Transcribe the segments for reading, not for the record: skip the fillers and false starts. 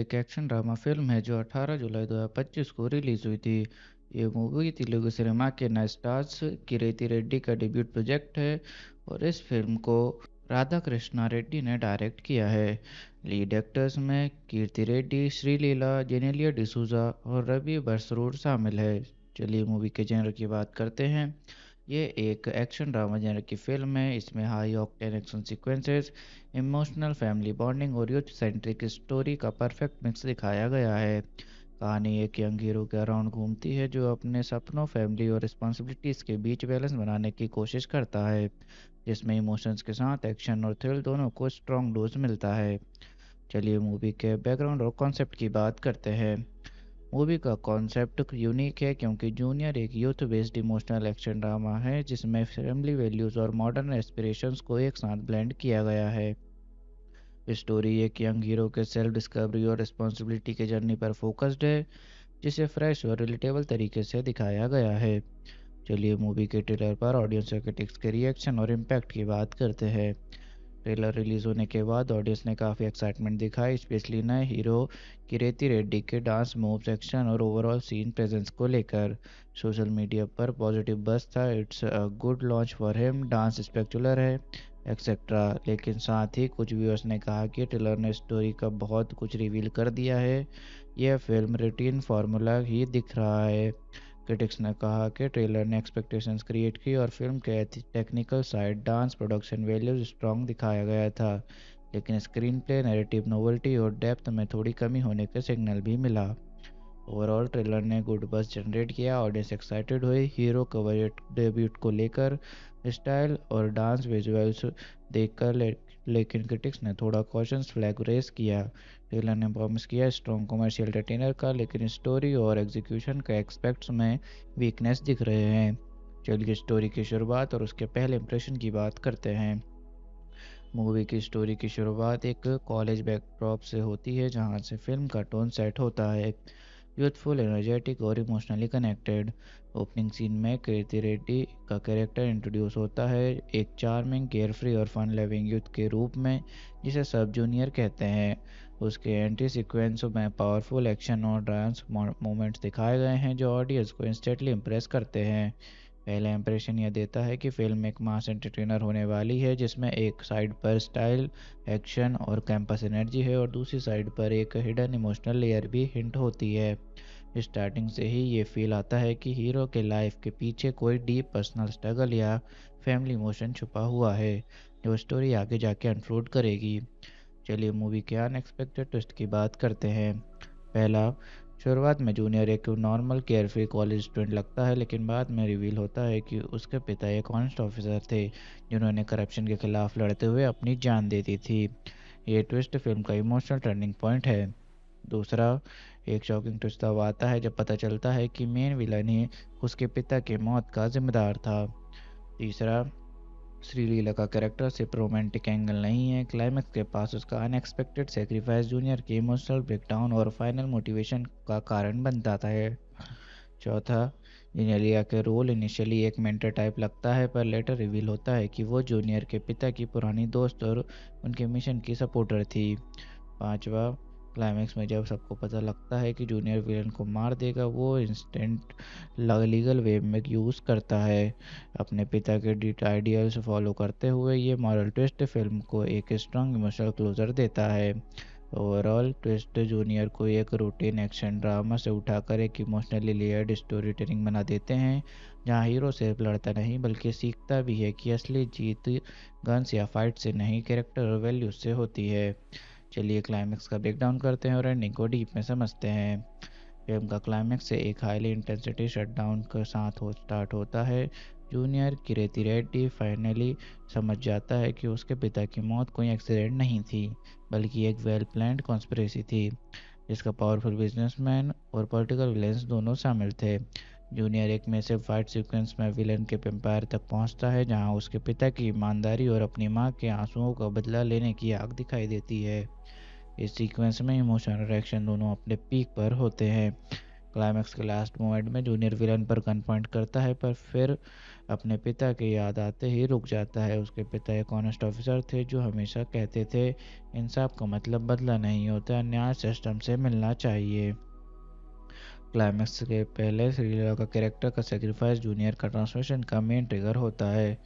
एक action drama film है जो 18 जुलाई 2025 को रिलीज हुई थी। ये मूवी तेलुगु सिनेमा के नए स्टार्स कीर्ति रेड्डी का डेब्यूट प्रोजेक्ट है और इस फिल्म को राधा कृष्णा रेड्डी ने डायरेक्ट किया है। लीड एक्टर्स में कीर्ति रेड्डी, श्रीलीला, जेनेलिया डिसूजा और रवि बसरूर शामिल है। चलिए मूवी के जेनर की बात करते हैं। ये एक एक्शन ड्रामा जेनर की फिल्म है। इसमें high octane action sequences, emotional family bonding और यूथ सेंट्रिक स्टोरी का परफेक्ट मिक्स दिखाया गया है। कहानी एक यंग हीरो के अराउंड घूमती है जो अपने सपनों, फैमिली और रिस्पॉन्सिबिलिटीज़ के बीच बैलेंस बनाने की कोशिश करता है, जिसमें इमोशंस के साथ एक्शन और थ्रिल दोनों को स्ट्रॉन्ग डोज मिलता है। चलिए मूवी के बैकग्राउंड और कॉन्सेप्ट की बात करते हैं। मूवी का कॉन्सेप्ट यूनिक है क्योंकि जूनियर एक youth based emotional action drama है जिसमें फैमिली वैल्यूज़ और मॉडर्न एस्पिरेशंस को एक साथ ब्लेंड किया गया है। स्टोरी एक यंग हीरो के सेल्फ डिस्कवरी और रिस्पॉन्सिबिलिटी के जर्नी पर फोकस्ड है, जिसे फ्रेश और रिलेटेबल तरीके से दिखाया गया है। चलिए मूवी के ट्रेलर पर ऑडियंस और क्रिटिक्स के रिएक्शन और इम्पैक्ट की बात करते हैं। ट्रेलर रिलीज होने के बाद ऑडियंस ने काफ़ी एक्साइटमेंट दिखाई, स्पेशली नए हीरो कीर्ति रेड्डी के डांस मूव्स, एक्शन और ओवरऑल सीन प्रेजेंस को लेकर। सोशल मीडिया पर पॉजिटिव बज़ था, it's a good launch for him, dance स्पेक्टुलर है, एक्सेट्रा। लेकिन साथ ही कुछ व्यूअर्स ने कहा कि ट्रेलर ने स्टोरी का बहुत कुछ रिवील कर दिया है, यह फिल्म रूटीन फार्मूला ही दिख रहा है। क्रिटिक्स ने कहा कि ट्रेलर ने एक्सपेक्टेशंस क्रिएट की और फिल्म के technical side, dance, production values strong दिखाया गया था, लेकिन स्क्रीन प्ले, नैरेटिव नोवेल्टी और डेप्थ में थोड़ी कमी होने के सिग्नल भी मिला। ओवरऑल ट्रेलर ने गुड बज़ जनरेट किया, ऑडियंस एक्साइटेड हुई हीरो का बजट डेब्यूट को लेकर, स्टाइल और डांस विजुअल्स देखकर, लेकिन क्रिटिक्स ने थोड़ा कॉशंस फ्लैग रेस किया। ट्रेलर ने प्रॉमिस किया स्ट्रॉन्ग कमर्शियल एंटरटेनर का, लेकिन स्टोरी और एग्जीक्यूशन के एस्पेक्ट्स में वीकनेस दिख रहे हैं। चलिए स्टोरी की शुरुआत और उसके पहले इंप्रेशन की बात करते हैं। मूवी की स्टोरी की शुरुआत एक कॉलेज बैकड्रॉप से होती है जहां से फिल्म का टोन सेट होता है, यूथफुल, एनर्जेटिक और इमोशनली कनेक्टेड। ओपनिंग सीन में कीर्ति रेड्डी का कैरेक्टर इंट्रोड्यूस होता है, एक चार्मिंग, केयरफ्री और फन लविंग यूथ के रूप में, जिसे सब जूनियर कहते हैं। उसके एंट्री सीक्वेंस में पावरफुल एक्शन और डांस मोमेंट्स दिखाए गए हैं जो ऑडियंस को इंस्टेंटली इम्प्रेस करते हैं। पहला इंप्रेशन यह देता है कि फिल्म एक मास एंटरटेनर होने वाली है, जिसमें एक साइड पर स्टाइल, एक्शन और कैंपस एनर्जी है और दूसरी साइड पर एक हिडन इमोशनल लेयर भी हिंट होती है। स्टार्टिंग से ही ये फील आता है कि हीरो के लाइफ के पीछे कोई डीप पर्सनल स्ट्रगल या फैमिली इमोशन छुपा हुआ है, जो स्टोरी आगे जाके अनफोल्ड करेगी। चलिए मूवी के अनएक्सपेक्टेड ट्विस्ट की बात करते हैं। पहला, शुरुआत में जूनियर एक नॉर्मल केयरफ्री कॉलेज स्टूडेंट लगता है, लेकिन बाद में रिवील होता है कि उसके पिता एक ऑनेस्ट ऑफिसर थे जिन्होंने करप्शन के खिलाफ लड़ते हुए अपनी जान दे दी थी। ये ट्विस्ट फिल्म का इमोशनल टर्निंग पॉइंट है। दूसरा, एक शॉकिंग ट्विस्ट तब आता है जब पता चलता है कि मेन विलन ही उसके पिता की मौत का जिम्मेदार था। तीसरा, श्रीलीला का कैरेक्टर सिर्फ रोमांटिक एंगल नहीं है, क्लाइमैक्स के पास उसका अनएक्सपेक्टेड सेक्रीफाइस जूनियर के इमोशनल ब्रेकडाउन और फाइनल मोटिवेशन का कारण बन जाता है। चौथा, जेनेलिया के रोल इनिशियली एक मेंटर टाइप लगता है, पर लेटर रिवील होता है कि वो जूनियर के पिता की पुरानी दोस्त और उनके मिशन की सपोर्टर थी। पांचवा, क्लाइमैक्स में जब सबको पता लगता है कि जूनियर विलन को मार देगा, वो इंस्टेंट लीगल वे में यूज़ करता है। अपने पिता के आइडियल्स फॉलो करते हुए ये मॉरल ट्विस्ट फिल्म को एक स्ट्रॉन्ग इमोशनल क्लोजर देता है। ओवरऑल ट्विस्ट जूनियर को एक रूटीन एक्शन ड्रामा से उठाकर एक इमोशनली लेयर्ड स्टोरी टेलिंग बना देते हैं, जहां हीरो सिर्फ लड़ता नहीं बल्कि सीखता भी है कि असली जीत गन्स या फाइट से नहीं, कैरेक्टर और वैल्यूज से होती है। चलिए क्लाइमैक्स का ब्रेकडाउन करते हैं और एंडिंग को डीप में समझते हैं। फिल्म का क्लाइमैक्स से एक हाईली इंटेंसिटी शटडाउन के साथ स्टार्ट होता है। जूनियर कीर्ति रेड्डी फाइनली समझ जाता है कि उसके पिता की मौत कोई एक्सीडेंट नहीं थी, बल्कि एक वेल प्लान्ड कॉन्स्पिरेसी थी, जिसका पावरफुल बिजनेसमैन और पॉलिटिकल विलेंस दोनों शामिल थे। जूनियर एक मैसिव फाइट सीक्वेंस में विलन के एम्पायर तक पहुंचता है, जहां उसके पिता की ईमानदारी और अपनी मां के आंसुओं का बदला लेने की आग दिखाई देती है। इस सीक्वेंस में इमोशन और एक्शन दोनों अपने पीक पर होते हैं। क्लाइमैक्स के लास्ट मोमेंट में जूनियर विलन पर गन पॉइंट करता है, पर फिर अपने पिता की याद आते ही रुक जाता है। उसके पिता एक ऑनेस्ट ऑफिसर थे जो हमेशा कहते थे इंसाफ का मतलब बदला नहीं होता, न्याय सिस्टम से मिलना चाहिए। क्लाइमैक्स के पहले श्रीलीला का कैरेक्टर का सेक्रीफाइस जूनियर का ट्रांसफॉर्मेशन का मेन ट्रिगर होता है।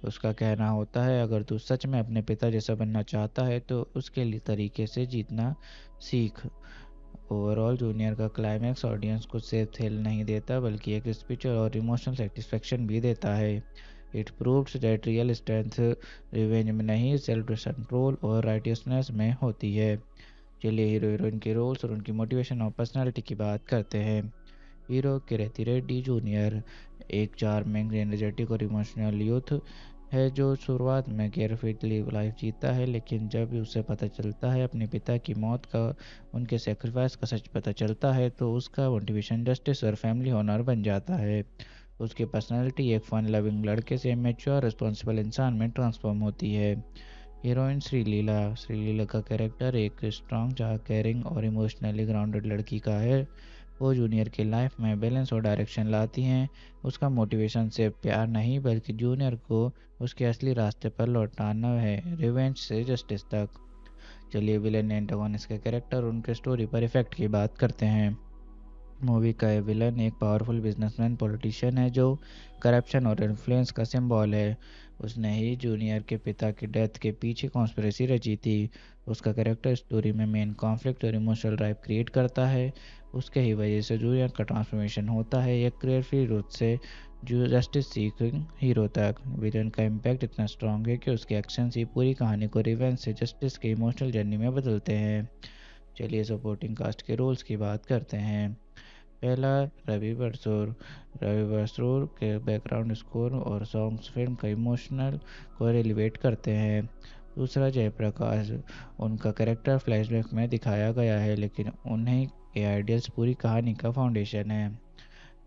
उसका कहना होता है अगर तू सच में अपने पिता जैसा बनना चाहता है तो उसके लिए तरीके से जीतना सीख। ओवरऑल जूनियर का क्लाइमैक्स ऑडियंस को सिर्फ थ्रिल नहीं देता बल्कि एक स्पिरिचुअल और इमोशनल सेटिस्फेक्शन भी देता है। It proves that real strength revenge में नहीं, सेल्फ कंट्रोल और राइटियसनेस में होती है। चलिए हीरो हीरोइन के रोल्स और उनकी मोटिवेशन और पर्सनालिटी की बात करते हैं। हीरो कीर्ति रेड्डी जूनियर एक चार्मिंग, एनर्जेटिक और इमोशनल यूथ है जो शुरुआत में केयरफुली लाइफ जीता है, लेकिन जब उसे पता चलता है अपने पिता की मौत का, उनके सेक्रीफाइस का सच पता चलता है तो उसका मोटिवेशन जस्टिस और फैमिली ऑनर बन जाता है। उसकी पर्सनालिटी एक फन लविंग लड़के से मैच्योर रिस्पॉन्सिबल इंसान में ट्रांसफॉर्म होती है। हीरोइन श्रीलीला का कैरेक्टर एक स्ट्रॉन्ग, केयरिंग और इमोशनली ग्राउंडेड लड़की का है। वो जूनियर की लाइफ में बैलेंस और डायरेक्शन लाती हैं। उसका मोटिवेशन सिर्फ प्यार नहीं बल्कि जूनियर को उसके असली रास्ते पर लौटाना है, रिवेंज से जस्टिस तक। चलिए विलन एंटागोनिस्ट के कैरेक्टर और उनके स्टोरी पर इफेक्ट की बात करते हैं। मूवी का ये विलन एक पावरफुल बिजनेसमैन पॉलिटिशियन है जो करप्शन और इन्फ्लुएंस का सिंबल है। उसने ही जूनियर के पिता की डेथ के पीछे कॉन्स्पिरेसी रची थी। उसका कैरेक्टर स्टोरी में मेन कॉन्फ्लिक्ट और इमोशनल ड्राइव क्रिएट करता है। उसके ही वजह से जूनियर का ट्रांसफॉर्मेशन होता है, एक क्लियर रूट से जो जस्टिस सीकिंग हीरो तक। विलन का इम्पैक्ट इतना स्ट्रांग है कि उसके एक्शन ही पूरी कहानी को रिवेंज से जस्टिस के इमोशनल जर्नी में बदलते हैं। चलिए सपोर्टिंग कास्ट के रोल्स की बात करते हैं। पहला रवि बरसूर के बैकग्राउंड स्कोर और सॉन्ग्स फिल्म का इमोशनल को एलिवेट करते हैं। दूसरा जयप्रकाश, उनका कैरेक्टर फ्लैशबैक में दिखाया गया है लेकिन उन्हीं के आइडियल्स पूरी कहानी का फाउंडेशन है।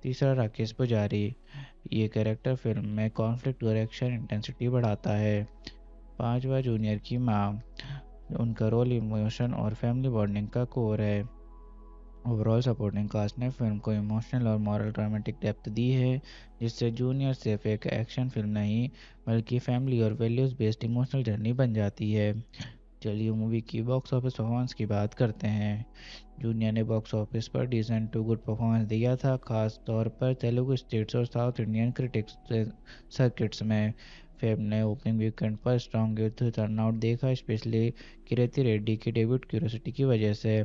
तीसरा राकेश पुजारी, ये कैरेक्टर फिल्म में कॉन्फ्लिक्ट और एक्शन इंटेंसिटी बढ़ाता है। पांचवा जूनियर की माँ, उनका रोल इमोशन और फैमिली बॉन्डिंग का कोर है। ओवरऑल सपोर्टिंग कास्ट ने फिल्म को इमोशनल और मॉरल ड्रामेटिक डेप्थ दी है, जिससे जूनियर सिर्फ एक एक्शन फिल्म नहीं बल्कि फैमिली और वैल्यूज़ बेस्ड इमोशनल जर्नी बन जाती है। चलिए मूवी की बॉक्स ऑफिस परफॉर्मेंस की बात करते हैं। जूनियर ने बॉक्स ऑफिस पर डिसेंट टू गुड परफॉर्मेंस दिया था, खास तौर पर तेलुगु स्टेट्स और साउथ इंडियन क्रिटिक्स सर्किट्स में। फिल्म ने ओपनिंग वीकेंड पर स्ट्रॉन्ग यूथ टर्नआउट देखा, स्पेशली कीर्ति रेड्डी की डेब्यूट क्यूरियोसिटी की वजह से।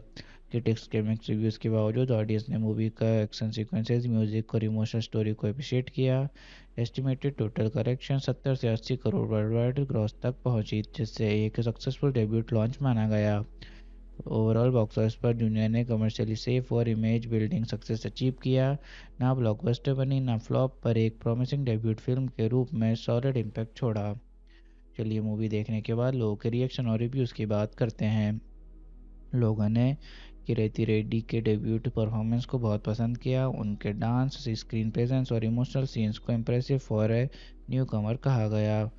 क्रिटिक्स के मिक्स रिव्यूज़ के बावजूद ऑडियंस ने मूवी का एक्शन सीक्वेंसेस, म्यूजिक और इमोशनल स्टोरी को अप्रिशिएट किया। एस्टिमेटेड टोटल कलेक्शन 70 से 80 करोड़ वर्ल्ड वाइड ग्रॉस तक पहुंची, जिससे एक सक्सेसफुल डेब्यूट लॉन्च माना गया। ओवरऑल बॉक्स ऑफिस पर जूनियर ने कमर्शियली सेफ और इमेज बिल्डिंग सक्सेस अचीव किया। ना ब्लॉकबस्टर बनी ना फ्लॉप, पर एक प्रॉमिसिंग डेब्यूट फिल्म के रूप में सॉलिड इम्पैक्ट छोड़ा। चलिए मूवी देखने के बाद लोगों के रिएक्शन और रिव्यूज़ की बात करते हैं। लोगों ने कीर्ति रेड्डी के डेब्यूट परफॉर्मेंस को बहुत पसंद किया। उनके डांस, स्क्रीन प्रेजेंस और इमोशनल सीन्स को इम्प्रेसिव फॉर ए न्यू कमर कहा गया।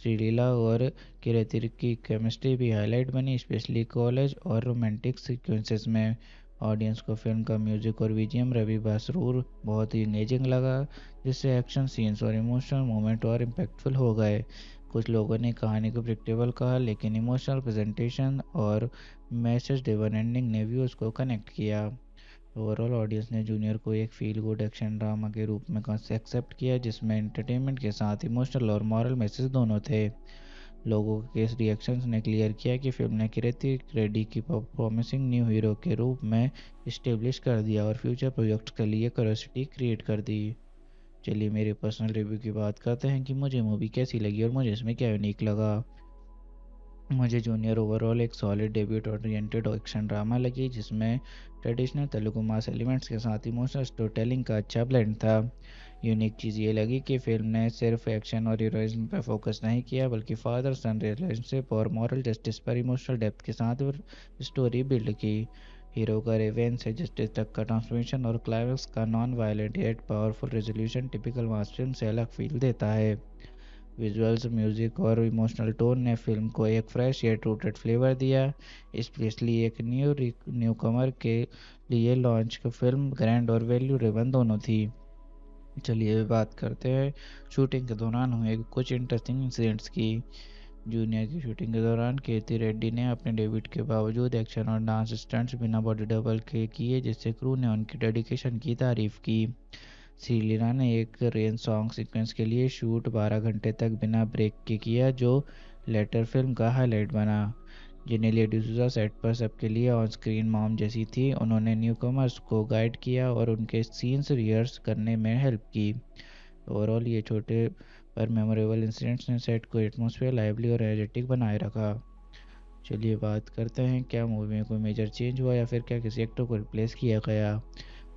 श्रीलीला और कीर्ति की केमिस्ट्री भी हाईलाइट बनी, स्पेशली कॉलेज और रोमांटिक सीक्वेंसेस में। ऑडियंस को फिल्म का म्यूजिक और बीजीएम रवि बसरूर बहुत ही इंगेजिंग लगा, जिससे एक्शन सीन्स और इमोशनल मोमेंट और इम्पैक्टफुल हो गए। कुछ लोगों ने कहानी को प्रिडिक्टेबल कहा, लेकिन इमोशनल प्रेजेंटेशन और मैसेज ड्रिवन एंडिंग ने व्यूअर्स को कनेक्ट किया। ओवरऑल ऑडियंस ने जूनियर को एक फील गुड एक्शन ड्रामा के रूप में एक्सेप्ट किया, जिसमें एंटरटेनमेंट के साथ इमोशनल और मॉरल मैसेज दोनों थे। लोगों के रिएक्शंस ने क्लियर किया कि फिल्म ने कीर्ति रेड्डी की प्रॉमिसिंग न्यू हीरो के रूप में इस्टेब्लिश कर दिया और फ्यूचर प्रोजेक्ट्स के लिए क्यूरियोसिटी क्रिएट कर दी। चलिए मेरे पर्सनल रिव्यू की बात करते हैं कि मुझे मूवी कैसी लगी और मुझे इसमें क्या यूनिक लगा। मुझे जूनियर ओवरऑल एक solid debut oriented action drama लगी, जिसमें ट्रेडिशनल तेलुगु मास एलिमेंट्स के साथ इमोशनल स्टोरी टेलिंग का अच्छा ब्लेंड था। यूनिक चीज़ ये लगी कि फिल्म ने सिर्फ एक्शन और हीरोइज्म पर फोकस नहीं किया बल्कि फादर सन रिलेशनशिप और मॉरल जस्टिस पर इमोशनल डेप्थ के साथ स्टोरी बिल्ड की। हीरो का रेवेंज से जस्टिस तक का ट्रांसफॉर्मेशन और क्लाइमैक्स का non violent yet powerful resolution typical मास फिल्म से अलग फील देता है। विजुअल्स, म्यूजिक और इमोशनल टोन ने फिल्म को एक फ्रेश येट रूटेड फ्लेवर दिया, स्पेशली एक न्यू कमर के लिए लॉन्च की फिल्म ग्रैंड और वैल्यू रिवन दोनों थी। चलिए बात करते हैं शूटिंग के दौरान हुए कुछ इंटरेस्टिंग इंसिडेंट्स की। जूनियर की शूटिंग के दौरान कीर्ति रेड्डी ने अपने डेब्यूट के बावजूद एक्शन और डांस स्टंट्स बिना बॉडी डबल के किए, जिससे क्रू ने उनकी डेडिकेशन की तारीफ की। श्रीलीला ने एक रेन सॉन्ग सीक्वेंस के लिए शूट 12 घंटे तक बिना ब्रेक के किया, जो लेटर फिल्म का हाईलाइट बना। जेनेलिया डिसूजा सेट पर सबके लिए ऑन स्क्रीन मॉम जैसी थी। उन्होंने न्यूकमर्स को गाइड किया और उनके सीन्स रिहर्स करने में हेल्प की। ओवरऑल ये छोटे पर मेमोरेबल इंसिडेंट्स ने सेट को एटमॉस्फेयर लाइवली और एनर्जेटिक बनाए रखा। चलिए बात करते हैं, क्या मूवी में कोई मेजर चेंज हुआ या फिर क्या किसी एक्टर को रिप्लेस किया गया।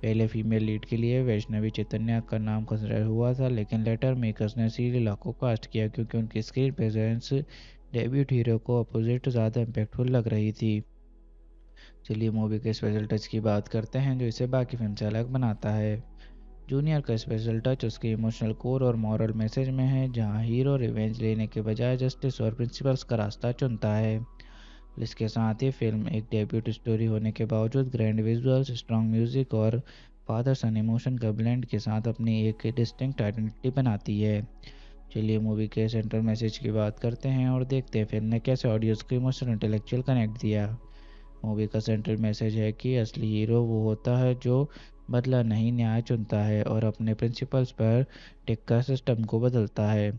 पहले फीमेल लीड के लिए वैष्णवी चैतन्या का नाम कंसिडर हुआ था, लेकिन लेटर मेकर्स ने श्रीलीला को कास्ट किया क्योंकि उनकी स्क्रीन प्रेजेंस डेब्यूट हीरो को अपोजिट ज़्यादा इम्पैक्टफुल लग रही थी। चलिए मूवी के स्पेशल टच की बात करते हैं जो इसे बाकी फिल्म से अलग बनाता है। जूनियर का स्पेशल टच उसके इमोशनल कोर और मॉरल मैसेज में है, जहां हीरो रिवेंज लेने के बजाय जस्टिस और प्रिंसिपल्स का रास्ता चुनता है। इसके साथ ही फिल्म एक डेब्यूट स्टोरी होने के बावजूद ग्रैंड विजुअल्स, स्ट्रॉन्ग म्यूजिक और फादर सन इमोशन का ब्लेंड के साथ अपनी एक डिस्टिंक्ट आइडेंटिटी बनाती है। चलिए मूवी के सेंट्रल मैसेज की बात करते हैं और देखते हैं फिल्म ने कैसे ऑडियंस को इमोशनल इंटेलेक्चुअल कनेक्ट दिया। मूवी का सेंट्रल मैसेज है कि असली हीरो वो होता है जो बदला नहीं न्याय चुनता है और अपने प्रिंसिपल्स पर टिककर सिस्टम को बदलता है।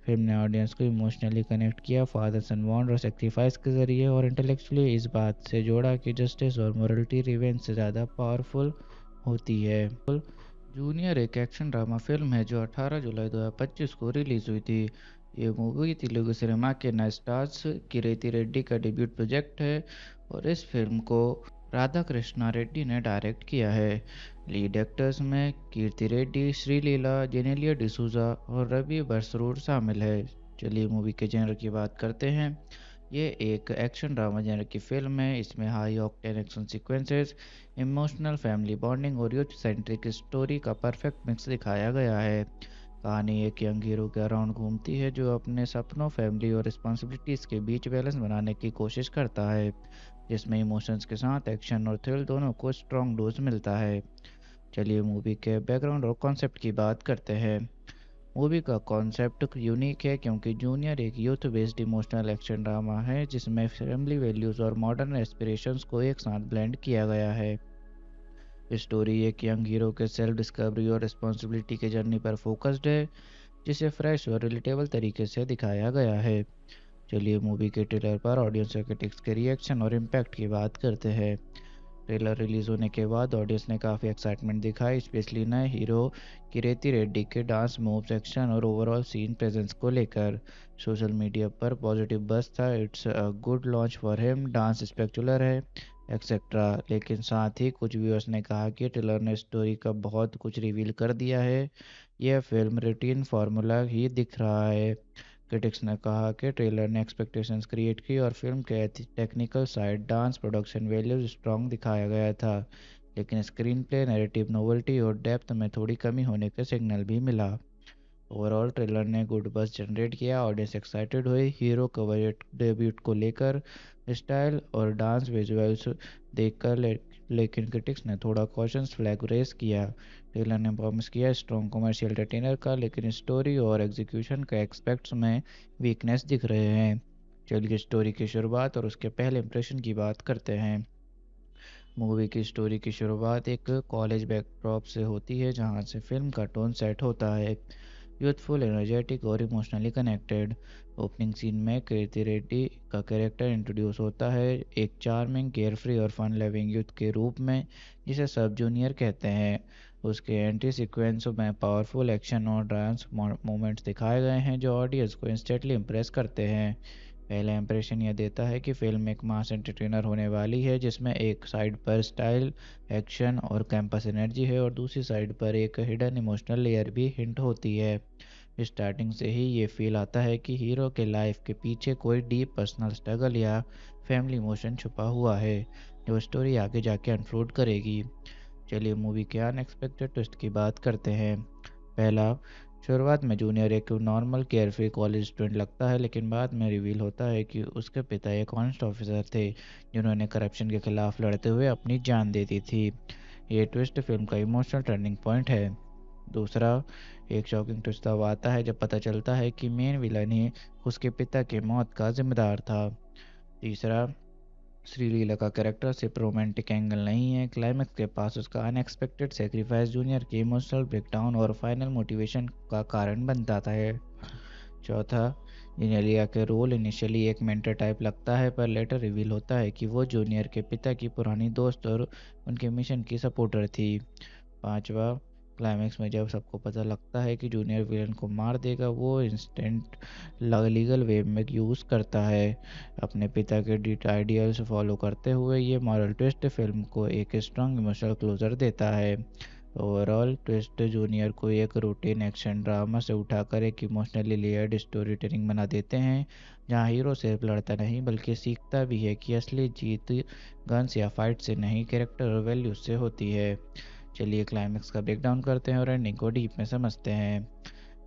फिल्म ने ऑडियंस को इमोशनली कनेक्ट किया फादर सन बॉन्ड और सेक्रीफाइस के जरिए, और इंटेलेक्चुअली इस बात से जोड़ा कि जस्टिस और मोरलिटी रिवेंज से ज़्यादा पावरफुल होती है। जूनियर एक एक्शन ड्रामा फिल्म है जो 18 जुलाई 2025 को रिलीज़ हुई थी। ये मूवी तेलुगु सिनेमा के नए स्टार्स कीर्ति रेड्डी का डेब्यूट प्रोजेक्ट है और इस फिल्म को राधा कृष्णा रेड्डी ने डायरेक्ट किया है। लीड एक्टर्स में कीर्ति रेड्डी, श्रीलीला, जेनेलिया डिसूजा और रवि बसरूर शामिल है। चलिए मूवी के जेनर की बात करते हैं। ये एक एक्शन ड्रामा जेनर की फिल्म है। इसमें high octane action sequences, emotional family bonding और यूथ सेंट्रिक स्टोरी का परफेक्ट मिक्स दिखाया गया है। कहानी एक यंग हीरो के अराउंड घूमती है जो अपने सपनों, फैमिली और रिस्पॉन्सिबिलिटीज़ के बीच बैलेंस बनाने की कोशिश करता है, जिसमें इमोशंस के साथ एक्शन और थ्रिल दोनों को स्ट्रॉन्ग डोज मिलता है। चलिए मूवी के बैकग्राउंड और कॉन्सेप्ट की बात करते हैं। मूवी का कॉन्सेप्ट यूनिक है क्योंकि जूनियर एक youth based emotional action drama है जिसमें फैमिली वैल्यूज़ और मॉडर्न एस्पिरेशंस को एक साथ ब्लेंड किया गया है। स्टोरी एक यंग हीरो के सेल्फ डिस्कवरी और रिस्पॉन्सिबिलिटी के जर्नी पर फोकस्ड है, जिसे फ्रेश और रिलेटेबल तरीके से दिखाया गया है। चलिए मूवी के ट्रेलर पर ऑडियंस क्रिटिक्स के रिएक्शन और इम्पैक्ट की बात करते हैं। ट्रेलर रिलीज होने के बाद ऑडियंस ने काफ़ी एक्साइटमेंट दिखाई, स्पेशली नए हीरो कीर्ति रेड्डी के डांस मूव्स, एक्शन और ओवरऑल सीन प्रेजेंस को लेकर। सोशल मीडिया पर पॉजिटिव बज़ था, it's a good launch for him, dance spectacular है, एक्सेट्रा। लेकिन साथ ही कुछ व्यूअर्स ने कहा कि ट्रेलर ने स्टोरी का बहुत कुछ रिवील कर दिया है, यह फिल्म रूटीन फार्मूला ही दिख रहा है। क्रिटिक्स ने कहा कि ट्रेलर ने एक्सपेक्टेशंस क्रिएट की और फिल्म के technical side, dance, production values strong दिखाया गया था, लेकिन स्क्रीन प्ले, नैरेटिव नोवेल्टी और डेप्थ में थोड़ी कमी होने के सिग्नल भी मिला। ओवरऑल ट्रेलर ने गुड बज़ जनरेट किया, ऑडियंस एक्साइटेड हुई हीरो का डेब्यूट को लेकर, स्टाइल और डांस विजुअल्स देखकर, लेकिन क्रिटिक्स ने थोड़ा कॉशंस फ्लैग रेस किया। ट्रेलर ने प्रॉमिस किया स्ट्रॉन्ग कमर्शियल एंटरटेनर का, लेकिन स्टोरी और एग्जीक्यूशन के एस्पेक्ट्स में वीकनेस दिख रहे हैं। चलिए स्टोरी की शुरुआत और उसके पहले इंप्रेशन की बात करते हैं। मूवी की स्टोरी की शुरुआत एक कॉलेज बैकड्रॉप से होती है जहां से फिल्म का टोन सेट होता है, यूथफुल, एनर्जेटिक और इमोशनली कनेक्टेड। ओपनिंग सीन में कीर्ति रेड्डी का कैरेक्टर इंट्रोड्यूस होता है, एक चार्मिंग, केयरफ्री और फन लविंग यूथ के रूप में, जिसे सब जूनियर कहते हैं। उसके एंट्री सीक्वेंस में पावरफुल एक्शन और डांस मोमेंट्स दिखाए गए हैं जो ऑडियंस को इंस्टेंटली इम्प्रेस करते हैं। पहला इंप्रेशन यह देता है कि फिल्म एक मास एंटरटेनर होने वाली है, जिसमें एक साइड पर स्टाइल, एक्शन और कैंपस एनर्जी है और दूसरी साइड पर एक हिडन इमोशनल लेयर भी हिंट होती है। स्टार्टिंग से ही ये फील आता है कि हीरो के लाइफ के पीछे कोई डीप पर्सनल स्ट्रगल या फैमिली इमोशन छुपा हुआ है, जो स्टोरी आगे जाके अनफोल्ड करेगी। चलिए मूवी के अनएक्सपेक्टेड ट्विस्ट की बात करते हैं। पहला, शुरुआत में जूनियर एक नॉर्मल केयरफ्री कॉलेज स्टूडेंट लगता है, लेकिन बाद में रिवील होता है कि उसके पिता एक ऑनेस्ट ऑफिसर थे जिन्होंने करप्शन के खिलाफ लड़ते हुए अपनी जान दे दी थी। ये ट्विस्ट फिल्म का इमोशनल टर्निंग पॉइंट है। दूसरा, एक शॉकिंग ट्विस्ट तब आता है जब पता चलता है कि मेन विलन ही उसके पिता की मौत का जिम्मेदार था। तीसरा, श्रीलीला का कैरेक्टर सिर्फ रोमांटिक एंगल नहीं है, क्लाइमैक्स के पास उसका अनएक्सपेक्टेड सेक्रीफाइस जूनियर के इमोशनल ब्रेकडाउन और फाइनल मोटिवेशन का कारण बन जाता है। चौथा, जेनेलिया के रोल इनिशियली एक मेंटर टाइप लगता है, पर लेटर रिवील होता है कि वो जूनियर के पिता की पुरानी दोस्त और उनके मिशन की सपोर्टर थी। पांचवा, क्लाइमैक्स में जब सबको पता लगता है कि जूनियर विलन को मार देगा, वो इंस्टेंट लीगल वे में यूज़ करता है। अपने पिता के डिट आइडियल्स फॉलो करते हुए ये मॉरल ट्विस्ट फिल्म को एक स्ट्रॉन्ग इमोशनल क्लोजर देता है। ओवरऑल ट्विस्ट जूनियर को एक रूटीन एक्शन ड्रामा से उठाकर एक इमोशनली लेयर्ड स्टोरी टेलिंग बना देते हैं, जहां हीरो सिर्फ लड़ता नहीं बल्कि सीखता भी है कि असली जीत गन्स या फाइट से नहीं, कैरेक्टर और वैल्यूज से होती है। चलिए क्लाइमैक्स का ब्रेकडाउन करते हैं और एंडिंग को डीप में समझते हैं।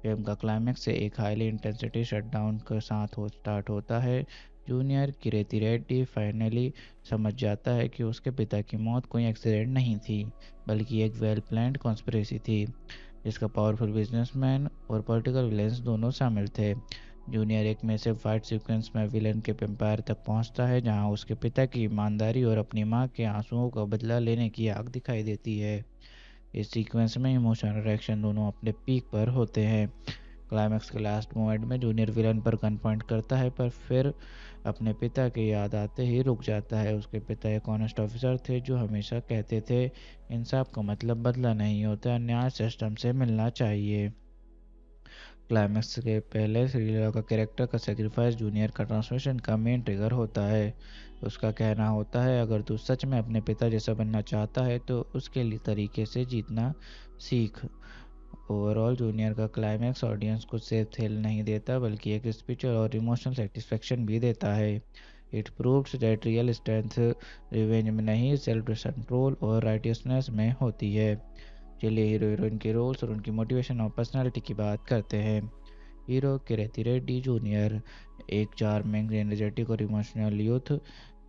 फिल्म का क्लाइमैक्स से एक हाईली इंटेंसिटी शटडाउन के साथ स्टार्ट होता है। जूनियर किरेती रेड्डी फाइनली समझ जाता है कि उसके पिता की मौत कोई एक्सीडेंट नहीं थी, बल्कि एक वेल प्लान्ड कॉन्स्पिरेसी थी जिसका पावरफुल बिजनेसमैन और पॉलिटिकल विलेंस दोनों शामिल थे। जूनियर एक मैसिव फाइट सीक्वेंस में विलन के एम्पायर तक पहुंचता है, जहां उसके पिता की ईमानदारी और अपनी मां के आंसुओं का बदला लेने की आग दिखाई देती है। इस सीक्वेंस में इमोशनल रिएक्शन दोनों अपने पीक पर होते हैं। क्लाइमैक्स के लास्ट मोमेंट में जूनियर विलन पर गन पॉइंट करता है, पर फिर अपने पिता की याद आते ही रुक जाता है। उसके पिता एक ऑनेस्ट ऑफिसर थे जो हमेशा कहते थे इंसाफ का मतलब बदला नहीं होता, न्याय सिस्टम से मिलना चाहिए। क्लाइमैक्स के पहले श्रीलीला का कैरेक्टर का सेक्रीफाइस जूनियर का ट्रांसफॉर्मेशन का मेन ट्रिगर होता है। उसका कहना होता है, अगर तू सच में अपने पिता जैसा बनना चाहता है तो उसके लिए तरीके से जीतना सीख। ओवरऑल जूनियर का क्लाइमैक्स ऑडियंस को सिर्फ थ्रिल नहीं देता बल्कि एक स्पिरिचुअल और इमोशनल सेटिस्फेक्शन भी देता है। It proves that real strength revenge में नहीं, सेल्फ कंट्रोल और राइटियसनेस में होती है। चलिए हीरो हीरोइन के रोल्स और उनकी मोटिवेशन और पर्सनालिटी की बात करते हैं। हीरो किरेती रेड्डी जूनियर एक चार्मिंग, एनर्जेटिक और इमोशनल यूथ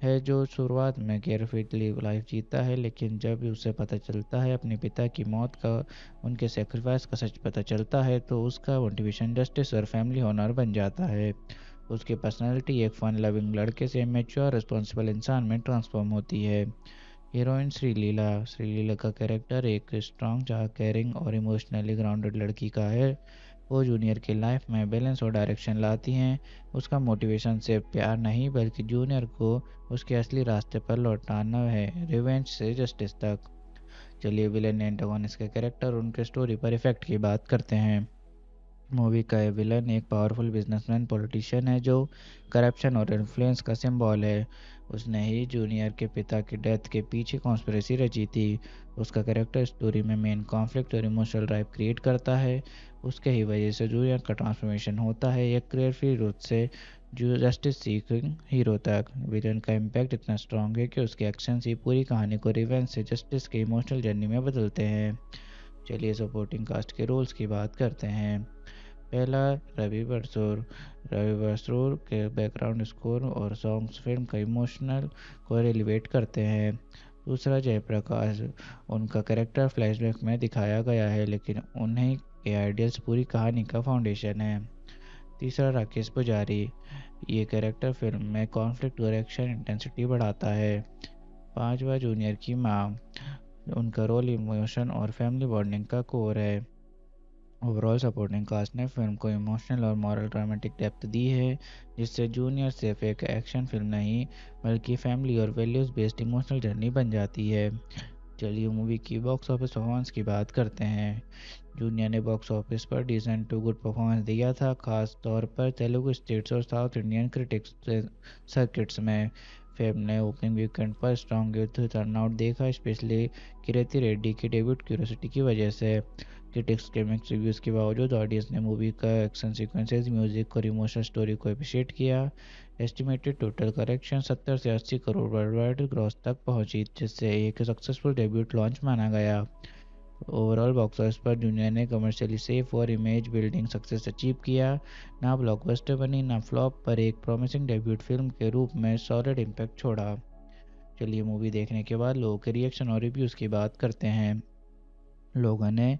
है जो शुरुआत में केयरफुली लाइफ जीता है, लेकिन जब उसे पता चलता है अपने पिता की मौत का, उनके सेक्रीफाइस का सच पता चलता है, तो उसका मोटिवेशन जस्टिस और फैमिली ऑनर बन जाता है। उसकी पर्सनालिटी एक फन लविंग लड़के से मैच्योर रिस्पॉन्सिबल इंसान में ट्रांसफॉर्म होती है। हीरोइन श्रीलीला श्रीलीला का कैरेक्टर एक स्ट्रॉन्ग, केयरिंग और इमोशनली ग्राउंडेड लड़की का है। वो जूनियर की लाइफ में बैलेंस और डायरेक्शन लाती हैं। उसका मोटिवेशन सिर्फ प्यार नहीं बल्कि जूनियर को उसके असली रास्ते पर लौटाना है, रिवेंज से जस्टिस तक। चलिए विलेन एंटागोनिस्ट के कैरेक्टर और उनके स्टोरी पर इफेक्ट की बात करते हैं। मूवी का ये विलन एक पावरफुल बिजनेसमैन पॉलिटिशियन है जो करप्शन और इन्फ्लुएंस का सिंबल है। उसने ही जूनियर के पिता की डेथ के पीछे कॉन्स्पिरेसी रची थी। उसका कैरेक्टर स्टोरी में मेन कॉन्फ्लिक्ट और इमोशनल ड्राइव क्रिएट करता है। उसके ही वजह से जूनियर का ट्रांसफॉर्मेशन होता है, एक क्लियर फ्री रूट से जो जस्टिस सीकिंग हीरो तक। विलन का इम्पैक्ट इतना स्ट्रांग है कि उसके एक्शन ही पूरी कहानी को रिवेंज से जस्टिस के इमोशनल जर्नी में बदलते हैं। चलिए सपोर्टिंग कास्ट के रोल्स की बात करते हैं। पहला, रवि बरसूर। रवि बरसूर के बैकग्राउंड स्कोर और सॉन्ग्स फिल्म का इमोशनल को एलिवेट करते हैं। दूसरा, जयप्रकाश। उनका कैरेक्टर फ्लैशबैक में दिखाया गया है, लेकिन उन्हीं के आइडियल्स पूरी कहानी का फाउंडेशन है। तीसरा, राकेश पुजारी। ये कैरेक्टर फिल्म में कॉन्फ्लिक्ट और एक्शन इंटेंसिटी बढ़ाता है। पांचवा, जूनियर की माँ। उनका रोल इमोशन और फैमिली बॉन्डिंग का कोर है। ओवरऑल सपोर्टिंग कास्ट ने फिल्म को इमोशनल और मॉरल ड्रामेटिक डेप्थ दी है, जिससे जूनियर सिर्फ एक एक्शन फिल्म नहीं बल्कि फैमिली और वैल्यूज़ बेस्ड इमोशनल जर्नी बन जाती है। चलिए मूवी की बॉक्स ऑफिस परफॉर्मेंस की बात करते हैं। जूनियर ने बॉक्स ऑफिस पर डिसेंट टू गुड परफॉर्मेंस दिया था, खास तौर पर तेलुगु स्टेट्स और साउथ इंडियन क्रिटिक्स सर्किट्स में। फिल्म ने ओपनिंग वीकेंड पर स्ट्रॉन्ग यूथ टर्नआउट देखा, स्पेशली किरेती रेड्डी की डेब्यूट क्यूरियोसिटी की वजह से। क्रिटिक्स के मिक्स रिव्यूज़ के बावजूद ऑडियंस ने मूवी का एक्शन सीक्वेंसेस, म्यूजिक और इमोशनल स्टोरी को अप्रिशिएट किया। एस्टिमेटेड टोटल कलेक्शन 70 से 80 करोड़ वर्ल्ड वाइड ग्रॉस तक पहुंची, जिससे एक सक्सेसफुल डेब्यूट लॉन्च माना गया। ओवरऑल बॉक्स ऑफिस पर जूनियर ने कमर्शियली सेफ और इमेज बिल्डिंग सक्सेस अचीव किया। ना ब्लॉकबस्टर बनी ना फ्लॉप, पर एक प्रॉमिसिंग डेब्यूट फिल्म के रूप में सॉलिड इम्पैक्ट छोड़ा। चलिए मूवी देखने के बाद लोगों के रिएक्शन और रिव्यूज़ की बात करते हैं। लोगों ने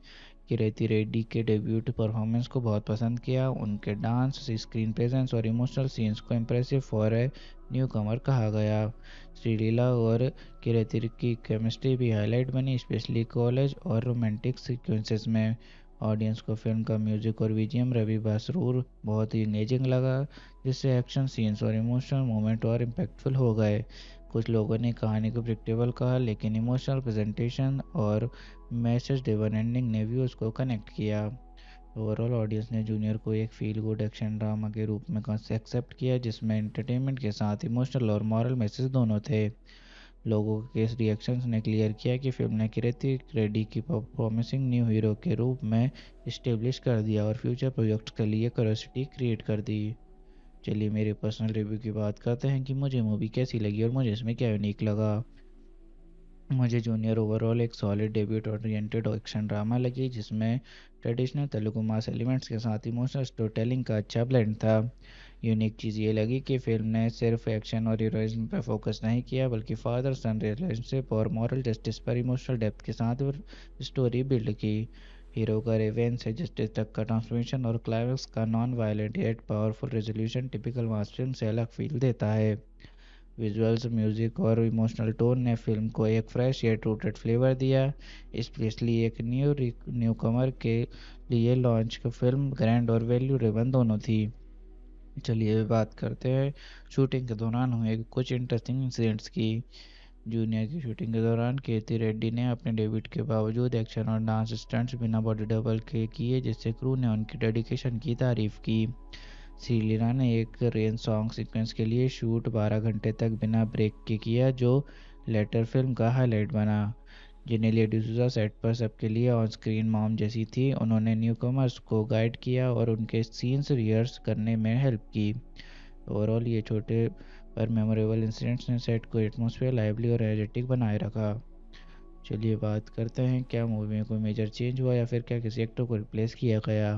कीर्ति रेड्डी के डेब्यूट परफॉर्मेंस को बहुत पसंद किया। उनके डांस, स्क्रीन प्रेजेंस और इमोशनल सीन्स को इम्प्रेसिव फॉर ए न्यू कमर कहा गया। श्रीलीला और कीर्ति की केमिस्ट्री भी हाईलाइट बनी, स्पेशली कॉलेज और रोमांटिक सीक्वेंसेस में। ऑडियंस को फिल्म का म्यूजिक और बीजीएम रवि बसरूर बहुत ही इंगेजिंग लगा, जिससे एक्शन सीन्स और इमोशनल मोमेंट और इम्पैक्टफुल हो गए। कुछ लोगों ने कहानी को प्रिडिक्टेबल कहा, लेकिन इमोशनल प्रेजेंटेशन और मैसेज ड्रिवन एंडिंग ने व्यूअर्स को कनेक्ट किया। ओवरऑल ऑडियंस ने जूनियर को एक फील गुड एक्शन ड्रामा के रूप में एक्सेप्ट किया, जिसमें एंटरटेनमेंट के साथ इमोशनल और मॉरल मैसेज दोनों थे। लोगों के इस रिएक्शंस ने क्लियर किया कि फिल्म ने कीर्ति रेड्डी की प्रॉमिसिंग न्यू हीरो के रूप में इस्टेब्लिश कर दिया और फ्यूचर प्रोजेक्ट्स के लिए क्यूरियोसिटी क्रिएट कर दी। चलिए मेरे पर्सनल रिव्यू की बात करते हैं कि मुझे मूवी कैसी लगी और मुझे इसमें क्या यूनिक लगा। मुझे जूनियर ओवरऑल एक solid debut oriented action drama लगी, जिसमें ट्रेडिशनल तेलुगु मास एलिमेंट्स के साथ इमोशनल स्टोरी टेलिंग का अच्छा ब्लेंड था। यूनिक चीज़ ये लगी कि फिल्म ने सिर्फ एक्शन और हीरोइज्म पर फोकस नहीं किया, बल्कि फादर सन रिलेशनशिप और मॉरल जस्टिस पर इमोशनल डेप्थ के साथ स्टोरी बिल्ड की। हीरो का रिवेंज से जस्टिस तक का ट्रांसफॉर्मेशन और क्लाइमेक्स का non violent yet powerful resolution typical मास फिल्म से अलग फील देता है। विजुअल्स, म्यूजिक और इमोशनल टोन ने फिल्म को एक फ्रेश येट रूटेड फ्लेवर दिया, स्पेशली एक न्यू कमर के लिए लॉन्च फिल्म ग्रैंड और वैल्यू रिवन दोनों थी। चलिए बात करते हैं शूटिंग के दौरान हुए कुछ इंटरेस्टिंग इंसिडेंट्स की। जूनियर की शूटिंग के दौरान कीर्ति रेड्डी ने अपने डेब्यूट के बावजूद एक्शन और डांस स्टंट्स बिना बॉडी डबल के किए, जिससे क्रू ने उनकी डेडिकेशन की तारीफ की। श्रीलीला ने एक रेन सॉन्ग सीक्वेंस के लिए शूट 12 घंटे तक बिना ब्रेक के किया, जो लेटर फिल्म का हाईलाइट बना। जेनेलिया डिसूजा सेट पर सबके लिए ऑन स्क्रीन मॉम जैसी थी। उन्होंने न्यूकमर्स को गाइड किया और उनके सीन्स रिहर्स करने में हेल्प की। ओवरऑल ये छोटे पर मेमोरेबल इंसिडेंट्स ने सेट को एटमॉस्फेयर लाइवली और एनर्जेटिक बनाए रखा। चलिए बात करते हैं क्या मूवी में कोई मेजर चेंज हुआ या फिर क्या किसी एक्टर को रिप्लेस किया गया।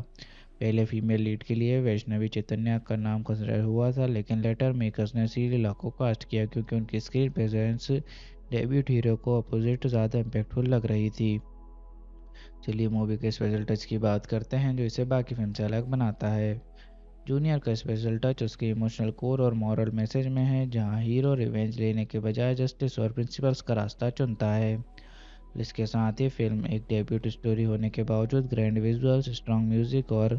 पहले फीमेल लीड के लिए वैष्णवी चैतन्या का नाम कंसिडर हुआ था, लेकिन लेटर मेकर्स ने श्रीलीला को कास्ट किया क्योंकि उनकी स्क्रीन प्रेजेंस डेब्यूट हीरो को अपोजिट ज़्यादा इम्पैक्टफुल लग रही थी। चलिए मूवी के स्पेशल टच की बात करते हैं जो इसे बाकी फिल्म से अलग बनाता है। जूनियर का स्पेशल टच उसके इमोशनल कोर और मॉरल मैसेज में है, जहां हीरो रिवेंज लेने के बजाय जस्टिस और प्रिंसिपल्स का रास्ता चुनता है। इसके साथ ही फिल्म एक डेब्यूट स्टोरी होने के बावजूद ग्रैंड विजुअल्स, स्ट्रॉन्ग म्यूजिक और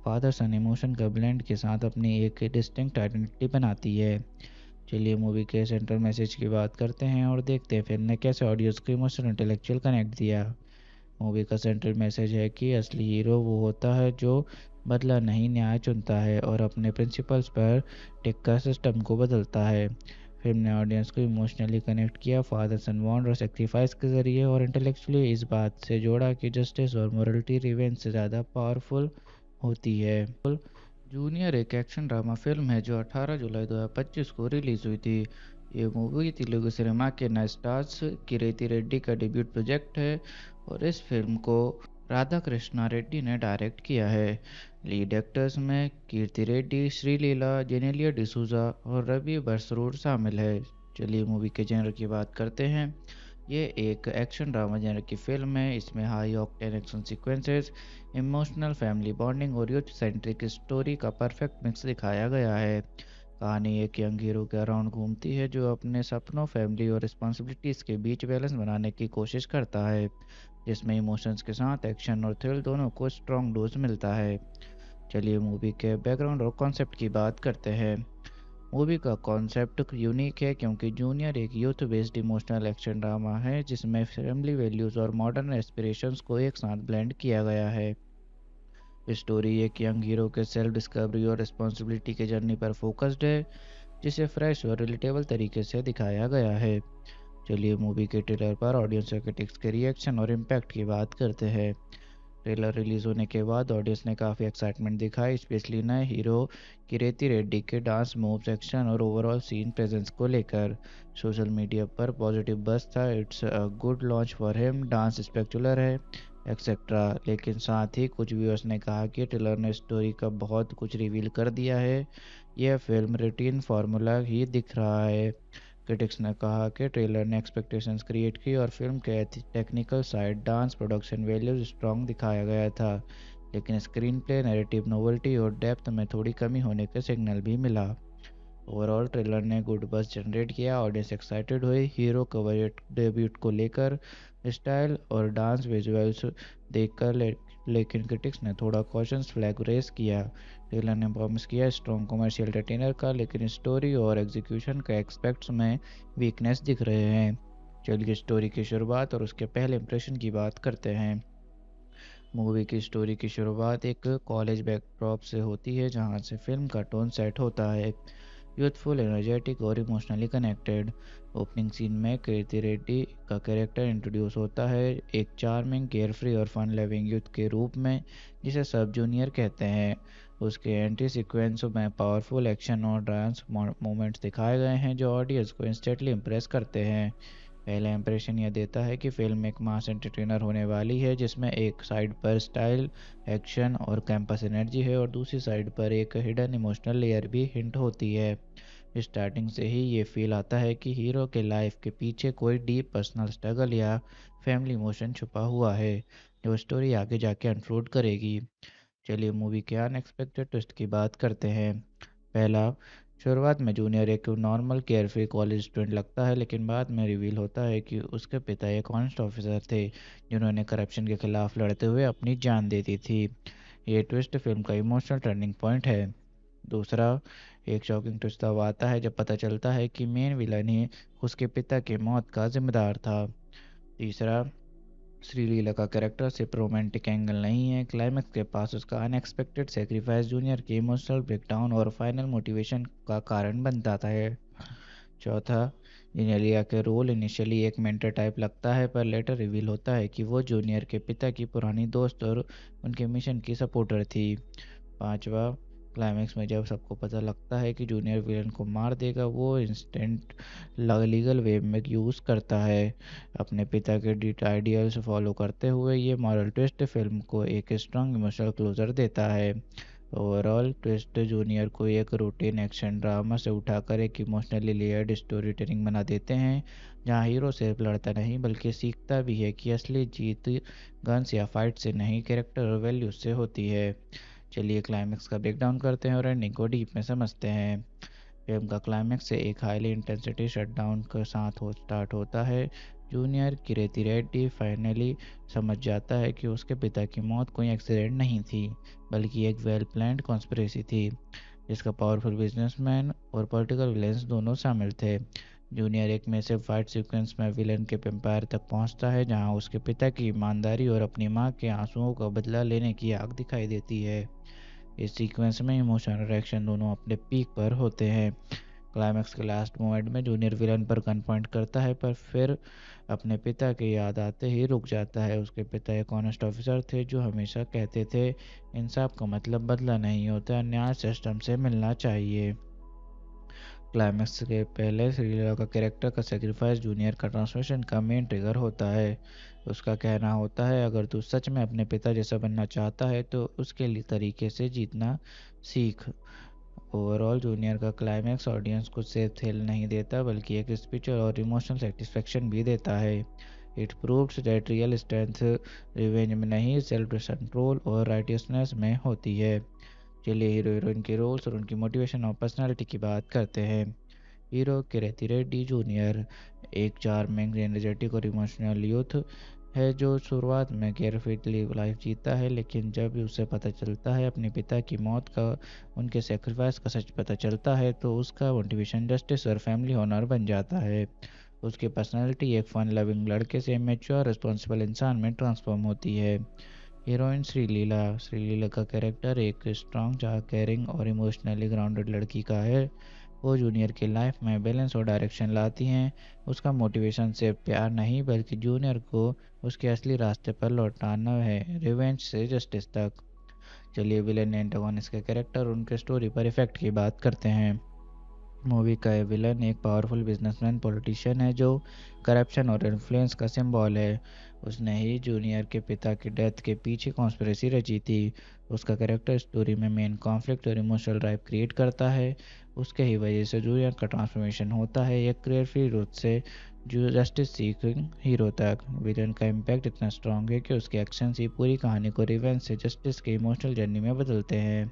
फादर सन इमोशन का ब्लेंड के साथ अपनी एक डिस्टिंक्ट आइडेंटिटी बनाती है। चलिए मूवी के सेंट्रल मैसेज की बात करते हैं और देखते हैं फिल्म ने कैसे ऑडियंस को इमोशनल इंटेलेक्चुअल कनेक्ट दिया। मूवी का सेंट्रल मैसेज है कि असली हीरो वो होता है जो बदला नहीं न्याय चुनता है और अपने प्रिंसिपल्स पर टिककर सिस्टम को बदलता है। फिल्म ने ऑडियंस को इमोशनली कनेक्ट किया, फादर सन बॉन्ड और सेक्रीफाइस के जरिए, और इंटेलेक्चुअली इस बात से जोड़ा कि जस्टिस और मोरलिटी रिवेंज से ज़्यादा पावरफुल होती है। जूनियर एक एक्शन ड्रामा फिल्म है जो 18 जुलाई 2025 को रिलीज़ हुई थी। ये मूवी तेलुगु सिनेमा के नए स्टार्स कीर्ति रेड्डी का डेब्यूट प्रोजेक्ट है और इस फिल्म को राधा कृष्णा रेड्डी ने डायरेक्ट किया है। लीड एक्टर्स में कीर्ति रेड्डी, श्रीलीला, जेनेलिया डिसूजा और रवि बसरूर शामिल है। चलिए मूवी के जेनर की बात करते हैं। ये एक एक्शन ड्रामा जेनर की फिल्म है। इसमें high octane action sequences, emotional family bonding और यूथ सेंट्रिक स्टोरी का परफेक्ट मिक्स दिखाया गया है। कहानी एक यंग हीरो के अराउंड घूमती है जो अपने सपनों, फैमिली और रिस्पॉन्सिबिलिटीज़ के बीच बैलेंस बनाने की कोशिश करता है, जिसमें इमोशंस के साथ एक्शन और थ्रिल दोनों को स्ट्रॉन्ग डोज मिलता है। चलिए मूवी के बैकग्राउंड और कॉन्सेप्ट की बात करते हैं। मूवी का कॉन्सेप्ट यूनिक है क्योंकि जूनियर एक youth based emotional action drama है जिसमें फैमिली वैल्यूज़ और मॉडर्न एस्पिरेशंस को एक साथ ब्लेंड किया गया है। स्टोरी एक यंग हीरो के सेल्फ डिस्कवरी और रिस्पॉन्सिबिलिटी के जर्नी पर फोकस्ड है, जिसे फ्रेश और रिलेटेबल तरीके से दिखाया गया है। चलिए मूवी के ट्रेलर पर ऑडियंस और क्रिटिक्स के रिएक्शन और इम्पैक्ट की बात करते हैं। ट्रेलर रिलीज होने के बाद ऑडियंस ने काफ़ी एक्साइटमेंट दिखाई, स्पेशली नए हीरो कीर्ति रेड्डी के डांस मूव्स, एक्शन और ओवरऑल सीन प्रेजेंस को लेकर। सोशल मीडिया पर पॉजिटिव बज़ था। It's a good launch for him, dance spectacular है, एक्सेट्रा। लेकिन साथ ही कुछ व्यूअर्स ने कहा कि ट्रेलर ने स्टोरी का बहुत कुछ रिवील कर दिया है। यह फिल्म रूटीन फार्मूला ही दिख रहा है। क्रिटिक्स ने कहा कि ट्रेलर ने एक्सपेक्टेशंस क्रिएट की और फिल्म के technical side, dance, production values strong दिखाया गया था, लेकिन स्क्रीन प्ले, नैरेटिव नोवेल्टी और डेप्थ में थोड़ी कमी होने के सिग्नल भी मिला। ओवरऑल ट्रेलर ने गुड बज़ जनरेट किया, ऑडियंस एक्साइटेड हुई हीरो कवर डेब्यूट को लेकर, स्टाइल और डांस विजुअल्स देखकर, लेकिन क्रिटिक्स ने थोड़ा कॉशंस फ्लैग रेस किया। ट्रेलर ने प्रॉमिस किया स्ट्रॉन्ग कमर्शियल एंटरटेनर का, लेकिन स्टोरी और एग्जीक्यूशन के एक्सपेक्ट्स में वीकनेस दिख रहे हैं। चलिए स्टोरी की शुरुआत और उसके पहले इंप्रेशन की बात करते हैं। मूवी की स्टोरी की शुरुआत एक कॉलेज बैकड्रॉप से होती है, जहां से फिल्म का टोन सेट होता है। यूथफुल, एनर्जेटिक और इमोशनली कनेक्टेड। ओपनिंग सीन में कीर्ति रेड्डी का कैरेक्टर इंट्रोड्यूस होता है, एक चार्मिंग, केयरफ्री और फन लविंग यूथ के रूप में, जिसे सब जूनियर कहते हैं। उसके एंट्री सीक्वेंस में पावरफुल एक्शन और डांस मोमेंट्स दिखाए गए हैं, जो ऑडियंस को इंस्टेंटली इम्प्रेस करते हैं। पहला इंप्रेशन यह देता है कि फिल्म एक मास एंटरटेनर होने वाली है, जिसमें एक साइड पर स्टाइल, एक्शन और कैंपस एनर्जी है और दूसरी साइड पर एक हिडन इमोशनल लेयर भी हिंट होती है। स्टार्टिंग से ही ये फील आता है कि हीरो के लाइफ के पीछे कोई डीप पर्सनल स्ट्रगल या फैमिली इमोशन छुपा हुआ है, जो स्टोरी आगे जाके अनफोल्ड करेगी। चलिए मूवी के अनएक्सपेक्टेड ट्विस्ट की बात करते हैं। पहला, शुरुआत में जूनियर एक नॉर्मल केयरफ्री कॉलेज स्टूडेंट लगता है, लेकिन बाद में रिवील होता है कि उसके पिता एक ऑनेस्ट ऑफिसर थे, जिन्होंने करप्शन के खिलाफ लड़ते हुए अपनी जान दे दी थी। ये ट्विस्ट फिल्म का इमोशनल टर्निंग पॉइंट है। दूसरा, एक शॉकिंग ट्विस्ट तब आता है जब पता चलता है कि मेन विलन ही उसके पिता की मौत का जिम्मेदार था। तीसरा, श्रीलीला का कैरेक्टर सिर्फ रोमांटिक एंगल नहीं है, क्लाइमैक्स के पास उसका अनएक्सपेक्टेड सेक्रीफाइस जूनियर के इमोशनल ब्रेकडाउन और फाइनल मोटिवेशन का कारण बन जाता है। चौथा, जेनेलिया के रोल इनिशियली एक मेंटर टाइप लगता है, पर लेटर रिवील होता है कि वो जूनियर के पिता की पुरानी दोस्त और उनके मिशन की सपोर्टर थी। पांचवा, क्लाइमैक्स में जब सबको पता लगता है कि जूनियर विलन को मार देगा, वो इंस्टेंट लीगल वे में यूज़ करता है। अपने पिता के डिट आइडियल्स फॉलो करते हुए, ये मॉरल ट्विस्ट फिल्म को एक स्ट्रॉन्ग इमोशनल क्लोजर देता है। ओवरऑल ट्विस्ट जूनियर को एक रूटीन एक्शन ड्रामा से उठाकर एक इमोशनली लेयर्ड स्टोरी टेलिंग बना देते हैं, जहां हीरो सिर्फ लड़ता नहीं बल्कि सीखता भी है कि असली जीत गन्स या फाइट से नहीं, कैरेक्टर और वैल्यूज से होती है। चलिए क्लाइमैक्स का ब्रेकडाउन करते हैं और एंडिंग को डीप में समझते हैं। फिल्म का क्लाइमैक्स से एक हाईली इंटेंसिटी शटडाउन के साथ स्टार्ट होता है। जूनियर किरेती रेड्डी फाइनली समझ जाता है कि उसके पिता की मौत कोई एक्सीडेंट नहीं थी, बल्कि एक वेल प्लान्ड कॉन्स्पिरेसी थी, जिसका पावरफुल बिजनेसमैन और पॉलिटिकल विलेंस दोनों शामिल थे। जूनियर एक में से फाइट सीक्वेंस में विलेन के एम्पायर तक पहुंचता है, जहां उसके पिता की ईमानदारी और अपनी मां के आंसुओं का बदला लेने की आग दिखाई देती है। इस सीक्वेंस में इमोशन और एक्शन दोनों अपने पीक पर होते हैं। क्लाइमैक्स के लास्ट मोमेंट में जूनियर विलन पर गन पॉइंट करता है, पर फिर अपने पिता की याद आते ही रुक जाता है। उसके पिता एक ऑनेस्ट ऑफिसर थे, जो हमेशा कहते थे इंसाफ का मतलब बदला नहीं होता, न्याय सिस्टम से मिलना चाहिए। क्लाइमैक्स के पहले श्रीलीला का कैरेक्टर का सेक्रीफाइस जूनियर का ट्रांसफॉर्मेशन का मेन ट्रिगर होता है। उसका कहना होता है, अगर तू सच में अपने पिता जैसा बनना चाहता है तो उसके लिए तरीके से जीतना सीख। ओवरऑल जूनियर का क्लाइमैक्स ऑडियंस को सिर्फ थ्रिल नहीं देता, बल्कि एक स्पिरिचुअल और इमोशनल सेटिस्फेक्शन भी देता है। It proves that real strength revenge में नहीं, सेल्फ कंट्रोल और राइटियसनेस में होती है। चलिए हीरो हीरोइन के रोल्स और उनकी मोटिवेशन और पर्सनालिटी की बात करते हैं। हीरो कीर्ति रेड्डी जूनियर एक चार्मिंग, एनर्जेटिक और इमोशनल यूथ है, जो शुरुआत में केयरफुली लाइफ जीता है, लेकिन जब उसे पता चलता है अपने पिता की मौत का, उनके सेक्रीफाइस का सच पता चलता है, तो उसका मोटिवेशन जस्टिस और फैमिली ऑनर बन जाता है। उसकी पर्सनालिटी एक फन लविंग लड़के से मैच्योर रिस्पॉन्सिबल इंसान में ट्रांसफॉर्म होती है। हीरोइन श्रीलीला श्रीलीला का कैरेक्टर एक स्ट्रॉन्ग, केयरिंग और इमोशनली ग्राउंडेड लड़की का है। वो जूनियर की लाइफ में बैलेंस और डायरेक्शन लाती हैं। उसका मोटिवेशन सिर्फ प्यार नहीं, बल्कि जूनियर को उसके असली रास्ते पर लौटाना है, रिवेंज से जस्टिस तक। चलिए विलेन एंटागोनिस्ट के कैरेक्टर और उनके स्टोरी पर इफेक्ट की बात करते हैं। मूवी का ये विलन एक पावरफुल बिजनेसमैन पॉलिटिशियन है जो करप्शन और इन्फ्लुएंस का सिंबल है। उसने ही जूनियर के पिता की डेथ के पीछे कॉन्स्पिरेसी रची थी। उसका कैरेक्टर स्टोरी में मेन कॉन्फ्लिक्ट और इमोशनल ड्राइव क्रिएट करता है। उसके ही वजह से जूनियर का ट्रांसफॉर्मेशन होता है एक क्लियर फ्री रूट से जो जस्टिस सीकिंग हीरो तक। विलन का इम्पैक्ट इतना स्ट्रांग है कि उसके एक्शन ही पूरी कहानी को रिवेंज से जस्टिस के इमोशनल जर्नी में बदलते हैं।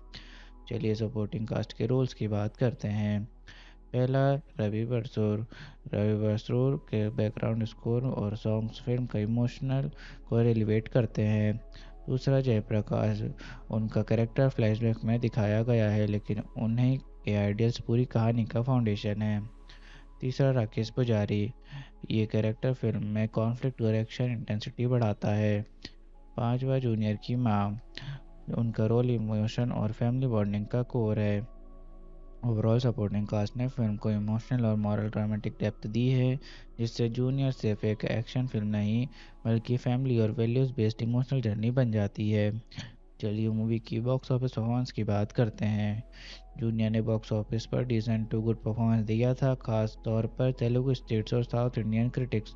चलिए सपोर्टिंग कास्ट के रोल्स की बात करते हैं। पहला, रवि बरसूर। रवि बरसूर के बैकग्राउंड स्कोर और सॉन्ग्स फिल्म का इमोशनल को एलिवेट करते हैं। दूसरा, जयप्रकाश। उनका कैरेक्टर फ्लैशबैक में दिखाया गया है लेकिन उन्हें के आइडियल्स पूरी कहानी का फाउंडेशन है। तीसरा, राकेश पुजारी। ये कैरेक्टर फिल्म में कॉन्फ्लिक्ट और एक्शन इंटेंसिटी बढ़ाता है। पांचवा, जूनियर की माँ। उनका रोल इमोशन और फैमिली बॉन्डिंग का कोर है। ओवरऑल सपोर्टिंग कास्ट ने फिल्म को इमोशनल और मॉरल ड्रामेटिक डेप्थ दी है जिससे जूनियर सिर्फ एक एक्शन फिल्म नहीं बल्कि फैमिली और वैल्यूज़ बेस्ड इमोशनल जर्नी बन जाती है। चलिए मूवी की बॉक्स ऑफिस परफॉर्मेंस की बात करते हैं। जूनियर ने बॉक्स ऑफिस पर डिसेंट टू गुड परफॉर्मेंस दिया था, खास तौर पर तेलुगु स्टेट्स और साउथ इंडियन क्रिटिक्स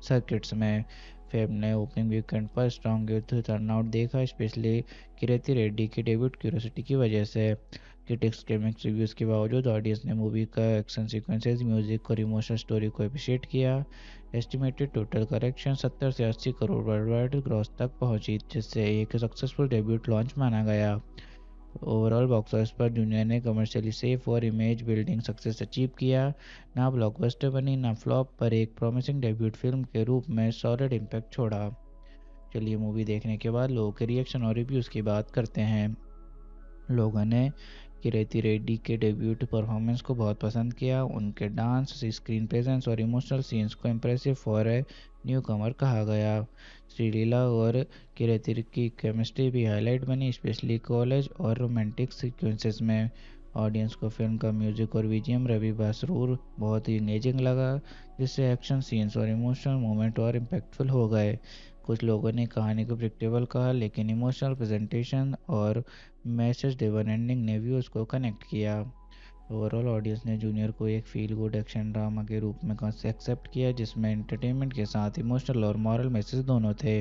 सर्किट्स में। फिल्म ने ओपनिंग वीकेंड पर स्ट्रॉन्ग यूथ टर्नआउट देखा, स्पेशली किरेती रेड्डी की डेब्यूट क्यूरियोसिटी की वजह से। क्रिटिक्स के मिक्स रिव्यूज़ के बावजूद ऑडियंस ने मूवी का एक्शन सीक्वेंसेस, म्यूजिक और इमोशनल स्टोरी को अप्रिशिएट किया। एस्टिमेटेड टोटल कलेक्शन 70 से 80 करोड़ वर्ल्ड वाइड ग्रॉस तक पहुंची, जिससे एक सक्सेसफुल डेब्यूट लॉन्च माना गया। ओवरऑल बॉक्स ऑफिस पर जूनियर ने कमर्शियली सेफ और इमेज बिल्डिंग सक्सेस अचीव किया। ना ब्लॉकबस्टर बनी ना फ्लॉप, पर एक प्रॉमिसिंग डेब्यूट फिल्म के रूप में सॉलिड इम्पैक्ट छोड़ा। चलिए मूवी देखने के बाद लोगों के रिएक्शन और रिव्यूज़ की बात करते हैं। लोगों ने किरेती रेड्डी के डेब्यूट परफॉर्मेंस को बहुत पसंद किया। उनके डांस, स्क्रीन प्रेजेंस और इमोशनल सीन्स को इम्प्रेसिव फॉर ए न्यू कमर कहा गया। श्रीलीला और किरेती की केमिस्ट्री भी हाईलाइट बनी, स्पेशली कॉलेज और रोमांटिक सीक्वेंसेस में। ऑडियंस को फिल्म का म्यूजिक और बीजीएम रवि बसरूर बहुत ही इंगेजिंग लगा, जिससे एक्शन सीन्स और इमोशनल मोमेंट और इम्पैक्टफुल हो गए। कुछ लोगों ने कहानी को प्रिडिक्टेबल कहा लेकिन इमोशनल प्रेजेंटेशन और मैसेज ड्रिवन एंडिंग ने व्यूअर्स को कनेक्ट किया। ओवरऑल ऑडियंस ने जूनियर को एक फील गुड एक्शन ड्रामा के रूप में एक्सेप्ट किया जिसमें एंटरटेनमेंट के साथ इमोशनल और मॉरल मैसेज दोनों थे।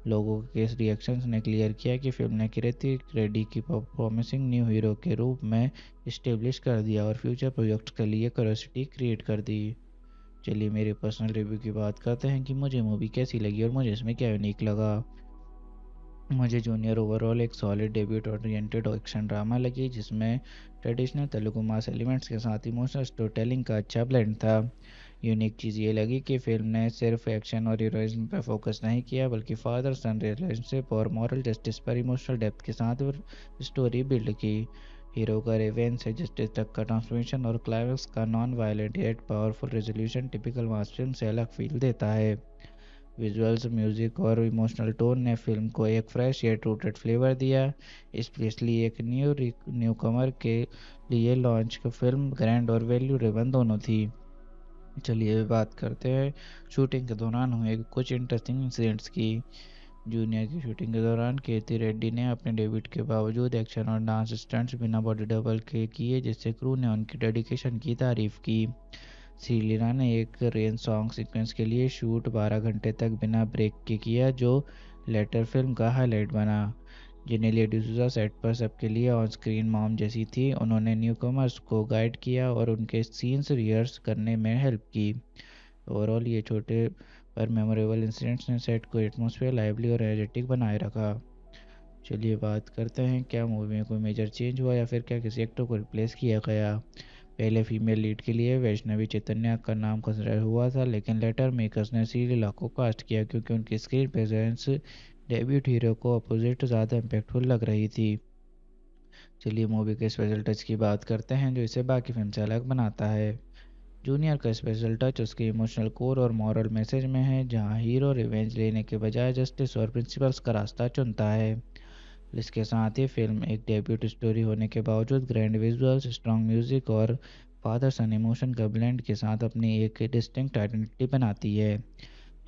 लोगों के इस रिएक्शंस ने क्लियर किया कि फिल्म ने किरेती रेड्डी की प्रॉमिसिंग न्यू हीरो के रूप में इस्टेब्लिश कर दिया और फ्यूचर प्रोजेक्ट्स के लिए क्यूरियोसिटी क्रिएट कर दी। चलिए मेरे पर्सनल रिव्यू की बात करते हैं कि मुझे मूवी कैसी लगी और मुझे इसमें क्या यूनिक लगा। मुझे जूनियर ओवरऑल एक solid debut oriented action drama लगी जिसमें ट्रेडिशनल तेलुगु मास एलिमेंट्स के साथ इमोशनल स्टोरी टेलिंग का अच्छा ब्लेंड था। यूनिक चीज़ ये लगी कि फिल्म ने सिर्फ एक्शन और हीरोइज्म पर फोकस नहीं किया बल्कि फादर सन रिलेशनशिप और मॉरल जस्टिस पर इमोशनल डेप्थ के साथ स्टोरी बिल्ड की। हीरो का रेवेंस से जस्टिस तक का ट्रांसफॉर्मेशन और क्लाइमेक्स का non violent yet powerful resolution typical मास फिल्म से अलग फील देता है। विजुअल्स, म्यूजिक और इमोशनल टोन ने फिल्म को एक फ्रेश येट रूटेड फ्लेवर दिया, स्पेशली एक न्यू कमर के लिए लॉन्च की फिल्म ग्रैंड और वैल्यू ड्रिवन दोनों थी। चलिए बात करते हैं शूटिंग के दौरान हुए कुछ इंटरेस्टिंग इंसिडेंट्स की। जूनियर की शूटिंग के दौरान कीर्ति रेड्डी ने अपने डेब्यूट के बावजूद एक्शन और डांस स्टंट्स बिना बॉडी डबल के किए, जिससे क्रू ने उनकी डेडिकेशन की तारीफ की। श्रीलीला ने एक रेन सॉन्ग सीक्वेंस के लिए शूट 12 घंटे तक बिना ब्रेक के किया, जो लेटर फिल्म का हाईलाइट बना। जेनेलिया डिसूजा सेट पर सबके लिए ऑन स्क्रीन मॉम जैसी थी। उन्होंने न्यूकमर्स को गाइड किया और उनके सीन्स रिहर्स करने में हेल्प की। ओवरऑल ये छोटे पर मेमोरेबल इंसिडेंट्स ने सेट को एटमॉस्फेयर लाइवली और एनर्जेटिक बनाए रखा। चलिए बात करते हैं क्या मूवी में कोई मेजर चेंज हुआ या फिर क्या किसी एक्टर को रिप्लेस किया गया। पहले फीमेल लीड के लिए वैष्णवी चैतन्या का नाम कंसिडर हुआ था लेकिन लेटर मेकर्स ने श्रीलीला को कास्ट किया क्योंकि उनकी स्क्रीन प्रेजेंस डेब्यूट हीरो को अपोजिट ज़्यादा इम्पैक्टफुल लग रही थी। चलिए मूवी के स्पेशल टच की बात करते हैं जो इसे बाकी फिल्म से अलग बनाता है। जूनियर का स्पेशल टच उसके इमोशनल कोर और मॉरल मैसेज में है, जहां हीरो रिवेंज लेने के बजाय जस्टिस और प्रिंसिपल्स का रास्ता चुनता है। इसके साथ ही फिल्म एक डेब्यूट स्टोरी होने के बावजूद ग्रैंड विजुअल्स, स्ट्रॉन्ग म्यूजिक और फादर सन इमोशन का ब्लेंड के साथ अपनी एक डिस्टिंक्ट आइडेंटिटी बनाती है।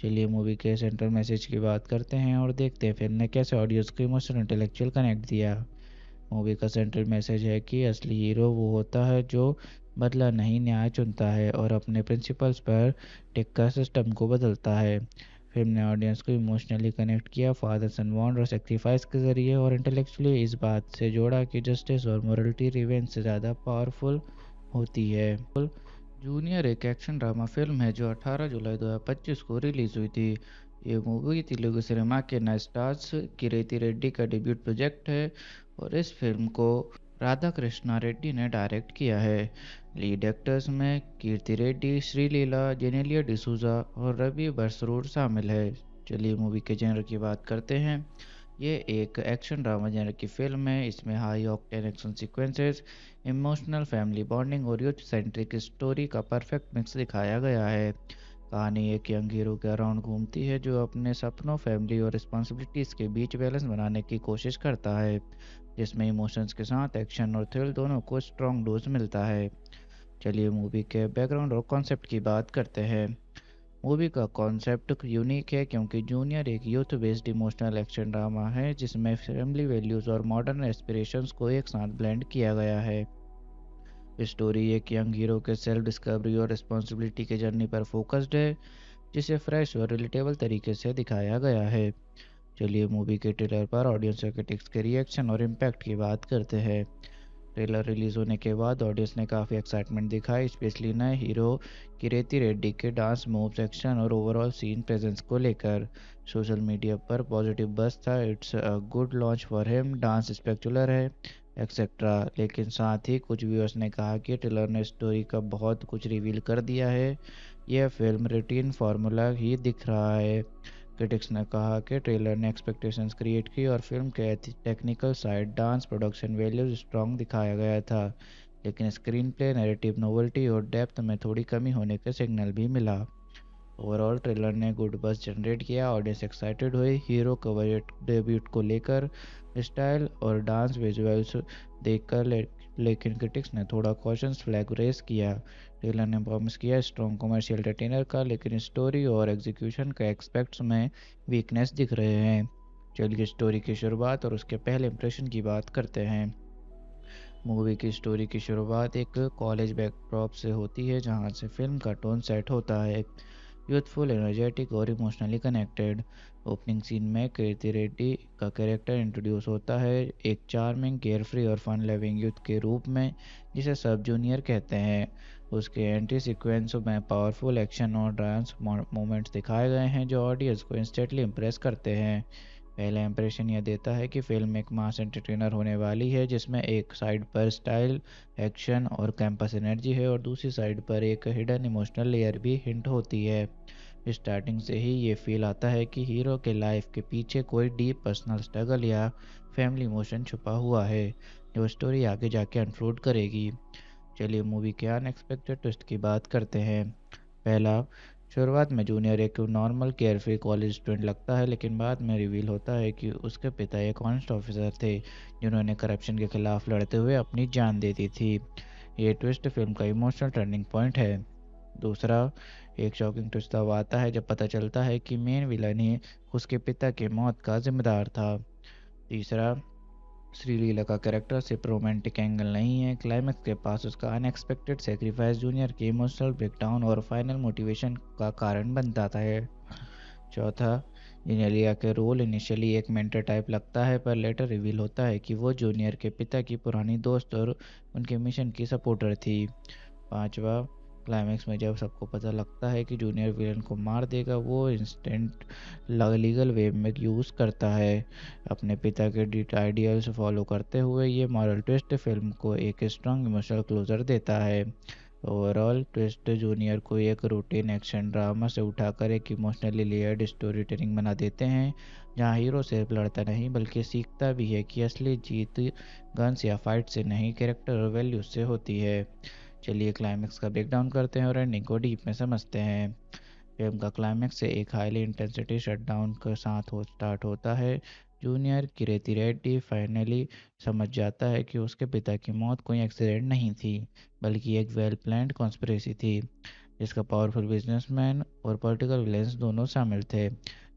चलिए मूवी के सेंट्रल मैसेज की बात करते हैं और देखते हैं फिल्म ने कैसे ऑडियंस को इमोशनल इंटेलेक्चुअल कनेक्ट दिया। मूवी का सेंट्रल मैसेज है कि असली हीरो वो होता है जो बदला नहीं न्याय चुनता है और अपने प्रिंसिपल्स पर टिककर सिस्टम को बदलता है। फिल्म ने ऑडियंस को इमोशनली कनेक्ट किया, फादर सन बॉन्ड और सेक्रीफाइस के जरिए, और इंटेलेक्चुअली इस बात से जोड़ा कि जस्टिस और मोरलिटी रिवेंज से ज़्यादा पावरफुल होती है। जूनियर एक एक्शन ड्रामा फिल्म है जो 18 जुलाई 2025 को रिलीज़ हुई थी। ये मूवी तेलुगु सिनेमा के नए स्टार्स कीर्ति रेड्डी का डेब्यूट प्रोजेक्ट है और इस फिल्म को राधा कृष्णा रेड्डी ने डायरेक्ट किया है। लीड एक्टर्स में कीर्ति रेड्डी, श्रीलीला, जेनेलिया डिसूजा और रवि बसरूर शामिल है। चलिए मूवी के जेनर की बात करते हैं। ये एक एक्शन ड्रामा जेनर की फिल्म है। इसमें high octane action sequences, emotional family bonding और यूथ सेंट्रिक स्टोरी का परफेक्ट मिक्स दिखाया गया है। कहानी एक यंग हीरो के अराउंड घूमती है जो अपने सपनों, फैमिली और रिस्पॉन्सिबिलिटीज़ के बीच बैलेंस बनाने की कोशिश करता है, जिसमें इमोशंस के साथ एक्शन और थ्रिल दोनों को स्ट्रॉन्ग डोज मिलता है। चलिए मूवी के बैकग्राउंड और कॉन्सेप्ट की बात करते हैं। मूवी का कॉन्सेप्ट यूनिक है क्योंकि जूनियर एक youth based emotional action drama है जिसमें फैमिली वैल्यूज़ और मॉडर्न एस्पिरेशंस को एक साथ ब्लेंड किया गया है। स्टोरी एक यंग हीरो के सेल्फ डिस्कवरी और रिस्पॉन्सिबिलिटी के जर्नी पर फोकस्ड है, जिसे फ्रेश और रिलेटेबल तरीके से दिखाया गया है। चलिए मूवी के ट्रेलर पर ऑडियंस और क्रिटिक्स के रिएक्शन और इम्पैक्ट की बात करते हैं। ट्रेलर रिलीज होने के बाद ऑडियंस ने काफ़ी एक्साइटमेंट दिखाई, स्पेशली नए हीरो किरेती रेड्डी के डांस मूव्स, एक्शन और ओवरऑल सीन प्रेजेंस को लेकर। सोशल मीडिया पर पॉजिटिव बज़ था, it's a good launch for him, dance स्पेक्टुलर है, एक्सेट्रा। लेकिन साथ ही कुछ व्यूअर्स ने कहा कि ट्रेलर ने स्टोरी का बहुत कुछ रिवील कर दिया है, यह फिल्म रूटीन फार्मूला ही दिख रहा है। क्रिटिक्स ने कहा कि ट्रेलर ने एक्सपेक्टेशंस क्रिएट की और फिल्म के technical side, dance, production values strong दिखाया गया था, लेकिन स्क्रीन प्ले, नैरेटिव नोवेल्टी और डेप्थ में थोड़ी कमी होने का सिग्नल भी मिला। ओवरऑल ट्रेलर ने गुड बज़ जनरेट किया, ऑडियंस एक्साइटेड हुई हीरो कवरेट डेब्यूट को लेकर, स्टाइल और डांस विजुअल्स देखकर, लेकिन क्रिटिक्स ने थोड़ा कॉशंस फ्लैग रेस किया। ट्रेलर ने प्रॉमिस किया स्ट्रॉन्ग कमर्शियल एंटरटेनर का, लेकिन स्टोरी और एग्जीक्यूशन के एस्पेक्ट्स में वीकनेस दिख रहे हैं। चलिए स्टोरी की शुरुआत और उसके पहले इंप्रेशन की बात करते हैं। मूवी की स्टोरी की शुरुआत एक कॉलेज बैकड्रॉप से होती है जहां से फिल्म का टोन सेट होता है, यूथफुल, एनर्जेटिक और इमोशनली कनेक्टेड। ओपनिंग सीन में कीर्ति रेड्डी का कैरेक्टर इंट्रोड्यूस होता है, एक चार्मिंग, केयरफ्री और फन लविंग यूथ के रूप में, जिसे सब जूनियर कहते हैं। उसके एंट्री सीक्वेंस में पावरफुल एक्शन और डांस मोमेंट्स दिखाए गए हैं जो ऑडियंस को इंस्टेंटली इम्प्रेस करते हैं। पहला इंप्रेशन यह देता है कि फिल्म एक मास एंटरटेनर होने वाली है, जिसमें एक साइड पर स्टाइल, एक्शन और कैंपस एनर्जी है और दूसरी साइड पर एक हिडन इमोशनल लेयर भी हिंट होती है। स्टार्टिंग से ही ये फील आता है कि हीरो के लाइफ के पीछे कोई डीप पर्सनल स्ट्रगल या फैमिली इमोशन छुपा हुआ है, जो स्टोरी आगे जाके अनफोल्ड करेगी। चलिए मूवी के अनएक्सपेक्टेड ट्विस्ट की बात करते हैं। पहला, शुरुआत में जूनियर एक नॉर्मल केयरफ्री कॉलेज स्टूडेंट लगता है, लेकिन बाद में रिवील होता है कि उसके पिता एक ऑनेस्ट ऑफिसर थे जिन्होंने करप्शन के खिलाफ लड़ते हुए अपनी जान दे दी थी। ये ट्विस्ट फिल्म का इमोशनल टर्निंग पॉइंट है। दूसरा, एक शॉकिंग ट्विस्ट तब आता है जब पता चलता है कि मेन विलन ही उसके पिता की मौत का जिम्मेदार था। तीसरा, श्रीलीला का कैरेक्टर सिर्फ रोमांटिक एंगल नहीं है, क्लाइमैक्स के पास उसका अनएक्सपेक्टेड सेक्रीफाइस जूनियर के इमोशनल ब्रेकडाउन और फाइनल मोटिवेशन का कारण बन जाता है। चौथा, जेनेलिया के रोल इनिशियली एक मेंटर टाइप लगता है, पर लेटर रिवील होता है कि वो जूनियर के पिता की पुरानी दोस्त और उनके मिशन की सपोर्टर थी। पांचवा, क्लाइमैक्स में जब सबको पता लगता है कि जूनियर विलन को मार देगा, वो इंस्टेंट लीगल वे में यूज़ करता है, अपने पिता के डिट आइडियल्स फॉलो करते हुए। ये मॉरल ट्विस्ट फिल्म को एक स्ट्रॉन्ग इमोशनल क्लोजर देता है। ओवरऑल ट्विस्ट जूनियर को एक रूटीन एक्शन ड्रामा से उठाकर एक इमोशनली लेयर्ड स्टोरी टेलिंग बना देते हैं, जहां हीरो सिर्फ लड़ता नहीं बल्कि सीखता भी है कि असली जीत गन्स या फाइट से नहीं, कैरेक्टर और वैल्यूज से होती है। चलिए क्लाइमैक्स का ब्रेकडाउन करते हैं और एंडिंग को डीप में समझते हैं। फिल्म का क्लाइमैक्स से एक हाईली इंटेंसिटी शटडाउन के साथ स्टार्ट होता है। जूनियर किरेती रेड्डी फाइनली समझ जाता है कि उसके पिता की मौत कोई एक्सीडेंट नहीं थी, बल्कि एक वेल प्लान्ड कॉन्स्पिरेसी थी, जिसका पावरफुल बिजनेसमैन और पॉलिटिकल विलेंस दोनों शामिल थे।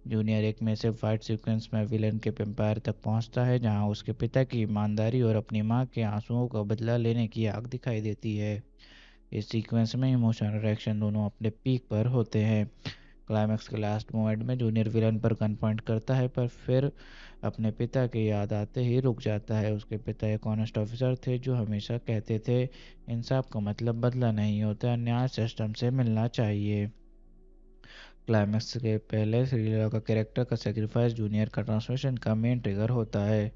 जूनियर एक मैसिव फाइट सीक्वेंस में विलेन के एम्पायर तक पहुंचता है, जहां उसके पिता की ईमानदारी और अपनी मां के आंसुओं का बदला लेने की आग दिखाई देती है। इस सीक्वेंस में इमोशनल रिएक्शन दोनों अपने पीक पर होते हैं। क्लाइमैक्स के लास्ट मोमेंट में जूनियर विलन पर गन पॉइंट करता है, पर फिर अपने पिता की याद आते ही रुक जाता है। उसके पिता एक ऑनेस्ट ऑफिसर थे जो हमेशा कहते थे इंसाफ का मतलब बदला नहीं होता, न्याय सिस्टम से मिलना चाहिए। क्लाइमैक्स के पहले श्रीलीला का कैरेक्टर का सेक्रीफाइस जूनियर का ट्रांसफॉर्मेशन का मेन ट्रिगर होता है।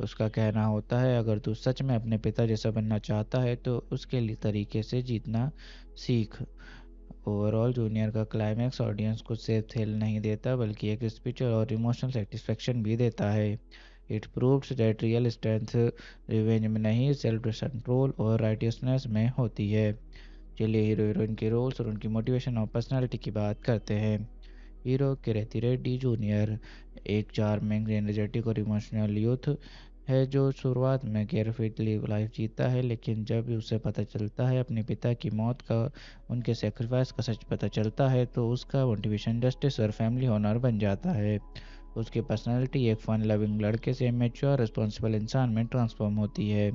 उसका कहना होता है अगर तू सच में अपने पिता जैसा बनना चाहता है तो उसके लिए तरीके से जीतना सीख। ओवरऑल जूनियर का क्लाइमैक्स ऑडियंस को सिर्फ थ्रिल नहीं देता बल्कि एक स्पिरिचुअल और इमोशनल सेटिस्फेक्शन भी देता है। It proves that real strength revenge में नहीं, सेल्फ कंट्रोल और राइटियसनेस में होती है। चलिए हीरो हीरोइन के रोल्स और उनकी मोटिवेशन और पर्सनालिटी की बात करते हैं। हीरो कीर्ति रेड्डी जूनियर एक चार्मिंग, एनर्जेटिक और इमोशनल यूथ है जो शुरुआत में केयरफुली लाइफ जीता है, लेकिन जब उसे पता चलता है अपने पिता की मौत का, उनके सेक्रीफाइस का सच पता चलता है तो उसका मोटिवेशन जस्टिस और फैमिली ऑनर बन जाता है। उसकी पर्सनालिटी एक फन लविंग लड़के से मैच्योर रिस्पॉन्सिबल इंसान में ट्रांसफॉर्म होती है।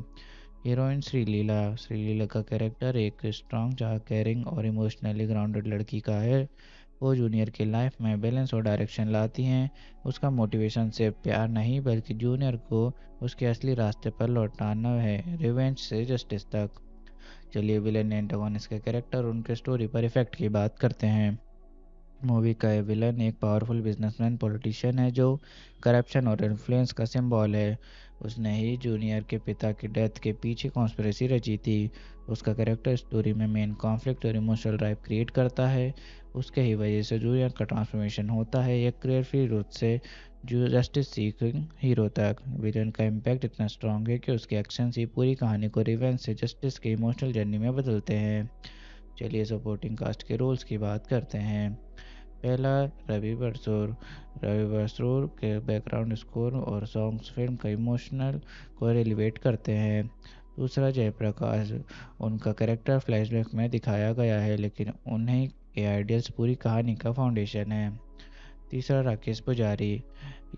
हीरोइन श्रीलीला श्रीलीला का कैरेक्टर एक स्ट्रॉन्ग, केयरिंग और इमोशनली ग्राउंडेड लड़की का है। वो जूनियर की लाइफ में बैलेंस और डायरेक्शन लाती हैं। उसका मोटिवेशन सिर्फ प्यार नहीं बल्कि जूनियर को उसके असली रास्ते पर लौटाना है, रिवेंज से जस्टिस तक। चलिए विलेन एंटागोनिस्ट के कैरेक्टर और उनके स्टोरी पर इफेक्ट की बात करते हैं। मूवी का विलन एक पावरफुल बिजनेसमैन पॉलिटिशियन है जो करप्शन और इन्फ्लुएंस का सिंबल है। उसने ही जूनियर के पिता की डेथ के पीछे कॉन्स्पिरेसी रची थी। उसका कैरेक्टर स्टोरी में मेन कॉन्फ्लिक्ट और इमोशनल ड्राइव क्रिएट करता है। उसके ही वजह से जूनियर का ट्रांसफॉर्मेशन होता है, एक क्लियर फ्री रूट से जो जस्टिस सीकिंग हीरो तक। विलन का इम्पैक्ट इतना स्ट्रांग है कि उसके एक्शन ही पूरी कहानी को रिवेंज से जस्टिस के इमोशनल जर्नी में बदलते हैं। चलिए सपोर्टिंग कास्ट के रोल्स की बात करते हैं। पहला रवि बरसूर के बैकग्राउंड स्कोर और सॉन्ग्स फिल्म का इमोशनल को एलिवेट करते हैं। दूसरा जयप्रकाश, उनका कैरेक्टर फ्लैशबैक में दिखाया गया है लेकिन उन्हीं के आइडियल्स पूरी कहानी का फाउंडेशन है। तीसरा राकेश पुजारी,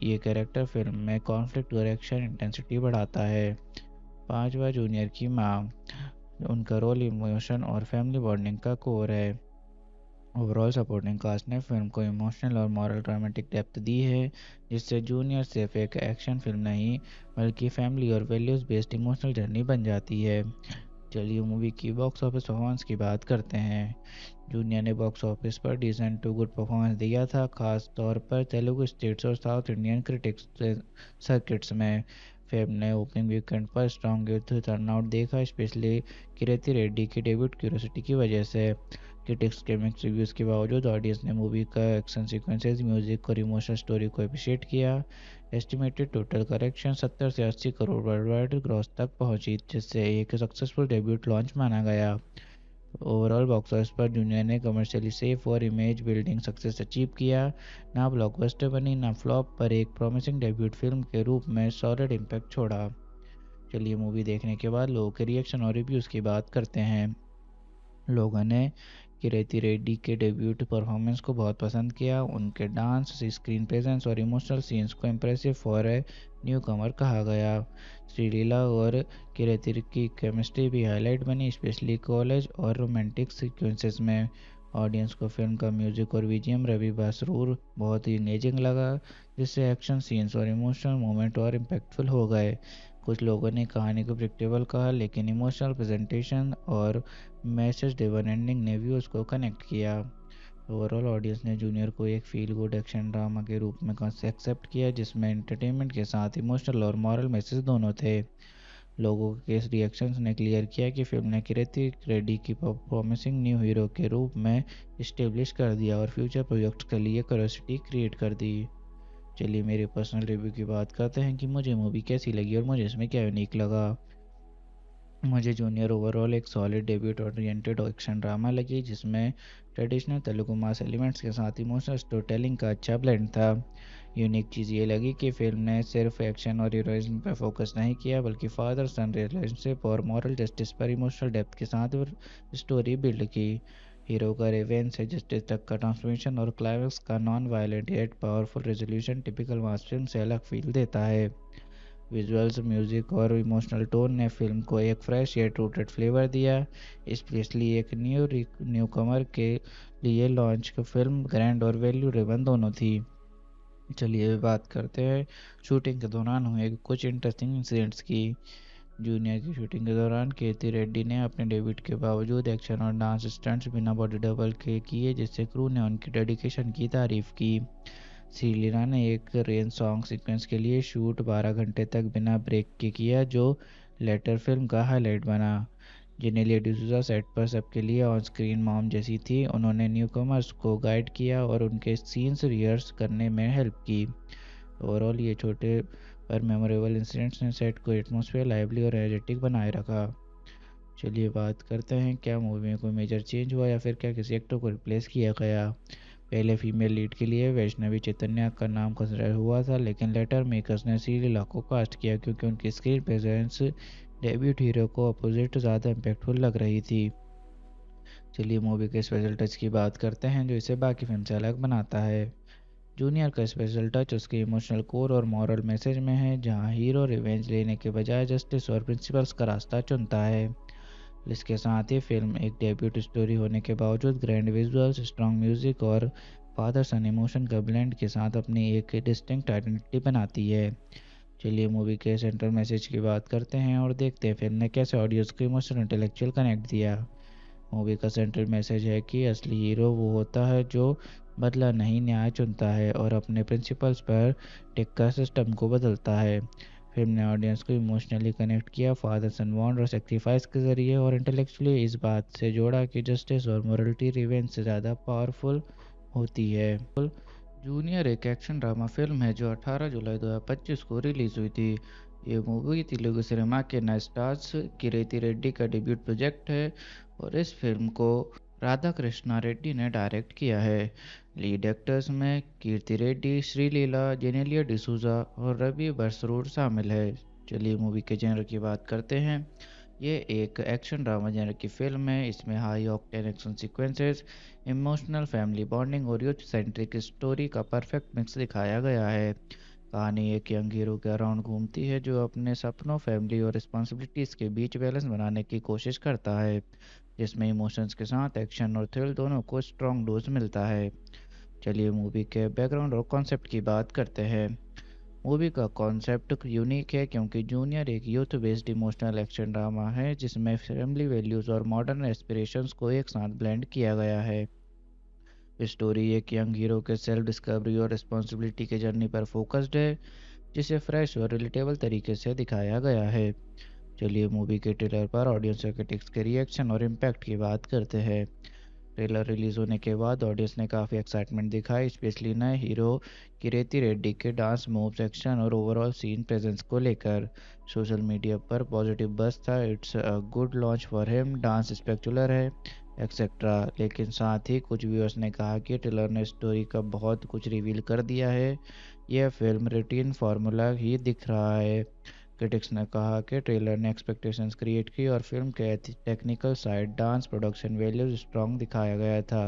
ये कैरेक्टर फिल्म में कॉन्फ्लिक्ट और एक्शन इंटेंसिटी बढ़ाता है। पांचवा जूनियर की माँ, उनका रोल इमोशन और फैमिली बॉन्डिंग का कोर है। ओवरऑल सपोर्टिंग कास्ट ने फिल्म को इमोशनल और मॉरल ड्रामेटिक डेप्थ दी है, जिससे जूनियर सिर्फ एक एक्शन फिल्म नहीं बल्कि फैमिली और वैल्यूज़ बेस्ड इमोशनल जर्नी बन जाती है। चलिए मूवी की बॉक्स ऑफिस परफॉर्मेंस की बात करते हैं। जूनियर ने बॉक्स ऑफिस पर डिसेंट टू गुड परफॉर्मेंस दिया था, खास तौर पर तेलुगु स्टेट्स और साउथ इंडियन क्रिटिक्स सर्किट्स में। फिल्म ने ओपनिंग वीकेंड पर स्ट्रॉन्ग यूथ टर्नआउट देखा, स्पेशली कीर्ति रेड्डी की डेब्यूट क्यूरियोसिटी की वजह से। क्रिटिक्स के मिक्स रिव्यूज़ के बावजूद ऑडियंस ने मूवी का एक्शन सीक्वेंसेस, म्यूजिक और इमोशनल स्टोरी को अप्रिशिएट किया। एस्टिमेटेड टोटल कलेक्शन 70 से 80 करोड़ वर्ल्ड वाइड ग्रॉस तक पहुंची, जिससे एक सक्सेसफुल डेब्यूट लॉन्च माना गया। ओवरऑल बॉक्स ऑफिस पर जूनियर ने कमर्शियली सेफ और इमेज बिल्डिंग सक्सेस अचीव किया। ना ब्लॉकबस्टर बनी ना फ्लॉप, पर एक प्रॉमिसिंग डेब्यूट फिल्म के रूप में सॉलिड इम्पैक्ट छोड़ा। चलिए मूवी देखने के बाद लोगों के रिएक्शन और रिव्यूज़ की बात करते हैं। लोगों ने कीर्ति रेड्डी के डेब्यूट परफॉर्मेंस को बहुत पसंद किया। उनके डांस, स्क्रीन प्रेजेंस और इमोशनल सीन्स को इम्प्रेसिव फॉर ए न्यू कमर कहा गया। श्रीलीला और कीर्ति की केमिस्ट्री भी हाईलाइट बनी, स्पेशली कॉलेज और रोमांटिक सीक्वेंसेस में। ऑडियंस को फिल्म का म्यूजिक और बीजीएम रवि बसरूर बहुत ही इंगेजिंग लगा, जिससे एक्शन सीन्स और इमोशनल मोमेंट और इम्पैक्टफुल हो गए। कुछ लोगों ने कहानी को प्रिडिक्टेबल कहा, लेकिन इमोशनल प्रेजेंटेशन और मैसेज ड्रिवन एंडिंग ने व्यूअर्स को कनेक्ट किया। ओवरऑल ऑडियंस ने जूनियर को एक फील गुड एक्शन ड्रामा के रूप में एक्सेप्ट किया, जिसमें एंटरटेनमेंट के साथ इमोशनल और मॉरल मैसेज दोनों थे। लोगों के रिएक्शंस ने क्लियर किया कि फिल्म ने कीर्ति रेड्डी की प्रॉमिसिंग न्यू हीरो के रूप में इस्टेब्लिश कर दिया और फ्यूचर प्रोजेक्ट्स के लिए क्यूरियोसिटी क्रिएट कर दी। चलिए मेरे पर्सनल रिव्यू की बात करते हैं कि मुझे मूवी कैसी लगी और मुझे इसमें क्या यूनिक लगा। मुझे जूनियर ओवरऑल एक solid debut oriented action drama लगी, जिसमें ट्रेडिशनल तेलुगु मास एलिमेंट्स के साथ इमोशनल स्टोरी टेलिंग का अच्छा ब्लेंड था। यूनिक चीज़ ये लगी कि फिल्म ने सिर्फ एक्शन और हीरोइज्म पर फोकस नहीं किया बल्कि फादर सन रिलेशनशिप और मॉरल जस्टिस पर इमोशनल डेप्थ के साथ स्टोरी बिल्ड की। हीरो का रेवेंज से जस्टिस तक का ट्रांसफॉर्मेशन और क्लाइमैक्स का non violent yet powerful resolution typical मास फिल्म से अलग फील देता है। विजुअल्स, म्यूजिक और इमोशनल टोन ने फिल्म को एक फ्रेश येट रूटेड फ्लेवर दिया। स्पेशली एक न्यू कमर के लिए लॉन्च की फिल्म ग्रैंड और वैल्यू ड्रिवन दोनों थी। चलिए बात करते हैं शूटिंग के दौरान हुए कुछ इंटरेस्टिंग इंसिडेंट्स की। जूनियर की शूटिंग के दौरान कीर्ति रेड्डी ने अपने डेब्यूट के बावजूद एक्शन और डांस स्टंट्स बिना बॉडी डबल के किए, जिससे क्रू ने उनकी डेडिकेशन की तारीफ की। श्रीलीला ने एक रेन सॉन्ग सीक्वेंस के लिए शूट 12 घंटे तक बिना ब्रेक के किया, जो लेटर फिल्म का हाईलाइट बना। जेनेलिया डिसूजा सेट पर सबके लिए ऑन स्क्रीन मॉम जैसी थी। उन्होंने न्यूकमर्स को गाइड किया और उनके सीन्स रिहर्स करने में हेल्प की। ओवरऑल ये छोटे पर मेमोरेबल इंसिडेंट्स ने सेट को एटमॉस्फेयर लाइवली और एनर्जेटिक बनाए रखा। चलिए बात करते हैं क्या मूवी में कोई मेजर चेंज हुआ या फिर क्या किसी एक्टर को रिप्लेस किया गया। पहले फीमेल लीड के लिए वैष्णवी चैतन्य का नाम कंसिडर हुआ था, लेकिन लेटर मेकर्स ने श्रीलीला को कास्ट किया क्योंकि उनकी स्क्रीन प्रेजेंस डेब्यूट हीरो को अपोजिट ज़्यादा इम्पैक्टफुल लग रही थी। चलिए मूवी के स्पेशल टच की बात करते हैं जो इसे बाकी फिल्म से अलग बनाता है। जूनियर का स्पेशल टच उसके इमोशनल कोर और मॉरल मैसेज में है, जहां हीरो रिवेंज लेने के बजाय जस्टिस और प्रिंसिपल्स का रास्ता चुनता है। इसके साथ ही फिल्म एक डेब्यूट स्टोरी होने के बावजूद ग्रैंड विजुअल्स, स्ट्रॉन्ग म्यूजिक और फादर सन इमोशन का ब्लेंड के साथ अपनी एक डिस्टिंक्ट आइडेंटिटी बनाती है। चलिए मूवी के सेंट्रल मैसेज की बात करते हैं और देखते हैं फिल्म ने कैसे ऑडियंस को इमोशनल इंटेलेक्चुअल कनेक्ट दिया। मूवी का सेंट्रल मैसेज है कि असली हीरो वो होता है जो बदला नहीं न्याय चुनता है और अपने प्रिंसिपल्स पर टिककर सिस्टम को बदलता है। फिल्म ने ऑडियंस को इमोशनली कनेक्ट किया फादर सन बॉन्ड और सेक्रीफाइस के जरिए, और इंटेलेक्चुअली इस बात से जोड़ा कि जस्टिस और मोरलिटी रिवेंज से ज़्यादा पावरफुल होती है। जूनियर एक एक्शन ड्रामा फिल्म है जो 18 जुलाई 2025 को रिलीज हुई थी। ये मूवी तेलुगु सिनेमा के नए स्टार्स कीर्ति रेड्डी का डेब्यूट प्रोजेक्ट है और इस फिल्म को राधा कृष्णा रेड्डी ने डायरेक्ट किया है। लीड एक्टर्स में कीर्ति रेड्डी, श्रीलीला, जेनेलिया डिसूजा और रवि बसरूड शामिल है। चलिए मूवी के जेनर की बात करते हैं। ये एक एक्शन ड्रामा जेनर की फिल्म है। इसमें high octane action sequences, emotional family bonding और यूथ सेंट्रिक स्टोरी का परफेक्ट मिक्स दिखाया गया है। कहानी एक यंग हीरो के अराउंड घूमती है जो अपने सपनों, फैमिली और रिस्पॉन्सिबिलिटीज़ के बीच बैलेंस बनाने की कोशिश करता है, जिसमें इमोशंस के साथ एक्शन और थ्रिल दोनों को स्ट्रॉन्ग डोज मिलता है। चलिए मूवी के बैकग्राउंड और कॉन्सेप्ट की बात करते हैं। मूवी का कॉन्सेप्ट यूनिक है क्योंकि जूनियर एक youth based emotional action drama है जिसमें फैमिली वैल्यूज़ और मॉडर्न एस्पिरेशंस को एक साथ ब्लेंड किया गया है। स्टोरी एक यंग हीरो के सेल्फ डिस्कवरी और रिस्पॉन्सिबिलिटी के जर्नी पर फोकस्ड है, जिसे फ्रेश और रिलेटेबल तरीके से दिखाया गया है। चलिए मूवी के ट्रेलर पर ऑडियंस और क्रिटिक्स के रिएक्शन और इम्पैक्ट की बात करते हैं। ट्रेलर रिलीज होने के बाद ऑडियंस ने काफ़ी एक्साइटमेंट दिखाई, स्पेशली नए हीरो कीर्ति रेड्डी के डांस मूव्स, एक्शन और ओवरऑल सीन प्रेजेंस को लेकर। सोशल मीडिया पर पॉजिटिव बज़ था, it's a good launch for him, dance स्पेक्टुलर है, एक्सेट्रा। लेकिन साथ ही कुछ व्यूअर्स ने कहा कि ट्रेलर ने स्टोरी का बहुत कुछ रिवील कर दिया है, यह फिल्म रूटीन फार्मूला ही दिख रहा है। क्रिटिक्स ने कहा कि ट्रेलर ने एक्सपेक्टेशंस क्रिएट की और फिल्म के technical side, dance, production values strong दिखाया गया था,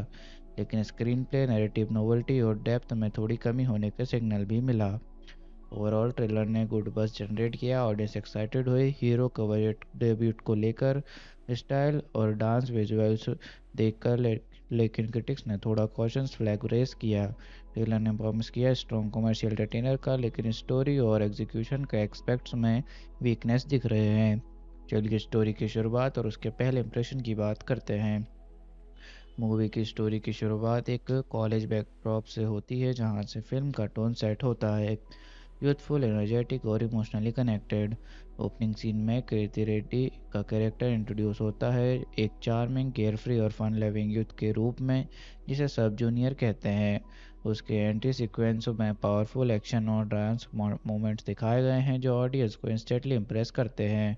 लेकिन स्क्रीन प्ले, नैरेटिव नोवेल्टी और डेप्थ में थोड़ी कमी होने के सिग्नल भी मिला। ओवरऑल ट्रेलर ने गुड बज़ जनरेट किया, ऑडियंस एक्साइटेड हुई हीरो कवर डेब्यूट को लेकर, स्टाइल और डांस विजुअल्स देखकर, लेकिन क्रिटिक्स ने थोड़ा कॉशंस फ्लैग रेस किया। ट्रेलर ने प्रॉमिस किया स्ट्रॉन्ग कमर्शियल एंटरटेनर का, लेकिन स्टोरी और एग्जीक्यूशन के एस्पेक्ट्स में वीकनेस दिख रहे हैं। चलिए स्टोरी की शुरुआत और उसके पहले इंप्रेशन की बात करते हैं। मूवी की स्टोरी की शुरुआत एक कॉलेज बैकड्रॉप से होती है जहां से फिल्म का टोन सेट होता है, यूथफुल, एनर्जेटिक और इमोशनली कनेक्टेड। ओपनिंग सीन में कीर्ति रेड्डी का कैरेक्टर इंट्रोड्यूस होता है, एक चार्मिंग, केयरफ्री और फन लविंग यूथ के रूप में, जिसे सब जूनियर कहते हैं। उसके एंट्री सीक्वेंस में पावरफुल एक्शन और डांस मोमेंट्स दिखाए गए हैं जो ऑडियंस को इंस्टेंटली इम्प्रेस करते हैं।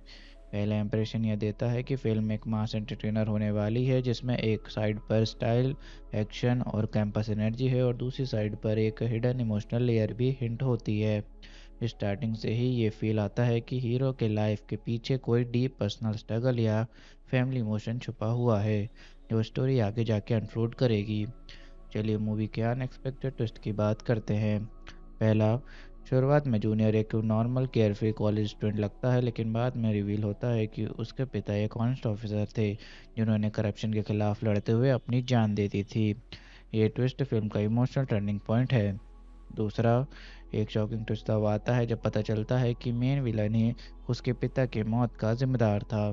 पहला इंप्रेशन यह देता है कि फिल्म एक मास एंटरटेनर होने वाली है, जिसमें एक साइड पर स्टाइल, एक्शन और कैंपस एनर्जी है और दूसरी साइड पर एक हिडन इमोशनल लेयर भी हिंट होती है। स्टार्टिंग से ही ये फील आता है कि हीरो के लाइफ के पीछे कोई डीप पर्सनल स्ट्रगल या फैमिली इमोशन छुपा हुआ है, जो स्टोरी आगे जाके अनफोल्ड करेगी। चलिए मूवी के अनएक्सपेक्टेड ट्विस्ट की बात करते हैं। पहला, शुरुआत में जूनियर एक नॉर्मल केयरफ्री कॉलेज स्टूडेंट लगता है, लेकिन बाद में रिवील होता है कि उसके पिता एक ऑनेस्ट ऑफिसर थे जिन्होंने करप्शन के खिलाफ लड़ते हुए अपनी जान दे दी थी। ये ट्विस्ट फिल्म का इमोशनल टर्निंग पॉइंट है। दूसरा, एक शॉकिंग ट्विस्ट तब आता है जब पता चलता है कि मेन विलन ही उसके पिता की मौत का जिम्मेदार था।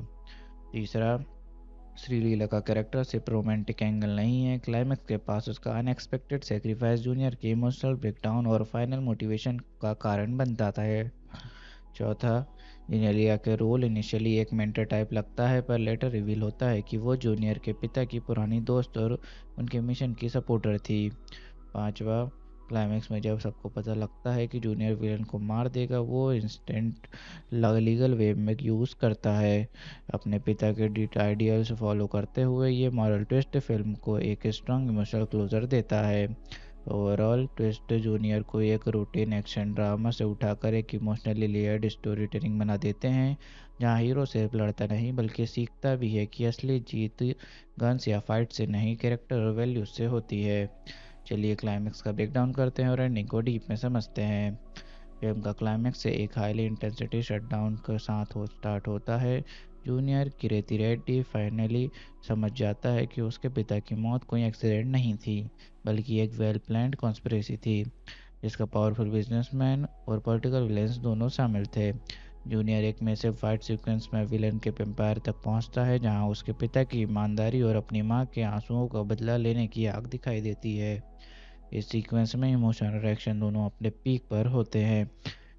तीसरा, श्रीलीला का कैरेक्टर सिर्फ रोमांटिक एंगल नहीं है, क्लाइमैक्स के पास उसका अनएक्सपेक्टेड सेक्रीफाइस जूनियर के इमोशनल ब्रेकडाउन और फाइनल मोटिवेशन का कारण बन जाता है। चौथा, जेनेलिया के रोल इनिशियली एक मेंटर टाइप लगता है, पर लेटर रिवील होता है कि वो जूनियर के पिता की पुरानी दोस्त और उनके मिशन की सपोर्टर थी। पांचवा, क्लाइमैक्स में जब सबको पता लगता है कि जूनियर विलन को मार देगा, वो इंस्टेंट लीगल वे में यूज़ करता है। अपने पिता के आइडियल्स फॉलो करते हुए ये मॉरल ट्विस्ट फिल्म को एक स्ट्रॉन्ग इमोशनल क्लोजर देता है। ओवरऑल ट्विस्ट जूनियर को एक रूटीन एक्शन ड्रामा से उठाकर एक इमोशनली लेयर्ड स्टोरी टेलिंग बना देते हैं, जहां हीरो सिर्फ लड़ता नहीं बल्कि सीखता भी है कि असली जीत गन्स या फाइट से नहीं, कैरेक्टर और वैल्यूज से होती है। चलिए क्लाइमैक्स का ब्रेकडाउन करते हैं और एंडिंग को डीप में समझते हैं। फिल्म का क्लाइमैक्स से एक हाईली इंटेंसिटी शटडाउन के साथ स्टार्ट होता है। जूनियर किरेती रेड्डी फाइनली समझ जाता है कि उसके पिता की मौत कोई एक्सीडेंट नहीं थी, बल्कि एक वेल प्लान्ड कॉन्स्पिरेसी थी, जिसका पावरफुल बिजनेसमैन और पॉलिटिकल विलेंस दोनों शामिल थे। जूनियर एक मैसिव फाइट सीक्वेंस में विलन के एम्पायर तक पहुंचता है, जहां उसके पिता की ईमानदारी और अपनी मां के आंसुओं का बदला लेने की आग दिखाई देती है। इस सीक्वेंस में इमोशनल रिएक्शन दोनों अपने पीक पर होते हैं।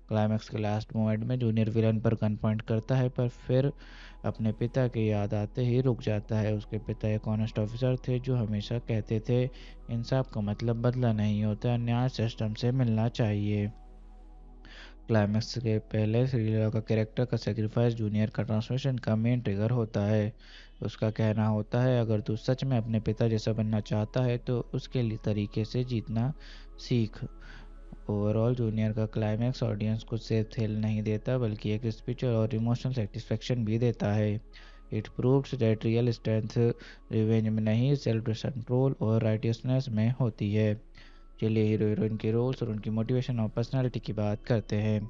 क्लाइमैक्स के लास्ट मोमेंट में जूनियर विलन पर गन पॉइंट करता है, पर फिर अपने पिता की याद आते ही रुक जाता है। उसके पिता एक ऑनेस्ट ऑफिसर थे जो हमेशा कहते थे, इंसाफ का मतलब बदला नहीं होता, न्याय सिस्टम से मिलना चाहिए। क्लाइमैक्स के पहले श्रीलीला का कैरेक्टर का सेक्रीफाइस जूनियर का ट्रांसफॉर्मेशन का मेन ट्रिगर होता है। उसका कहना होता है, अगर तू सच में अपने पिता जैसा बनना चाहता है तो उसके लिए तरीके से जीतना सीख। ओवरऑल जूनियर का क्लाइमैक्स ऑडियंस को सिर्फ थ्रिल नहीं देता, बल्कि एक स्पिरिचुअल और इमोशनल सेटिस्फेक्शन भी देता है। It proves that real strength revenge में नहीं, सेल्फ कंट्रोल और राइटियसनेस में होती है। चलिए हीरो हीरोइन के रोल्स और उनकी मोटिवेशन और पर्सनालिटी की बात करते हैं।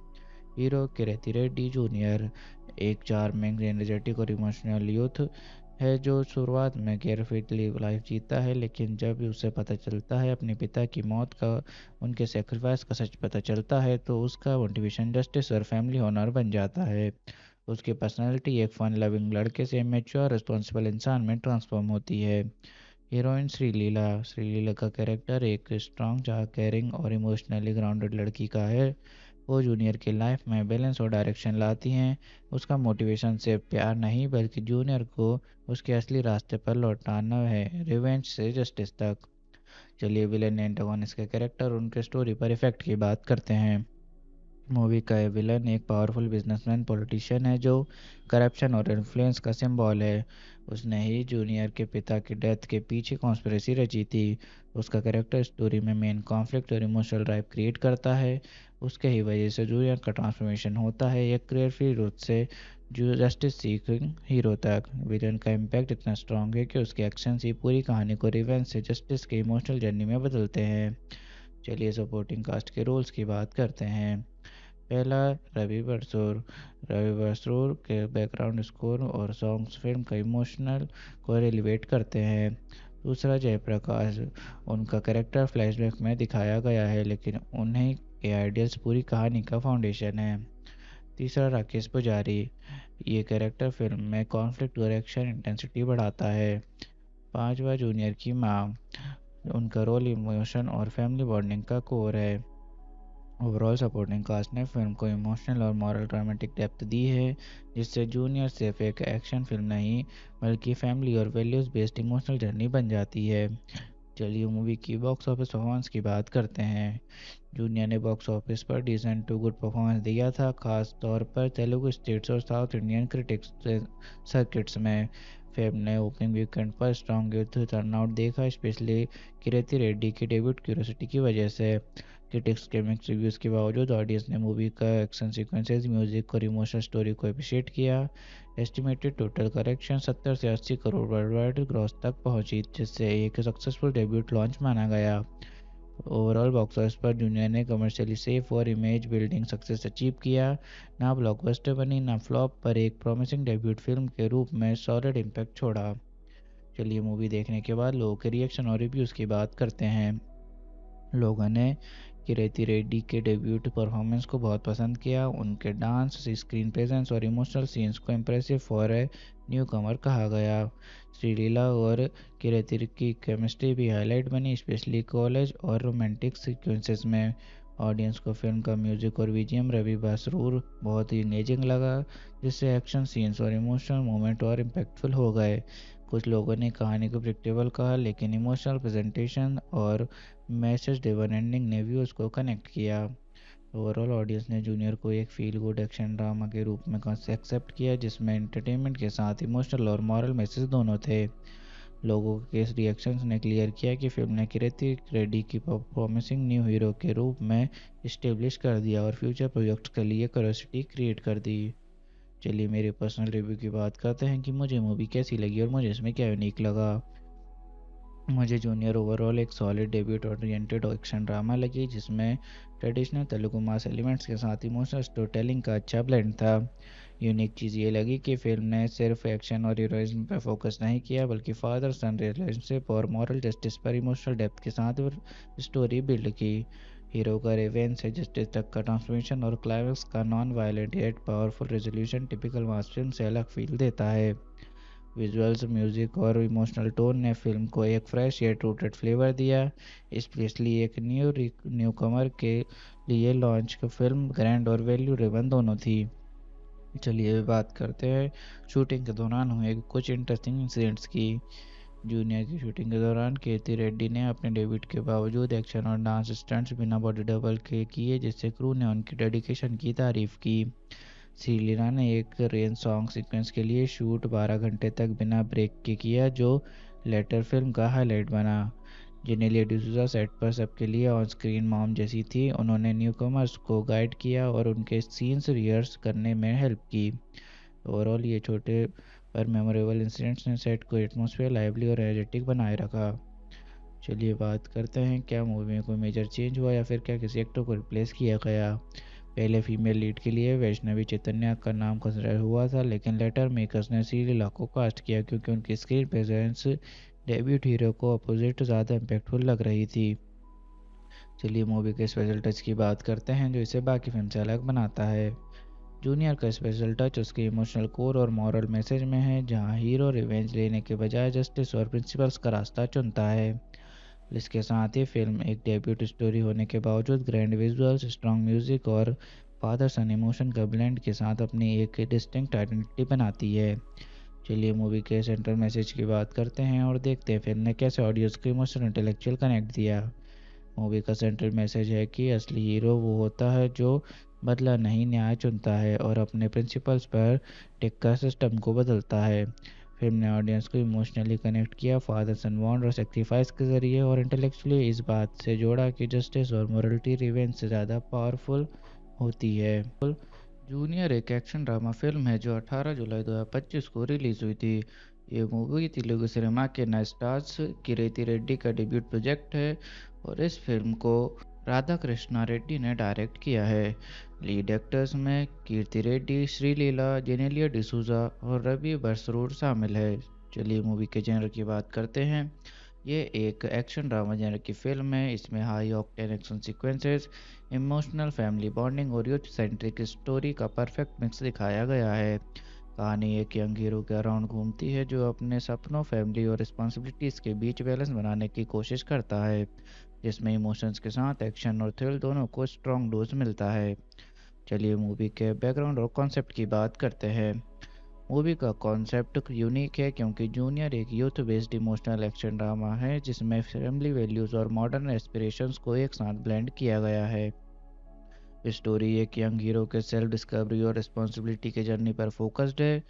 हीरो किरेती रेड्डी जूनियर एक चार्मिंग, एनर्जेटिक और इमोशनल यूथ है जो शुरुआत में केयरफ्री लाइफ जीता है, लेकिन जब उसे पता चलता है अपने पिता की मौत का, उनके सेक्रीफाइस का सच पता चलता है, तो उसका मोटिवेशन जस्टिस और फैमिली ऑनर बन जाता है। उसकी पर्सनालिटी एक फन लविंग लड़के से मैच्योर रिस्पॉन्सिबल इंसान में ट्रांसफॉर्म होती है। हीरोइन श्रीलीला का कैरेक्टर एक स्ट्रॉन्ग, केयरिंग और इमोशनली ग्राउंडेड लड़की का है। वो जूनियर की लाइफ में बैलेंस और डायरेक्शन लाती हैं। उसका मोटिवेशन सिर्फ प्यार नहीं, बल्कि जूनियर को उसके असली रास्ते पर लौटाना है, रिवेंज से जस्टिस तक। चलिए विलेन एंटागोनिस्ट के कैरेक्टर और उनके स्टोरी पर इफेक्ट की बात करते हैं। मूवी का विलन एक पावरफुल बिजनेसमैन पॉलिटिशियन है जो करप्शन और इन्फ्लुएंस का सिंबल है। उसने ही जूनियर के पिता की डेथ के पीछे कॉन्स्पिरेसी रची थी। उसका कैरेक्टर स्टोरी में मेन कॉन्फ्लिक्ट और इमोशनल ड्राइव क्रिएट करता है। उसके ही वजह से जूनियर का ट्रांसफॉर्मेशन होता है, एक केयरफ्री रूथ से जो जस्टिस सीकिंग हीरो तक। विलन का इम्पैक्ट इतना स्ट्रांग है कि उसके एक्शन ही पूरी कहानी को रिवेंज से जस्टिस के इमोशनल जर्नी में बदलते हैं। चलिए सपोर्टिंग कास्ट के रोल्स की बात करते हैं। पहला, रवि बसरूर के बैकग्राउंड स्कोर और सॉन्ग्स फिल्म का इमोशनल को एलिवेट करते हैं। दूसरा, जयप्रकाश। उनका कैरेक्टर फ्लैशबैक में दिखाया गया है, लेकिन उन्हीं के आइडियल्स पूरी कहानी का फाउंडेशन है। तीसरा, राकेश पुजारी। ये कैरेक्टर फिल्म में कॉन्फ्लिक्ट और एक्शन इंटेंसिटी बढ़ाता है। पांचवा, जूनियर की माँ। उनका रोल इमोशन और फैमिली बॉन्डिंग का कोर है। ओवरऑल सपोर्टिंग कास्ट ने फिल्म को इमोशनल और मॉरल ड्रामेटिक डेप्थ दी है, जिससे जूनियर सिर्फ एक एक्शन फिल्म नहीं, बल्कि फैमिली और वैल्यूज बेस्ड इमोशनल जर्नी बन जाती है। चलिए मूवी की बॉक्स ऑफिस परफॉर्मेंस की बात करते हैं। जूनियर ने बॉक्स ऑफिस पर डिसेंट टू गुड परफॉर्मेंस दिया था, खास तौर पर तेलुगु स्टेट्स और साउथ इंडियन क्रिटिक्स सर्किट्स में। फिल्म ने ओपनिंग वीकेंड पर स्ट्रॉन्ग यूथ टर्नआउट देखा, स्पेशली किरेती रेड्डी की डेब्यूट क्यूरियोसिटी की वजह से। क्रिटिक्स के मिक्स रिव्यूज़ के बावजूद ऑडियंस ने मूवी का एक्शन सीक्वेंसेस, म्यूजिक और इमोशनल स्टोरी को अप्रिशिएट किया। एस्टिमेटेड टोटल कलेक्शन 70 से 80 करोड़ वर्ल्ड वाइड ग्रॉस तक पहुंची, जिससे एक सक्सेसफुल डेब्यूट लॉन्च माना गया। ओवरऑल बॉक्स ऑफिस पर जूनियर ने कमर्शियली सेफ और इमेज बिल्डिंग सक्सेस अचीव किया। ना ब्लॉकबस्टर बनी ना फ्लॉप, पर एक प्रॉमिसिंग डेब्यूट फिल्म के रूप में सॉलिड इम्पैक्ट छोड़ा। चलिए मूवी देखने के बाद लोगों के रिएक्शन और रिव्यूज़ की बात करते हैं। लोगों ने किरेती रेड्डी के डेब्यूट परफॉर्मेंस को बहुत पसंद किया। उनके डांस, स्क्रीन प्रेजेंस और इमोशनल सीन्स को इम्प्रेसिव फॉर ए न्यू कमर कहा गया। श्रीलीला और किरेती की केमिस्ट्री भी हाईलाइट बनी, स्पेशली कॉलेज और रोमांटिक सीक्वेंसेस में। ऑडियंस को फिल्म का म्यूजिक और बीजीएम रवि बसरूर बहुत ही इंगेजिंग लगा, जिससे एक्शन सीन्स और इमोशनल मोमेंट और इम्पैक्टफुल हो गए। कुछ लोगों ने कहानी को प्रिडिक्टेबल कहा, लेकिन इमोशनल प्रेजेंटेशन और मैसेज ड्रिवन एंडिंग ने व्यूअर्स को कनेक्ट किया। ओवरऑल ऑडियंस ने जूनियर को एक फील गुड एक्शन ड्रामा के रूप में एक्सेप्ट किया, जिसमें एंटरटेनमेंट के साथ इमोशनल और मॉरल मैसेज दोनों थे। लोगों के रिएक्शंस ने क्लियर किया कि फिल्म ने किरेती रेड्डी की प्रॉमिसिंग न्यू हीरो के रूप में इस्टेब्लिश कर दिया और फ्यूचर प्रोजेक्ट्स के लिए क्यूरियोसिटी क्रिएट कर दी। चलिए मेरे पर्सनल रिव्यू की बात करते हैं कि मुझे मूवी कैसी लगी और मुझे इसमें क्या यूनिक लगा। मुझे जूनियर ओवरऑल एक solid debut oriented action drama लगी, जिसमें ट्रेडिशनल तेलुगु मास एलिमेंट्स के साथ इमोशनल स्टोरी टेलिंग का अच्छा ब्लेंड था। यूनिक चीज़ ये लगी कि फिल्म ने सिर्फ एक्शन और हीरोइज्म पर फोकस नहीं किया, बल्कि फादर सन रिलेशनशिप और मॉरल जस्टिस पर इमोशनल डेप्थ के साथ स्टोरी बिल्ड की। हीरो का रेवेंज से जस्टिस तक का ट्रांसफॉर्मेशन और क्लाइमैक्स का non violent yet powerful resolution typical मास फिल्म से अलग फील देता है। विजुअल्स, म्यूजिक और इमोशनल टोन ने फिल्म को एक फ्रेश येट रूटेड फ्लेवर दिया, स्पेशली एक न्यू कमर के लिए लॉन्च की फिल्म ग्रैंड और वैल्यू ड्रिवन दोनों थी। चलिए बात करते हैं शूटिंग के दौरान हुए कुछ इंटरेस्टिंग इंसिडेंट्स की। जूनियर की शूटिंग के दौरान कीर्ति रेड्डी ने अपने डेब्यूट के बावजूद एक्शन और डांस स्टंट्स बिना बॉडी डबल के किए, जिससे क्रू ने उनकी डेडिकेशन की तारीफ की। श्रीलीला ने एक रेन सॉन्ग सीक्वेंस के लिए शूट 12 घंटे तक बिना ब्रेक के किया, जो लेटर फिल्म का हाईलाइट बना। जेनेलिया डिसूजा सेट पर सबके लिए ऑन स्क्रीन मॉम जैसी थी। उन्होंने न्यूकमर्स को गाइड किया और उनके सीन्स रिहर्स करने में हेल्प की। ओवरऑल ये छोटे पर मेमोरेबल इंसिडेंट्स ने सेट को एटमॉस्फेयर लाइवली और एनर्जेटिक बनाए रखा। चलिए बात करते हैं क्या मूवी में कोई मेजर चेंज हुआ या फिर क्या किसी एक्टर को रिप्लेस किया गया। पहले फीमेल लीड के लिए वैष्णवी चैतन्या का नाम कंसिडर हुआ था, लेकिन लेटर मेकर्स ने श्रीलीला को कास्ट किया क्योंकि उनकी स्क्रीन प्रेजेंस डेब्यूट हीरो को अपोजिट ज़्यादा इम्पैक्टफुल लग रही थी। चलिए मूवी के स्पेशल टच की बात करते हैं जो इसे बाकी फिल्म से अलग बनाता है। जूनियर का स्पेशल टच उसके इमोशनल कोर और मॉरल मैसेज में है, जहां हीरो रिवेंज लेने के बजाय जस्टिस और प्रिंसिपल्स का रास्ता चुनता है। इसके साथ ही फिल्म एक डेब्यूट स्टोरी होने के बावजूद ग्रैंड विजुअल्स, स्ट्रॉन्ग म्यूजिक और फादर सन इमोशन का ब्लेंड के साथ अपनी एक डिस्टिंक्ट आइडेंटिटी बनाती है। चलिए मूवी के सेंट्रल मैसेज की बात करते हैं और देखते हैं फिल्म ने कैसे ऑडियंस को इमोशनल इंटेलेक्चुअल कनेक्ट दिया। मूवी का सेंट्रल मैसेज है कि असली हीरो वो होता है जो बदला नहीं न्याय चुनता है और अपने प्रिंसिपल्स पर टिककर सिस्टम को बदलता है। फिल्म ने ऑडियंस को इमोशनली कनेक्ट किया फादर सन बॉन्ड और सेक्रीफाइस के जरिए, और इंटेलेक्चुअली इस बात से जोड़ा कि जस्टिस और मोरलिटी रिवेंज से ज़्यादा पावरफुल होती है। जूनियर एक एक्शन ड्रामा फिल्म है जो 18 जुलाई 2025 को रिलीज़ हुई थी। ये मूवी तेलुगु सिनेमा के नए स्टार्स किरेती रेड्डी का डेब्यूट प्रोजेक्ट है और इस फिल्म को राधा कृष्णा रेड्डी ने डायरेक्ट किया है। लीड एक्टर्स में कीर्ति रेड्डी, श्रीलीला, जेनेलिया डिसूजा और रवि बसरूर शामिल है। चलिए मूवी के जेनर की बात करते हैं। ये एक एक्शन ड्रामा जेनर की फिल्म है। इसमें high octane action sequences, emotional family bonding और यूथ सेंट्रिक स्टोरी का परफेक्ट मिक्स दिखाया गया है। कहानी एक यंग हीरो के अराउंड घूमती है जो अपने सपनों, फैमिली और रिस्पॉन्सिबिलिटीज़ के बीच बैलेंस बनाने की कोशिश करता है, जिसमें इमोशंस के साथ एक्शन और थ्रिल दोनों को स्ट्रॉन्ग डोज मिलता है। चलिए मूवी के बैकग्राउंड और कॉन्सेप्ट की बात करते हैं। मूवी का कॉन्सेप्ट यूनिक है क्योंकि जूनियर एक youth based emotional action drama है जिसमें फैमिली वैल्यूज़ और मॉडर्न एस्पिरेशंस को एक साथ ब्लेंड किया गया है। स्टोरी एक यंग हीरो के सेल्फ डिस्कवरी और रिस्पॉन्सिबिलिटी के जर्नी पर फोकस्ड है,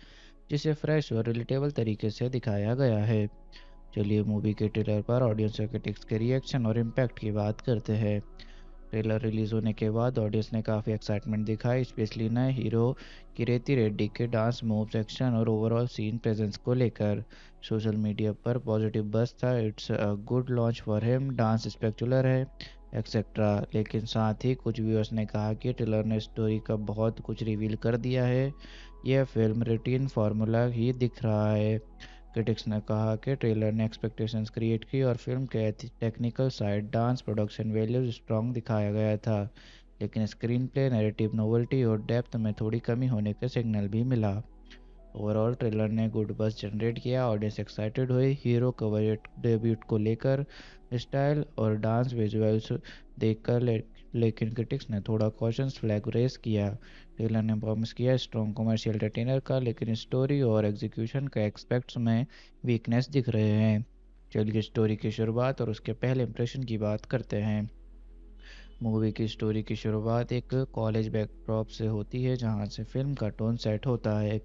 जिसे फ्रेश और रिलेटेबल तरीके से दिखाया गया है। चलिए मूवी के ट्रेलर पर ऑडियंस और क्रिटिक्स के रिएक्शन और इम्पैक्ट की बात करते हैं। ट्रेलर रिलीज होने के बाद ऑडियंस ने काफ़ी एक्साइटमेंट दिखाई, स्पेशली नए हीरो किरेती रेड्डी के डांस मूव्स, एक्शन और ओवरऑल सीन प्रेजेंस को लेकर। सोशल मीडिया पर पॉजिटिव बज़ था। It's a good launch for him, dance स्पेक्टुलर है, एक्सेट्रा। लेकिन साथ ही कुछ व्यूअर्स ने कहा कि ट्रेलर ने स्टोरी का बहुत कुछ रिवील कर दिया है, यह फिल्म रूटीन फार्मूला ही दिख रहा है। क्रिटिक्स ने कहा कि ट्रेलर ने एक्सपेक्टेशंस क्रिएट की और फिल्म के technical side, dance, production values strong दिखाया गया था, लेकिन स्क्रीन प्ले, नैरेटिव नोवेल्टी और डेप्थ में थोड़ी कमी होने का सिग्नल भी मिला। ओवरऑल ट्रेलर ने गुड बज़ जनरेट किया, ऑडियंस एक्साइटेड हुई हीरो कवरेज डेब्यूट को लेकर, स्टाइल और डांस विजुअल्स देखकर, लेकिन क्रिटिक्स ने थोड़ा कॉशंस फ्लैग रेस किया। ट्रेलर ने प्रॉमिस किया स्ट्रॉन्ग कमर्शियल एंटरटेनर का, लेकिन स्टोरी और एग्जीक्यूशन के एस्पेक्ट्स में वीकनेस दिख रहे हैं। चलिए स्टोरी की शुरुआत और उसके पहले इंप्रेशन की बात करते हैं। मूवी की स्टोरी की शुरुआत एक कॉलेज बैकड्रॉप से होती है, जहां से फिल्म का टोन सेट होता है,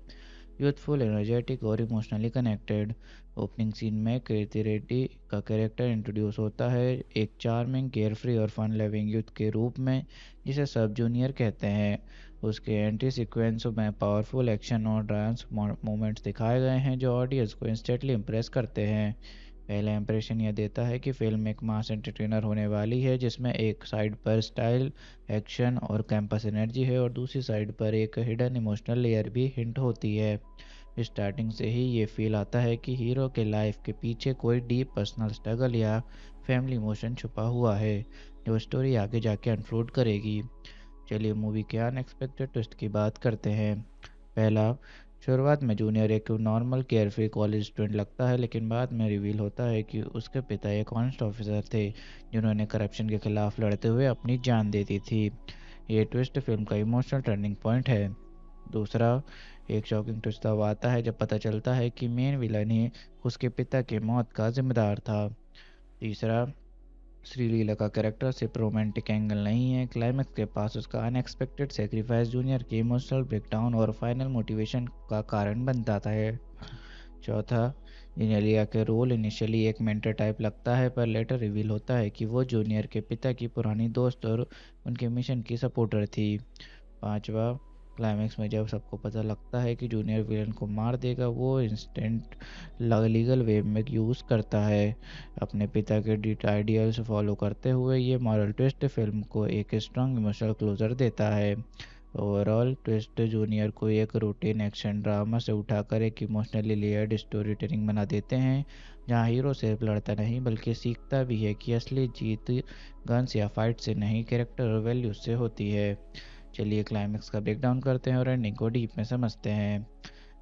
यूथफुल, एनर्जेटिक और इमोशनली कनेक्टेड। ओपनिंग सीन में कीर्ति रेड्डी का कैरेक्टर इंट्रोड्यूस होता है, एक चार्मिंग, केयरफ्री और फन लविंग यूथ के रूप में, जिसे सब जूनियर कहते हैं। उसके एंट्री सीक्वेंस में पावरफुल एक्शन और डांस मोमेंट्स दिखाए गए हैं, जो ऑडियंस को इंस्टेंटली इम्प्रेस करते हैं। पहला इंप्रेशन यह देता है कि फिल्म एक मास एंटरटेनर होने वाली है, जिसमें एक साइड पर स्टाइल, एक्शन और कैंपस एनर्जी है और दूसरी साइड पर एक हिडन इमोशनल लेयर भी हिंट होती है। स्टार्टिंग से ही ये फील आता है कि हीरो के लाइफ के पीछे कोई डीप पर्सनल स्ट्रगल या फैमिली इमोशन छुपा हुआ है, जो स्टोरी आगे जाके अनफोल्ड करेगी। चलिए मूवी के अनएक्सपेक्टेड ट्विस्ट की बात करते हैं। पहला, शुरुआत में जूनियर एक नॉर्मल केयरफ्री कॉलेज स्टूडेंट लगता है, लेकिन बाद में रिवील होता है कि उसके पिता एक ऑनेस्ट ऑफिसर थे, जिन्होंने करप्शन के खिलाफ लड़ते हुए अपनी जान दे दी थी। ये ट्विस्ट फिल्म का इमोशनल टर्निंग पॉइंट है। दूसरा, एक शॉकिंग ट्विस्ट तब आता है जब पता चलता है कि मेन विलन ही उसके पिता की मौत का जिम्मेदार था। तीसरा, श्रीलीला का कैरेक्टर सिर्फ रोमांटिक एंगल नहीं है, क्लाइमैक्स के पास उसका अनएक्सपेक्टेड सेक्रीफाइस जूनियर के इमोशनल ब्रेकडाउन और फाइनल मोटिवेशन का कारण बन जाता है। चौथा, जेनेलिया के रोल इनिशियली एक मेंटर टाइप लगता है, पर लेटर रिवील होता है कि वो जूनियर के पिता की पुरानी दोस्त और उनके मिशन की सपोर्टर थी। पांचवा, क्लाइमैक्स में जब सबको पता लगता है कि जूनियर विलन को मार देगा, वो इंस्टेंट लीगल वे में यूज़ करता है। अपने पिता के आइडियल्स फॉलो करते हुए ये मॉरल ट्विस्ट फिल्म को एक स्ट्रांग इमोशनल क्लोजर देता है। ओवरऑल ट्विस्ट जूनियर को एक रूटीन एक्शन ड्रामा से उठाकर एक इमोशनली लेयर्ड स्टोरी टेलिंग बना देते हैं, जहां हीरो सिर्फ लड़ता नहीं बल्कि सीखता भी है कि असली जीत गन्स या फाइट से नहीं, कैरेक्टर और वैल्यूज से होती है। चलिए क्लाइमैक्स का ब्रेकडाउन करते हैं और एंडिंग को डीप में समझते हैं।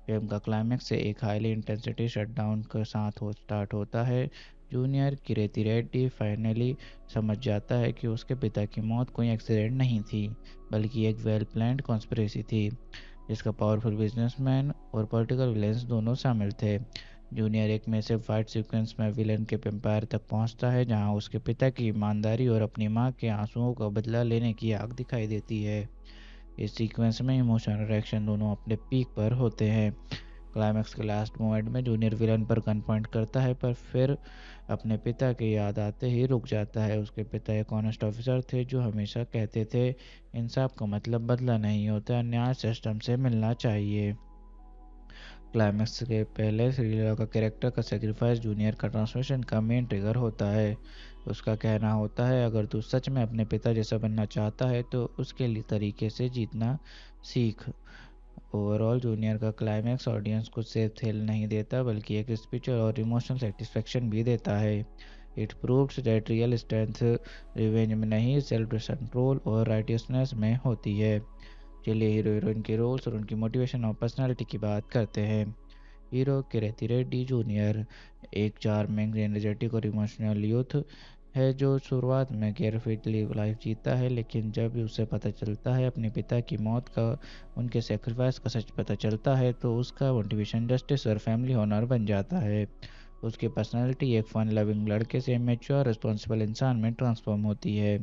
फिल्म का क्लाइमैक्स से एक हाईली इंटेंसिटी शटडाउन के साथ स्टार्ट होता है। जूनियर किरेती रेड्डी फाइनली समझ जाता है कि उसके पिता की मौत कोई एक्सीडेंट नहीं थी, बल्कि एक वेल प्लान्ड कॉन्स्पिरेसी थी, जिसका पावरफुल बिजनेसमैन और पॉलिटिकल विलेंस दोनों शामिल थे। जूनियर एक मैसिव फाइट सीक्वेंस में विलन के एम्पायर तक पहुंचता है, जहां उसके पिता की ईमानदारी और अपनी मां के आंसुओं का बदला लेने की आग दिखाई देती है। इस सीक्वेंस में इमोशन और एक्शन दोनों अपने पीक पर होते हैं। क्लाइमैक्स के लास्ट मोमेंट में जूनियर विलन पर गन पॉइंट करता है, पर फिर अपने पिता की याद आते ही रुक जाता है। उसके पिता एक ऑनेस्ट ऑफिसर थे, जो हमेशा कहते थे इंसाफ का मतलब बदला नहीं होता, न्याय सिस्टम से मिलना चाहिए। क्लाइमैक्स के पहले श्रीलीला का कैरेक्टर का सेक्रीफाइस जूनियर का ट्रांसफॉर्मेशन का मेन ट्रिगर होता है। उसका कहना होता है, अगर तू सच में अपने पिता जैसा बनना चाहता है तो उसके लिए तरीके से जीतना सीख। ओवरऑल जूनियर का क्लाइमैक्स ऑडियंस को सिर्फ थ्रिल नहीं देता, बल्कि एक स्पिरिचुअल और इमोशनल सेटिस्फेक्शन भी देता है। It proves that real strength revenge में नहीं, सेल्फ कंट्रोल और राइटियसनेस में होती है। चलिए हीरो हीरोइन के रोल्स और उनकी मोटिवेशन और पर्सनालिटी की बात करते हैं। हीरो कीर्ति रेड्डी जूनियर एक चार्मिंग, एनर्जेटिक और इमोशनल यूथ है, जो शुरुआत में केयरफुली लाइफ जीता है, लेकिन जब उसे पता चलता है अपने पिता की मौत का, उनके सेक्रीफाइस का सच पता चलता है, तो उसका मोटिवेशन जस्टिस और फैमिली ऑनर बन जाता है। उसकी पर्सनालिटी एक फन लविंग लड़के से मैच्योर रिस्पॉन्सिबल इंसान में ट्रांसफॉर्म होती है।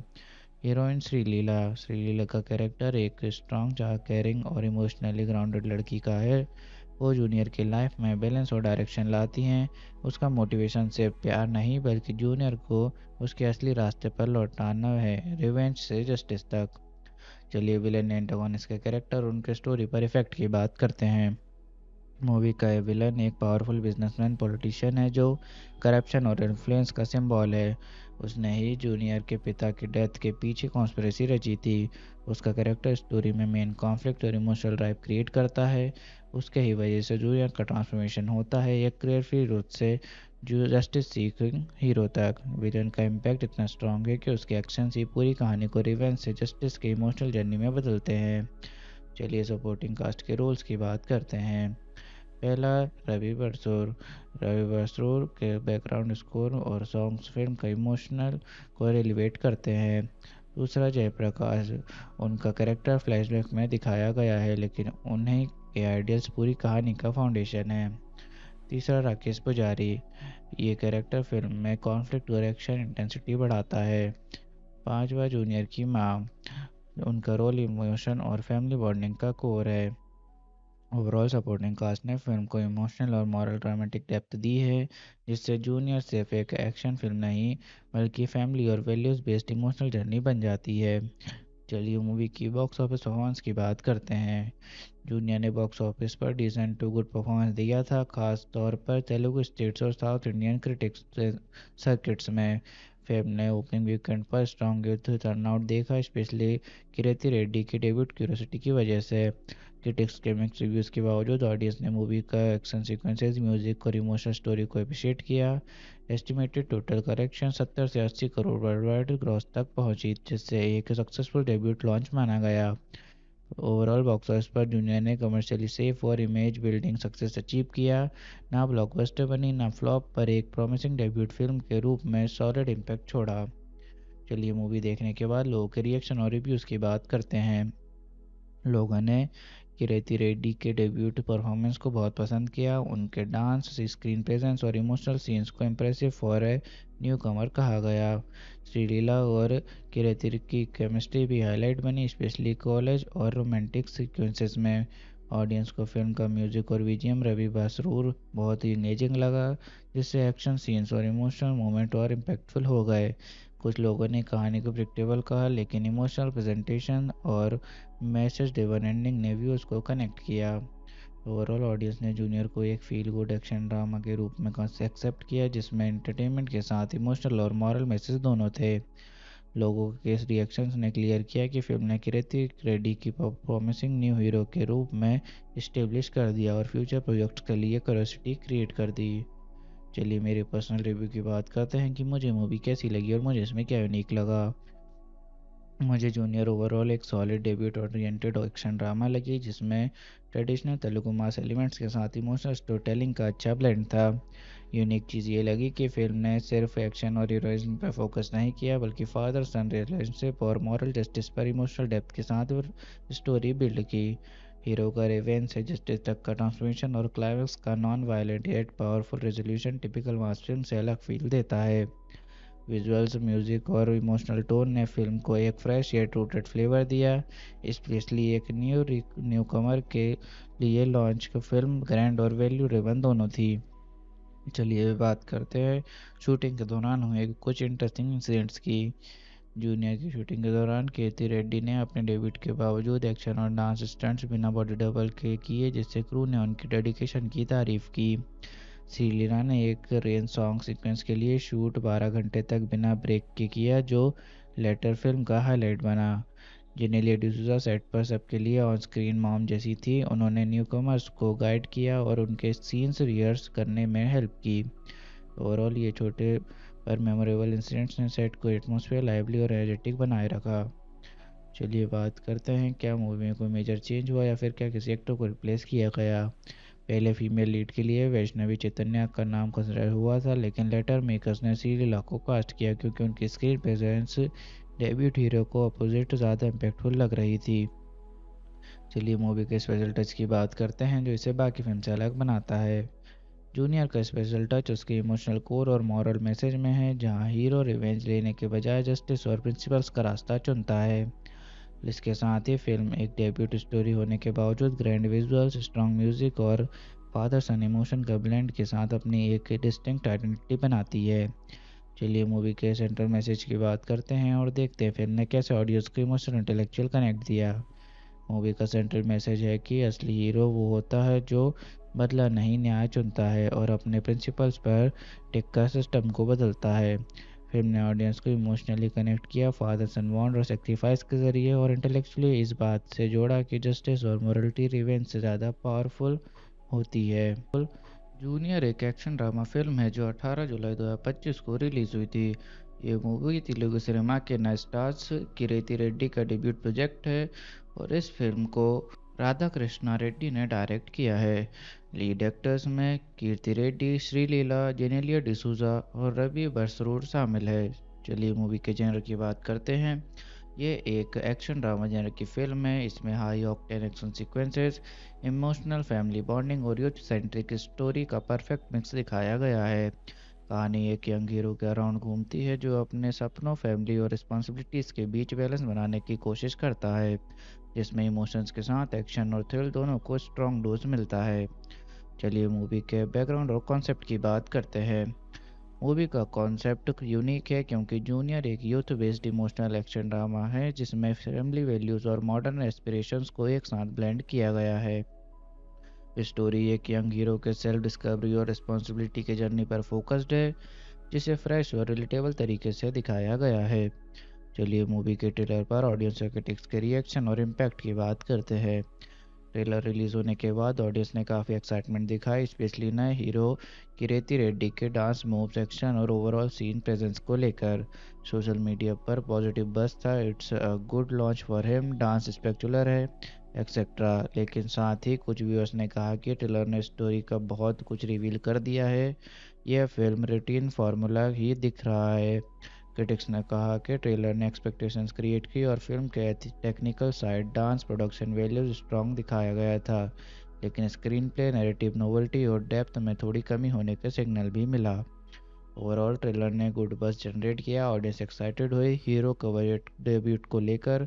हीरोइन श्रीलीला का कैरेक्टर एक स्ट्रॉन्ग, केयरिंग और इमोशनली ग्राउंडेड लड़की का है। वो जूनियर की लाइफ में बैलेंस और डायरेक्शन लाती हैं। उसका मोटिवेशन सिर्फ प्यार नहीं, बल्कि जूनियर को उसके असली रास्ते पर लौटाना है, रिवेंज से जस्टिस तक। चलिए विलन एंटागोनिस्ट के कैरेक्टर और उनके स्टोरी पर इफेक्ट की बात करते हैं। मूवी का ये विलन एक पावरफुल बिजनेसमैन पॉलिटिशियन है, जो करप्शन और इन्फ्लुएंस का सिंबल है। उसने ही जूनियर के पिता की डेथ के पीछे कॉन्स्पिरेसी रची थी। उसका कैरेक्टर स्टोरी में मेन कॉन्फ्लिक्ट और इमोशनल ड्राइव क्रिएट करता है। उसके ही वजह से जूनियर का ट्रांसफॉर्मेशन होता है एक केयरफ्री रूथ से जो जस्टिस सीकिंग हीरो तक। विलन का इम्पैक्ट इतना स्ट्रांग है कि उसके एक्शन ही पूरी कहानी को रिवेंज से जस्टिस के इमोशनल जर्नी में बदलते हैं। चलिए सपोर्टिंग कास्ट के रोल्स की बात करते हैं। पहला, रवि बरसूर। रवि बरसूर के बैकग्राउंड स्कोर और सॉन्ग्स फिल्म का इमोशनल को एलिवेट करते हैं। दूसरा, जयप्रकाश। उनका कैरेक्टर फ्लैशबैक में दिखाया गया है लेकिन उन्हीं के आइडियल्स पूरी कहानी का फाउंडेशन है। तीसरा, राकेश पुजारी। ये कैरेक्टर फिल्म में कॉन्फ्लिक्ट और एक्शन इंटेंसिटी बढ़ाता है। पांचवा, जूनियर की माँ। उनका रोल इमोशन और फैमिली बॉन्डिंग का कोर है। ओवरऑल सपोर्टिंग कास्ट ने फिल्म को इमोशनल और मॉरल ड्रामेटिक डेप्थ दी है जिससे जूनियर सिर्फ एक एक्शन फिल्म नहीं बल्कि फैमिली और वैल्यूज़ बेस्ड इमोशनल जर्नी बन जाती है। चलिए मूवी की बॉक्स ऑफिस परफॉर्मेंस की बात करते हैं। जूनियर ने बॉक्स ऑफिस पर डिसेंट टू गुड परफॉर्मेंस दिया था, खास तौर पर तेलुगु स्टेट्स और साउथ इंडियन क्रिटिक्स सर्किट्स में। फिल्म ने ओपनिंग वीकेंड पर स्ट्रॉन्ग यूथ टर्नआउट देखा, स्पेशली कीर्ति रेड्डी की डेब्यूट क्यूरियोसिटी की वजह से। क्रिटिक्स के मिक्स रिव्यूज़ के बावजूद ऑडियंस ने मूवी का एक्शन सीक्वेंसेस, म्यूजिक और इमोशनल स्टोरी को अप्रिशिएट किया। एस्टिमेटेड टोटल कलेक्शन 70 से 80 करोड़ वर्ल्ड वाइड ग्रॉस तक पहुंची, जिससे एक सक्सेसफुल डेब्यूट लॉन्च माना गया। ओवरऑल बॉक्स ऑफिस पर जूनियर ने कमर्शियली सेफ और इमेज बिल्डिंग सक्सेस अचीव किया। ना ब्लॉकबस्टर बनी ना फ्लॉप, पर एक प्रॉमिसिंग डेब्यूट फिल्म के रूप में सॉलिड इम्पैक्ट छोड़ा। चलिए मूवी देखने के बाद लोगों के रिएक्शन और रिव्यूज़ की बात करते हैं। लोगों ने कीर्ति रेड्डी के डेब्यूट परफॉर्मेंस को बहुत पसंद किया। उनके डांस, स्क्रीन प्रेजेंस और इमोशनल सीन्स को इम्प्रेसिव फॉर ए न्यू कमर कहा गया। श्रीलीला और कीर्ति की केमिस्ट्री भी हाईलाइट बनी, स्पेशली कॉलेज और रोमांटिक सीक्वेंसेस में। ऑडियंस को फिल्म का म्यूजिक और बीजीएम रवि बसरूर बहुत ही इंगेजिंग लगा, जिससे एक्शन सीन्स और इमोशनल मोमेंट और इम्पैक्टफुल हो गए। कुछ लोगों ने कहानी को प्रिडिक्टेबल कहा लेकिन इमोशनल प्रेजेंटेशन और मैसेज ड्रिवन एंडिंग ने व्यूअर्स को कनेक्ट किया। ओवरऑल ऑडियंस ने जूनियर को एक फील गुड एक्शन ड्रामा के रूप में एक्सेप्ट किया जिसमें एंटरटेनमेंट के साथ इमोशनल और मॉरल मैसेज दोनों थे। लोगों के रिएक्शंस ने क्लियर किया कि फिल्म ने कीर्ति रेड्डी की प्रॉमिसिंग न्यू हीरो के रूप में इस्टेब्लिश कर दिया और फ्यूचर प्रोजेक्ट्स के लिए क्यूरियोसिटी क्रिएट कर दी। चलिए मेरे पर्सनल रिव्यू की बात करते हैं कि मुझे मूवी कैसी लगी और मुझे इसमें क्या यूनिक लगा। मुझे जूनियर ओवरऑल एक solid debut oriented action drama लगी जिसमें ट्रेडिशनल तेलुगु मास एलिमेंट्स के साथ इमोशनल स्टोरी टेलिंग का अच्छा ब्लेंड था। यूनिक चीज़ ये लगी कि फिल्म ने सिर्फ एक्शन और हीरोइज्म पर फोकस नहीं किया बल्कि फादर सन रिलेशनशिप और मॉरल जस्टिस पर इमोशनल डेप्थ के साथ स्टोरी बिल्ड की। हीरो का रिवेंज से जस्टिस तक का ट्रांसफॉर्मेशन और क्लाइमैक्स का non violent yet powerful resolution typical मास फिल्म से अलग फील देता है। विजुअल्स, म्यूजिक और इमोशनल टोन ने फिल्म को एक फ्रेश येट रूटेड फ्लेवर दिया, स्पेशली एक न्यू कमर के लिए लॉन्च की फिल्म ग्रैंड और वैल्यू रिवन दोनों थी। चलिए बात करते हैं शूटिंग के दौरान हुए कुछ इंटरेस्टिंग इंसिडेंट्स की। जूनियर की शूटिंग के दौरान कीर्ति रेड्डी ने अपने डेब्यूट के बावजूद एक्शन और डांस स्टंट्स बिना बॉडी डबल के किए, जिससे क्रू ने उनकी डेडिकेशन की तारीफ की। श्रीलीला ने एक रेन सॉन्ग सीक्वेंस के लिए शूट 12 घंटे तक बिना ब्रेक के किया जो लेटर फिल्म का हाईलाइट बना। जेनेलिया डिसूजा सेट पर सबके लिए ऑन स्क्रीन मॉम जैसी थी। उन्होंने न्यूकमर्स को गाइड किया और उनके सीन्स रिहर्स करने में हेल्प की। ओवरऑल ये छोटे पर मेमोरेबल इंसिडेंट्स ने सेट को एटमॉस्फेयर लाइवली और एनर्जेटिक बनाए रखा। चलिए बात करते हैं क्या मूवी में कोई मेजर चेंज हुआ या फिर क्या किसी एक्टर को रिप्लेस किया गया। पहले फीमेल लीड के लिए वैष्णवी चैतन्या का नाम कंसिडर हुआ था लेकिन लेटर मेकर्स ने श्रीलीला को कास्ट किया क्योंकि उनकी स्क्रीन प्रेजेंस डेब्यूट हीरो को अपोजिट ज़्यादा इम्पैक्टफुल लग रही थी। चलिए मूवी के स्पेशल टच की बात करते हैं जो इसे बाकी फिल्म से अलग बनाता है। जूनियर का स्पेशल टच उसके इमोशनल कोर और मॉरल मैसेज में है, जहां हीरो रिवेंज लेने के बजाय जस्टिस और प्रिंसिपल्स का रास्ता चुनता है। इसके साथ ही फिल्म एक डेब्यूट स्टोरी होने के बावजूद ग्रैंड विजुअल्स, स्ट्रॉन्ग म्यूजिक और फादर सन इमोशन का ब्लेंड के साथ अपनी एक डिस्टिंक्ट आइडेंटिटी बनाती है। चलिए मूवी के सेंट्रल मैसेज की बात करते हैं और देखते हैं फिल्म ने कैसे ऑडियंस को इमोशनल इंटेलेक्चुअल कनेक्ट दिया। मूवी का सेंट्रल मैसेज है कि असली हीरो वो होता है जो बदला नहीं न्याय चुनता है और अपने प्रिंसिपल्स पर टिककर सिस्टम को बदलता है। फिल्म ने ऑडियंस को इमोशनली कनेक्ट किया फादर सन बॉन्ड और सेक्रीफाइस के ज़रिए, और इंटेलेक्चुअली इस बात से जोड़ा कि जस्टिस और मोरलिटी रिवेंज से ज़्यादा पावरफुल होती है। जूनियर एक एक्शन ड्रामा फिल्म है जो 18 जुलाई 2025 को रिलीज़ हुई थी। ये मूवी तेलुगु सिनेमा के नए स्टार्स कीर्ति रेड्डी का डेब्यूट प्रोजेक्ट है और इस फिल्म को राधा कृष्णा रेड्डी ने डायरेक्ट किया है। लीड एक्टर्स में कीर्ति रेड्डी, श्रीलीला, जेनेलिया डिसूजा और रवि बसरूर शामिल है। चलिए मूवी के जेनर की बात करते हैं। ये एक एक्शन ड्रामा जेनर की फिल्म है। इसमें high octane action sequences, emotional family bonding और यूथ सेंट्रिक स्टोरी का परफेक्ट मिक्स दिखाया गया है। कहानी एक यंग हीरो के अराउंड घूमती है जो अपने सपनों, फैमिली और रिस्पॉन्सिबिलिटीज़ के बीच बैलेंस बनाने की कोशिश करता है, जिसमें इमोशंस के साथ एक्शन और थ्रिल दोनों को स्ट्रॉन्ग डोज मिलता है। चलिए मूवी के बैकग्राउंड और कॉन्सेप्ट की बात करते हैं। मूवी का कॉन्सेप्ट यूनिक है क्योंकि जूनियर एक youth based emotional action drama है जिसमें फैमिली वैल्यूज़ और मॉडर्न एस्पिरेशंस को एक साथ ब्लेंड किया गया है। स्टोरी एक यंग हीरो के सेल्फ डिस्कवरी और रिस्पॉन्सिबिलिटी के जर्नी पर फोकस्ड है, जिसे फ्रेश और रिलेटेबल तरीके से दिखाया गया है। चलिए मूवी के ट्रेलर पर ऑडियंस क्रिटिक्स के रिएक्शन और इम्पैक्ट की बात करते हैं। ट्रेलर रिलीज होने के बाद ऑडियंस ने काफ़ी एक्साइटमेंट दिखाई, स्पेशली नए हीरो कीर्ति रेड्डी के डांस मूव्स, एक्शन और ओवरऑल सीन प्रेजेंस को लेकर। सोशल मीडिया पर पॉजिटिव बज़ था, it's a good launch for him, dance स्पेक्टुलर है, एक्सेट्रा। लेकिन साथ ही कुछ व्यूअर्स ने कहा कि ट्रेलर ने स्टोरी का बहुत कुछ रिवील कर दिया है, यह फिल्म रूटीन फार्मूला ही दिख रहा है। क्रिटिक्स ने कहा कि ट्रेलर ने एक्सपेक्टेशंस क्रिएट की और फिल्म के technical side, dance, production values strong दिखाया गया था, लेकिन स्क्रीन प्ले, नैरेटिव नोवेल्टी और डेप्थ में थोड़ी कमी होने के सिग्नल भी मिला। ओवरऑल ट्रेलर ने गुड बज़ जनरेट किया, ऑडियंस एक्साइटेड हुई हीरो का बजट डेब्यूट को लेकर,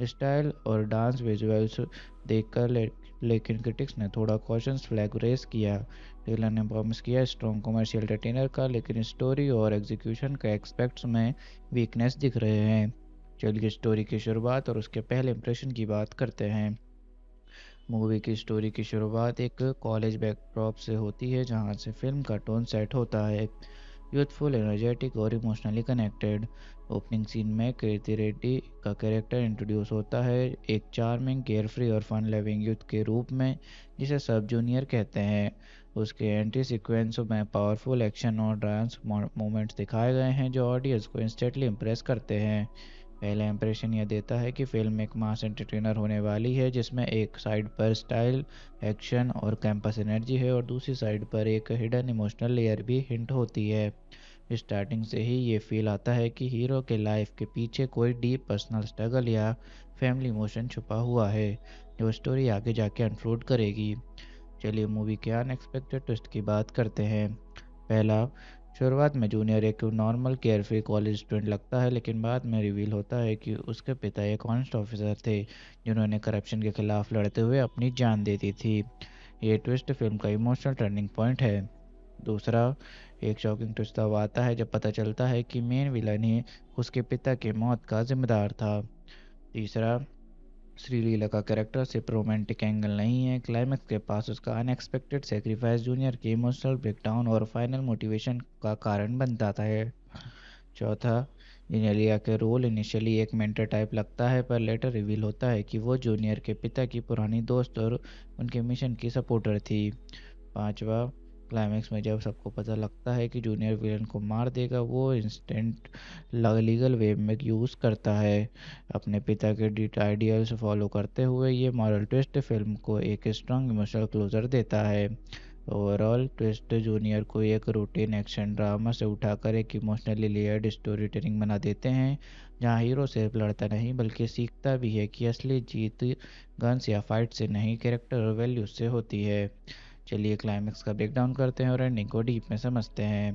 स्टाइल और डांस विजुअल्स देखकर, लेकिन क्रिटिक्स ने थोड़ा कॉशंस फ्लैग रेस किया। ट्रेलर ने प्रॉमिस किया स्ट्रॉन्ग कमर्शियल एंटरटेनर का, लेकिन स्टोरी और एग्जीक्यूशन के एस्पेक्ट्स में वीकनेस दिख रहे हैं। चलिए स्टोरी की शुरुआत और उसके पहले इंप्रेशन की बात करते हैं। मूवी की स्टोरी की शुरुआत एक कॉलेज बैकड्रॉप से होती है जहां से फिल्म का टोन सेट होता है, यूथफुल, एनर्जेटिक और इमोशनली कनेक्टेड। ओपनिंग सीन में कीर्ति रेड्डी का कैरेक्टर इंट्रोड्यूस होता है, एक चार्मिंग, केयरफ्री और फन लविंग यूथ के रूप में, जिसे सब जूनियर कहते हैं। उसके एंट्री सीक्वेंस में पावरफुल एक्शन और डांस मोमेंट्स दिखाए गए हैं जो ऑडियंस को इंस्टेंटली इम्प्रेस करते हैं। पहला इंप्रेशन यह देता है कि फिल्म एक मास एंटरटेनर होने वाली है, जिसमें एक साइड पर स्टाइल, एक्शन और कैंपस एनर्जी है और दूसरी साइड पर एक हिडन इमोशनल लेयर भी हिंट होती है। स्टार्टिंग से ही ये फील आता है कि हीरो के लाइफ के पीछे कोई डीप पर्सनल स्ट्रगल या फैमिली इमोशन छुपा हुआ है, जो स्टोरी आगे जाके अनफोल्ड करेगी। चलिए मूवी के अनएक्सपेक्टेड ट्विस्ट की बात करते हैं। पहला, शुरुआत में जूनियर एक नॉर्मल केयरफ्री कॉलेज स्टूडेंट लगता है, लेकिन बाद में रिवील होता है कि उसके पिता एक ऑनेस्ट ऑफिसर थे जिन्होंने करप्शन के खिलाफ लड़ते हुए अपनी जान दे दी थी। ये ट्विस्ट फिल्म का इमोशनल टर्निंग पॉइंट है। दूसरा, एक शॉकिंग ट्विस्ट तब आता है जब पता चलता है कि मेन विलन ही उसके पिता की मौत का जिम्मेदार था। तीसरा, श्रीलीला का कैरेक्टर सिर्फ रोमांटिक एंगल नहीं है, क्लाइमैक्स के पास उसका अनएक्सपेक्टेड सेक्रीफाइस जूनियर के इमोशनल ब्रेकडाउन और फाइनल मोटिवेशन का कारण बन जाता है। चौथा, जेनेलिया के रोल इनिशियली एक मेंटर टाइप लगता है, पर लेटर रिवील होता है कि वो जूनियर के पिता की पुरानी दोस्त और उनके मिशन की सपोर्टर थी। पांचवा, क्लाइमैक्स में जब सबको पता लगता है कि जूनियर विलन को मार देगा, वो इंस्टेंट लीगल वे में यूज़ करता है। अपने पिता के आइडियल्स फॉलो करते हुए ये मॉरल ट्विस्ट फिल्म को एक स्ट्रॉन्ग इमोशनल क्लोजर देता है। ओवरऑल ट्विस्ट जूनियर को एक रूटीन एक्शन ड्रामा से उठाकर एक इमोशनली लेयर्ड स्टोरी टेलिंग बना देते हैं, जहां हीरो सिर्फ लड़ता नहीं बल्कि सीखता भी है कि असली जीत गन्स या फाइट से नहीं, कैरेक्टर और वैल्यूज से होती है। चलिए क्लाइमैक्स का ब्रेकडाउन करते हैं और एंडिंग को डीप में समझते हैं।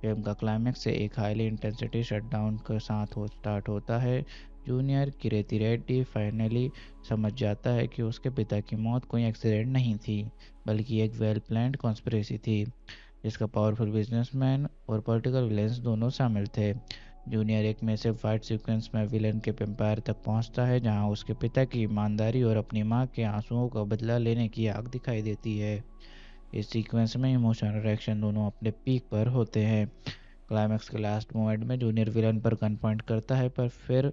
फिल्म का क्लाइमैक्स से एक हाईली इंटेंसिटी शटडाउन के साथ स्टार्ट होता है। जूनियर कीर्ति रेड्डी फाइनली समझ जाता है कि उसके पिता की मौत कोई एक्सीडेंट नहीं थी, बल्कि एक वेल प्लान्ड कॉन्स्पिरेसी थी, जिसका पावरफुल बिजनेसमैन और पॉलिटिकल विलेंस दोनों शामिल थे। जूनियर एक मैसिव फाइट सीक्वेंस में विलन के एम्पायर तक पहुंचता है, जहां उसके पिता की ईमानदारी और अपनी मां के आंसुओं का बदला लेने की आग दिखाई देती है। इस सीक्वेंस में इमोशन और एक्शन दोनों अपने पीक पर होते हैं। क्लाइमैक्स के लास्ट मोमेंट में जूनियर विलन पर गन पॉइंट करता है, पर फिर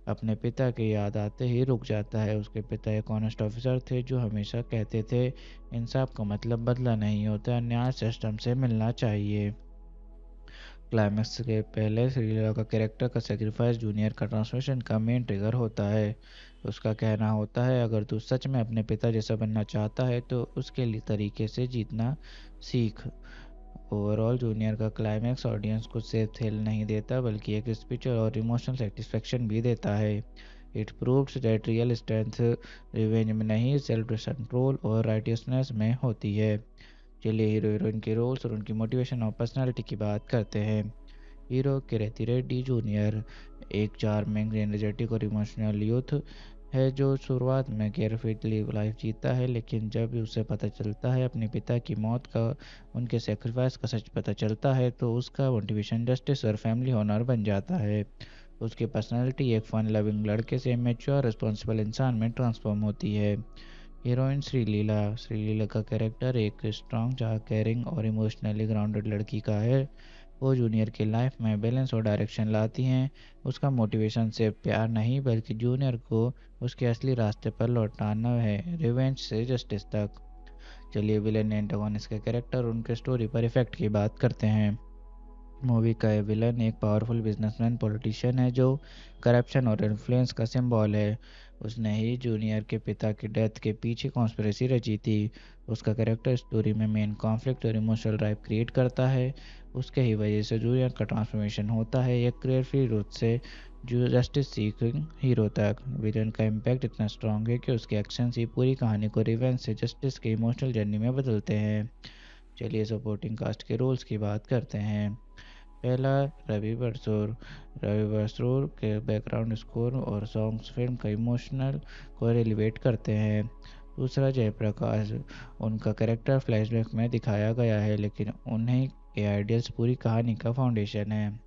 अपने पिता की याद आते ही रुक जाता है। उसके पिता एक ऑनेस्ट ऑफिसर थे जो हमेशा कहते थे इंसाफ का मतलब बदला नहीं होता, न्याय सिस्टम से मिलना चाहिए। क्लाइमैक्स के पहले श्रीलीला का कैरेक्टर का सेक्रीफाइस जूनियर का ट्रांसफॉर्मेशन का मेन ट्रिगर होता है। उसका कहना होता है, अगर तू सच में अपने पिता जैसा बनना चाहता है तो उसके लिए तरीके से जीतना सीख। ओवरऑल जूनियर का क्लाइमैक्स ऑडियंस को सिर्फ थ्रिल नहीं देता बल्कि एक स्पिरिचुअल और इमोशनल सेटिस्फेक्शन भी देता है। It proves that real strength revenge में नहीं, सेल्फ कंट्रोल और राइटियसनेस में होती है। चलिए हीरो हीरोइन के रोल्स और उनकी मोटिवेशन और पर्सनालिटी की बात करते हैं। हीरो किरेती रेड्डी जूनियर एक चार्मिंग, एनर्जेटिक और इमोशनल यूथ है जो शुरुआत में केयरफुली लाइफ जीता है, लेकिन जब उसे पता चलता है अपने पिता की मौत का, उनके सेक्रीफाइस का सच पता चलता है तो उसका मोटिवेशन जस्टिस और फैमिली ऑनर बन जाता है। उसकी पर्सनालिटी एक फन लविंग लड़के से मैच्योर रिस्पॉन्सिबल इंसान में ट्रांसफॉर्म होती है। हीरोइन श्रीलीला का कैरेक्टर एक स्ट्रॉन्ग, केयरिंग और इमोशनली ग्राउंडेड लड़की का है। वो जूनियर की लाइफ में बैलेंस और डायरेक्शन लाती हैं। उसका मोटिवेशन सिर्फ प्यार नहीं बल्कि जूनियर को उसके असली रास्ते पर लौटाना है, रिवेंज से जस्टिस तक। चलिए विलेन एंटागोनिस्ट के कैरेक्टर और उनके स्टोरी पर इफेक्ट की बात करते हैं। मूवी का विलन एक पावरफुल बिजनेसमैन पॉलिटिशियन है जो करप्शन और इन्फ्लुएंस का सिंबल है। उसने ही जूनियर के पिता की डेथ के पीछे कॉन्स्पिरेसी रची थी। उसका कैरेक्टर स्टोरी में मेन कॉन्फ्लिक्ट और इमोशनल ड्राइव क्रिएट करता है। उसके ही वजह से जूनियर का ट्रांसफॉर्मेशन होता है, एक क्लियर फ्री रूट से जो जस्टिस सीकिंग हीरो तक। विलन का इम्पैक्ट इतना स्ट्रांग है कि उसके एक्शन ही पूरी कहानी को रिवेंज से जस्टिस के इमोशनल जर्नी में बदलते हैं। चलिए सपोर्टिंग कास्ट के रोल्स की बात करते हैं। पहला, रवि बसरूर के बैकग्राउंड स्कोर और सॉन्ग्स फिल्म का इमोशनल को एलिवेट करते हैं। दूसरा, जयप्रकाश, उनका कैरेक्टर फ्लैशबैक में दिखाया गया है लेकिन उन्हें के आइडियल्स पूरी कहानी का फाउंडेशन है।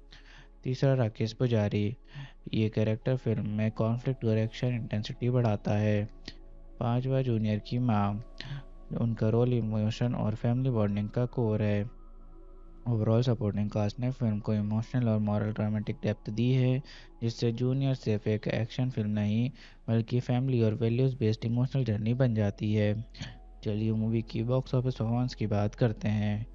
तीसरा, राकेश पुजारी, ये कैरेक्टर फिल्म में कॉन्फ्लिक्ट और एक्शन इंटेंसिटी बढ़ाता है। पांचवा, जूनियर की माँ, उनका रोल इमोशन और फैमिली बॉन्डिंग का कोर है। ओवरऑल सपोर्टिंग कास्ट ने फिल्म को इमोशनल और मॉरल ड्रामेटिक डेप्थ दी है, जिससे जूनियर सिर्फ एक एक्शन फिल्म नहीं बल्कि फैमिली और वैल्यूज़ बेस्ड इमोशनल जर्नी बन जाती है। चलिए मूवी की बॉक्स ऑफिस परफॉर्मेंस की बात करते हैं।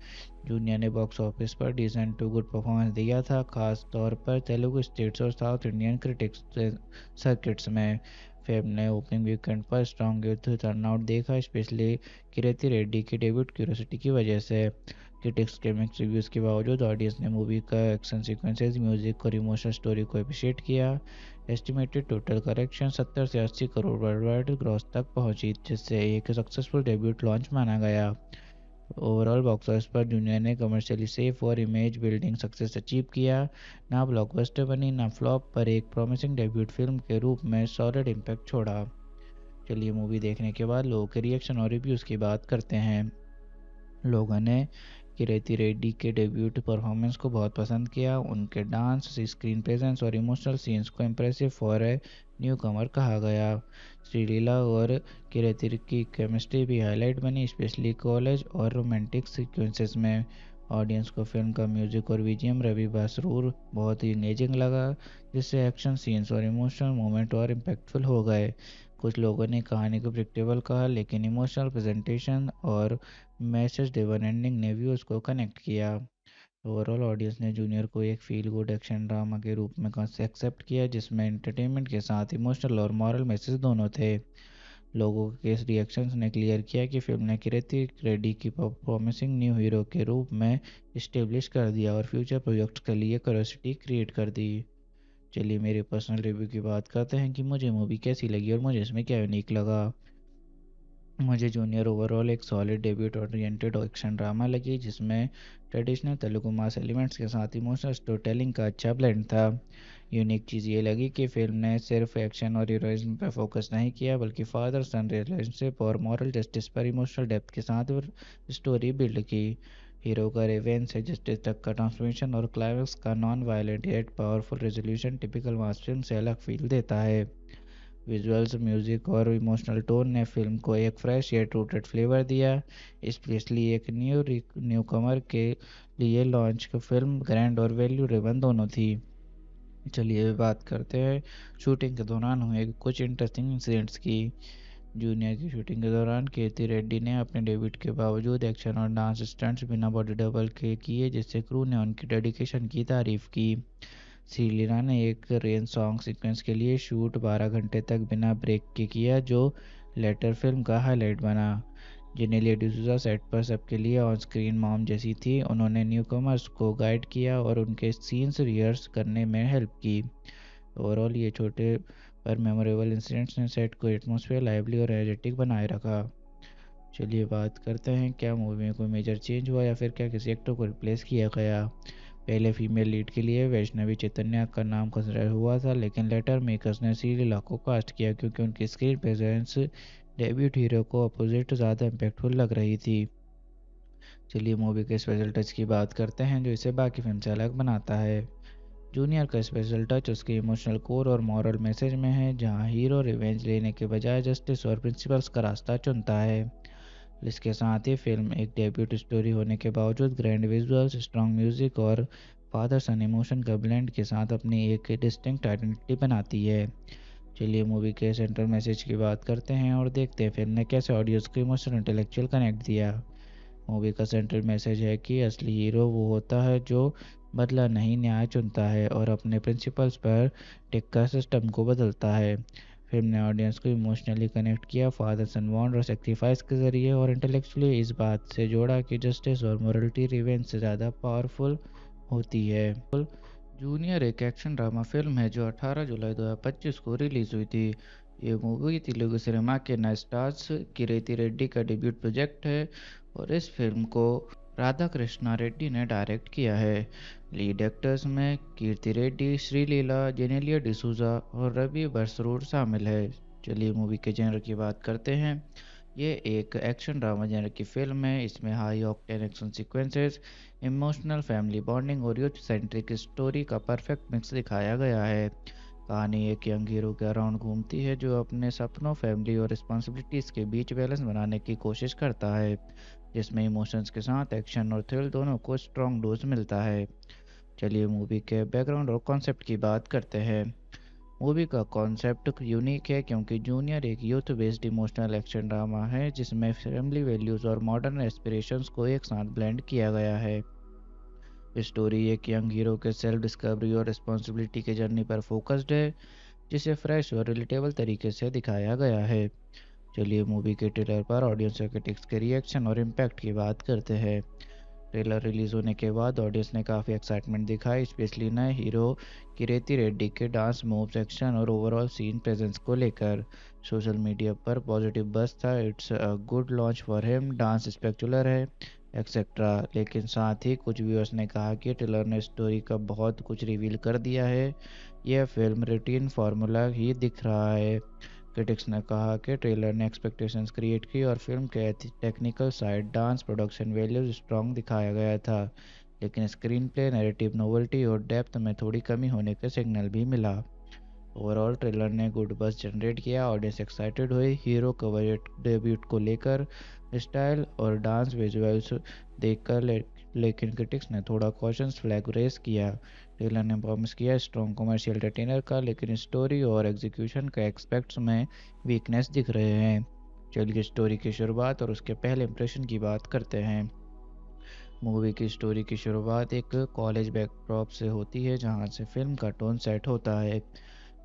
जूनियर ने बॉक्स ऑफिस पर डिसेंट टू गुड परफॉर्मेंस दिया था, खास तौर पर तेलुगु स्टेट्स और साउथ इंडियन क्रिटिक्स सर्किट्स में। फिल्म ने ओपनिंग वीकेंड पर स्ट्रॉन्ग यूथ टर्नआउट देखा, स्पेशली किरेती रेड्डी की डेब्यूट क्यूरियोसिटी की वजह से। क्रिटिक्स के मिक्स रिव्यूज़ के बावजूद ऑडियंस ने मूवी का एक्शन सीक्वेंसेस, म्यूजिक और इमोशनल स्टोरी को अप्रिशिएट किया। एस्टिमेटेड टोटल कलेक्शन 70 से 80 करोड़ वर्ल्ड वाइड ग्रॉस तक पहुंची, जिससे एक सक्सेसफुल डेब्यूट लॉन्च माना गया। ओवरऑल बॉक्स ऑफिस पर जूनियर ने कमर्शियली सेफ और इमेज बिल्डिंग सक्सेस अचीव किया। ना ब्लॉकबस्टर बनी ना फ्लॉप, पर एक प्रॉमिसिंग डेब्यूट फिल्म के रूप में सॉलिड इम्पैक्ट छोड़ा। चलिए मूवी देखने के बाद लोगों के रिएक्शन और रिव्यूज़ की बात करते हैं। लोगों ने किरेती रेड्डी के डेब्यूट परफॉर्मेंस को बहुत पसंद किया। उनके डांस, स्क्रीन प्रेजेंस और इमोशनल सीन्स को इम्प्रेसिव फॉर ए न्यू कमर कहा गया। श्रीलीला और किरेती की केमिस्ट्री भी हाईलाइट बनी, स्पेशली कॉलेज और रोमांटिक सीक्वेंसेस में। ऑडियंस को फिल्म का म्यूजिक और बीजीएम रवि बसरूर बहुत ही इंगेजिंग लगा, जिससे एक्शन सीन्स और इमोशनल मोमेंट और इम्पैक्टफुल हो गए। कुछ लोगों ने कहानी को प्रिडिक्टेबल कहा, लेकिन इमोशनल प्रेजेंटेशन और मैसेज ड्रिवन एंडिंग ने व्यूअर्स को कनेक्ट किया। ओवरऑल ऑडियंस ने जूनियर को एक फील गुड एक्शन ड्रामा के रूप में एक्सेप्ट किया, जिसमें एंटरटेनमेंट के साथ इमोशनल और मॉरल मैसेज दोनों थे। लोगों के इस रिएक्शंस ने क्लियर किया कि फिल्म ने किरेती रेड्डी की प्रॉमिसिंग न्यू हीरो के रूप में इस्टेब्लिश कर दिया और फ्यूचर प्रोजेक्ट्स के लिए क्यूरियोसिटी क्रिएट कर दी। चलिए मेरे पर्सनल रिव्यू की बात करते हैं कि मुझे मूवी कैसी लगी और मुझे इसमें क्या यूनिक लगा। मुझे जूनियर ओवरऑल एक solid debut oriented action drama लगी, जिसमें ट्रेडिशनल तेलुगु मास एलिमेंट्स के साथ इमोशनल स्टोरी टेलिंग का अच्छा ब्लेंड था। यूनिक चीज़ ये लगी कि फिल्म ने सिर्फ एक्शन और हीरोइज्म पर फोकस नहीं किया बल्कि फादर सन रिलेशनशिप और मॉरल जस्टिस पर इमोशनल डेप्थ के साथ स्टोरी बिल्ड की। हीरो का रिवेंज से जस्टिस तक का ट्रांसफॉर्मेशन और क्लाइमैक्स का non violent yet powerful resolution typical मास फिल्म से अलग फील देता है। विजुअल्स, म्यूजिक और इमोशनल टोन ने फिल्म को एक फ्रेश येट रूटेड फ्लेवर दिया। स्पेशली एक न्यू कमर के लिए लॉन्च फिल्म ग्रैंड और वैल्यू ड्रिवन दोनों थी। चलिए बात करते हैं शूटिंग के दौरान हुए कुछ इंटरेस्टिंग इंसिडेंट्स की। जूनियर की शूटिंग के दौरान कीर्ति रेड्डी ने अपने डेब्यूट के बावजूद एक्शन और डांस स्टंट्स बिना बॉडी डबल के किए, जिससे क्रू ने उनकी डेडिकेशन की तारीफ की। श्रीलीला ने एक रेन सॉन्ग सीक्वेंस के लिए शूट 12 घंटे तक बिना ब्रेक के किया, जो लेटर फिल्म का हाईलाइट बना। जेनेलिया डिसूजा सेट पर सबके लिए ऑन स्क्रीन मॉम जैसी थी। उन्होंने न्यूकमर्स को गाइड किया और उनके सीन्स रिहर्स करने में हेल्प की। ओवरऑल ये छोटे पर मेमोरेबल इंसिडेंट्स ने सेट को एटमॉस्फेयर लाइवली और एनर्जेटिक बनाए रखा। चलिए बात करते हैं, क्या मूवी में कोई मेजर चेंज हुआ या फिर क्या किसी एक्टर को रिप्लेस किया गया। पहले फीमेल लीड के लिए वैष्णवी चैतन्या का नाम कंसिडर हुआ था, लेकिन लेटर मेकर्स ने श्रीलीला को कास्ट किया क्योंकि उनकी स्क्रीन प्रेजेंस डेब्यूट हीरो को अपोजिट ज़्यादा इम्पैक्टफुल लग रही थी। चलिए मूवी के स्पेशल टच की बात करते हैं जो इसे बाकी फिल्म से अलग बनाता है। जूनियर का स्पेशल टच उसके इमोशनल कोर और मॉरल मैसेज में है, जहां हीरो रिवेंज लेने के बजाय जस्टिस और प्रिंसिपल्स का रास्ता चुनता है। इसके साथ ही फिल्म एक डेब्यूट स्टोरी होने के बावजूद ग्रैंड विजुअल्स, स्ट्रॉन्ग म्यूजिक और फादर सन इमोशन का ब्लेंड के साथ अपनी एक डिस्टिंक्ट आइडेंटिटी बनाती है। चलिए मूवी के सेंट्रल मैसेज की बात करते हैं और देखते हैं फिल्म ने कैसे ऑडियंस को इमोशनल इंटेलेक्चुअल कनेक्ट दिया। मूवी का सेंट्रल मैसेज है कि असली हीरो वो होता है जो बदला नहीं, न्याय चुनता है और अपने प्रिंसिपल्स पर टिककर सिस्टम को बदलता है। फिल्म ने ऑडियंस को इमोशनली कनेक्ट किया फादर सन बॉन्ड और सेक्रीफाइस के जरिए, और इंटेलेक्चुअली इस बात से जोड़ा कि जस्टिस और मोरलिटी रिवेंज से ज़्यादा पावरफुल होती है। जूनियर एक एक्शन ड्रामा फिल्म है जो 18 जुलाई 2025 को रिलीज़ हुई थी। ये मूवी तेलुगु सिनेमा के नए स्टार्स कीर्ति रेड्डी का डेब्यूट प्रोजेक्ट है और इस फिल्म को राधा कृष्णा रेड्डी ने डायरेक्ट किया है। लीड एक्टर्स में कीर्ति रेड्डी, श्रीलीला, जेनेलिया डिसूजा और रवि बसरूर शामिल है। चलिए मूवी के जेनर की बात करते हैं। ये एक एक्शन ड्रामा जेनर की फिल्म है। इसमें high octane action sequences, emotional family bonding और यूथ सेंट्रिक स्टोरी का परफेक्ट मिक्स दिखाया गया है। कहानी एक यंग हीरो के अराउंड घूमती है जो अपने सपनों, फैमिली और रिस्पॉन्सिबिलिटीज़ के बीच बैलेंस बनाने की कोशिश करता है, जिसमें इमोशंस के साथ एक्शन और थ्रिल दोनों को स्ट्रॉन्ग डोज मिलता है। चलिए मूवी के बैकग्राउंड और कॉन्सेप्ट की बात करते हैं। मूवी का कॉन्सेप्ट यूनिक है क्योंकि जूनियर एक youth based emotional action drama है जिसमें फैमिली वैल्यूज़ और मॉडर्न एस्पिरेशंस को एक साथ ब्लेंड किया गया है। स्टोरी एक यंग हीरो के सेल्फ डिस्कवरी और रिस्पॉन्सिबिलिटी के जर्नी पर फोकस्ड है, जिसे फ्रेश और रिलेटेबल तरीके से दिखाया गया है। चलिए मूवी के ट्रेलर पर ऑडियंस और क्रिटिक्स के रिएक्शन और इम्पैक्ट की बात करते हैं। ट्रेलर रिलीज होने के बाद ऑडियंस ने काफ़ी एक्साइटमेंट दिखाई, स्पेशली नए हीरो कीर्ति रेड्डी के डांस मूव्स, एक्शन और ओवरऑल सीन प्रेजेंस को लेकर। सोशल मीडिया पर पॉजिटिव बज़ था, it's a good launch for him, dance spectacular है, एक्सेट्रा। लेकिन साथ ही कुछ व्यूअर्स ने कहा कि ट्रेलर ने स्टोरी का बहुत कुछ रिवील कर दिया है, यह फिल्म रूटीन फार्मूला ही दिख रहा है। क्रिटिक्स ने कहा कि ट्रेलर ने एक्सपेक्टेशंस क्रिएट की और फिल्म के technical side, dance, production values strong दिखाया गया था, लेकिन स्क्रीन प्ले, नैरेटिव नोवेल्टी और डेप्थ में थोड़ी कमी होने के सिग्नल भी मिला। ओवरऑल ट्रेलर ने गुड बज़ जनरेट किया, ऑडियंस एक्साइटेड हुई हीरो कवर डेब्यूट को लेकर, स्टाइल और डांस विजुअल्स देखकर, लेकिन क्रिटिक्स ने थोड़ा कॉशंस फ्लैग रेस किया। ट्रेलर ने प्रॉमिस किया स्ट्रॉन्ग कमर्शियल एंटरटेनर का, लेकिन स्टोरी और एग्जीक्यूशन के एस्पेक्ट्स में वीकनेस दिख रहे हैं। चलिए स्टोरी की शुरुआत और उसके पहले इंप्रेशन की बात करते हैं। मूवी की स्टोरी की शुरुआत एक कॉलेज बैकड्रॉप से होती है जहां से फिल्म का टोन सेट होता है,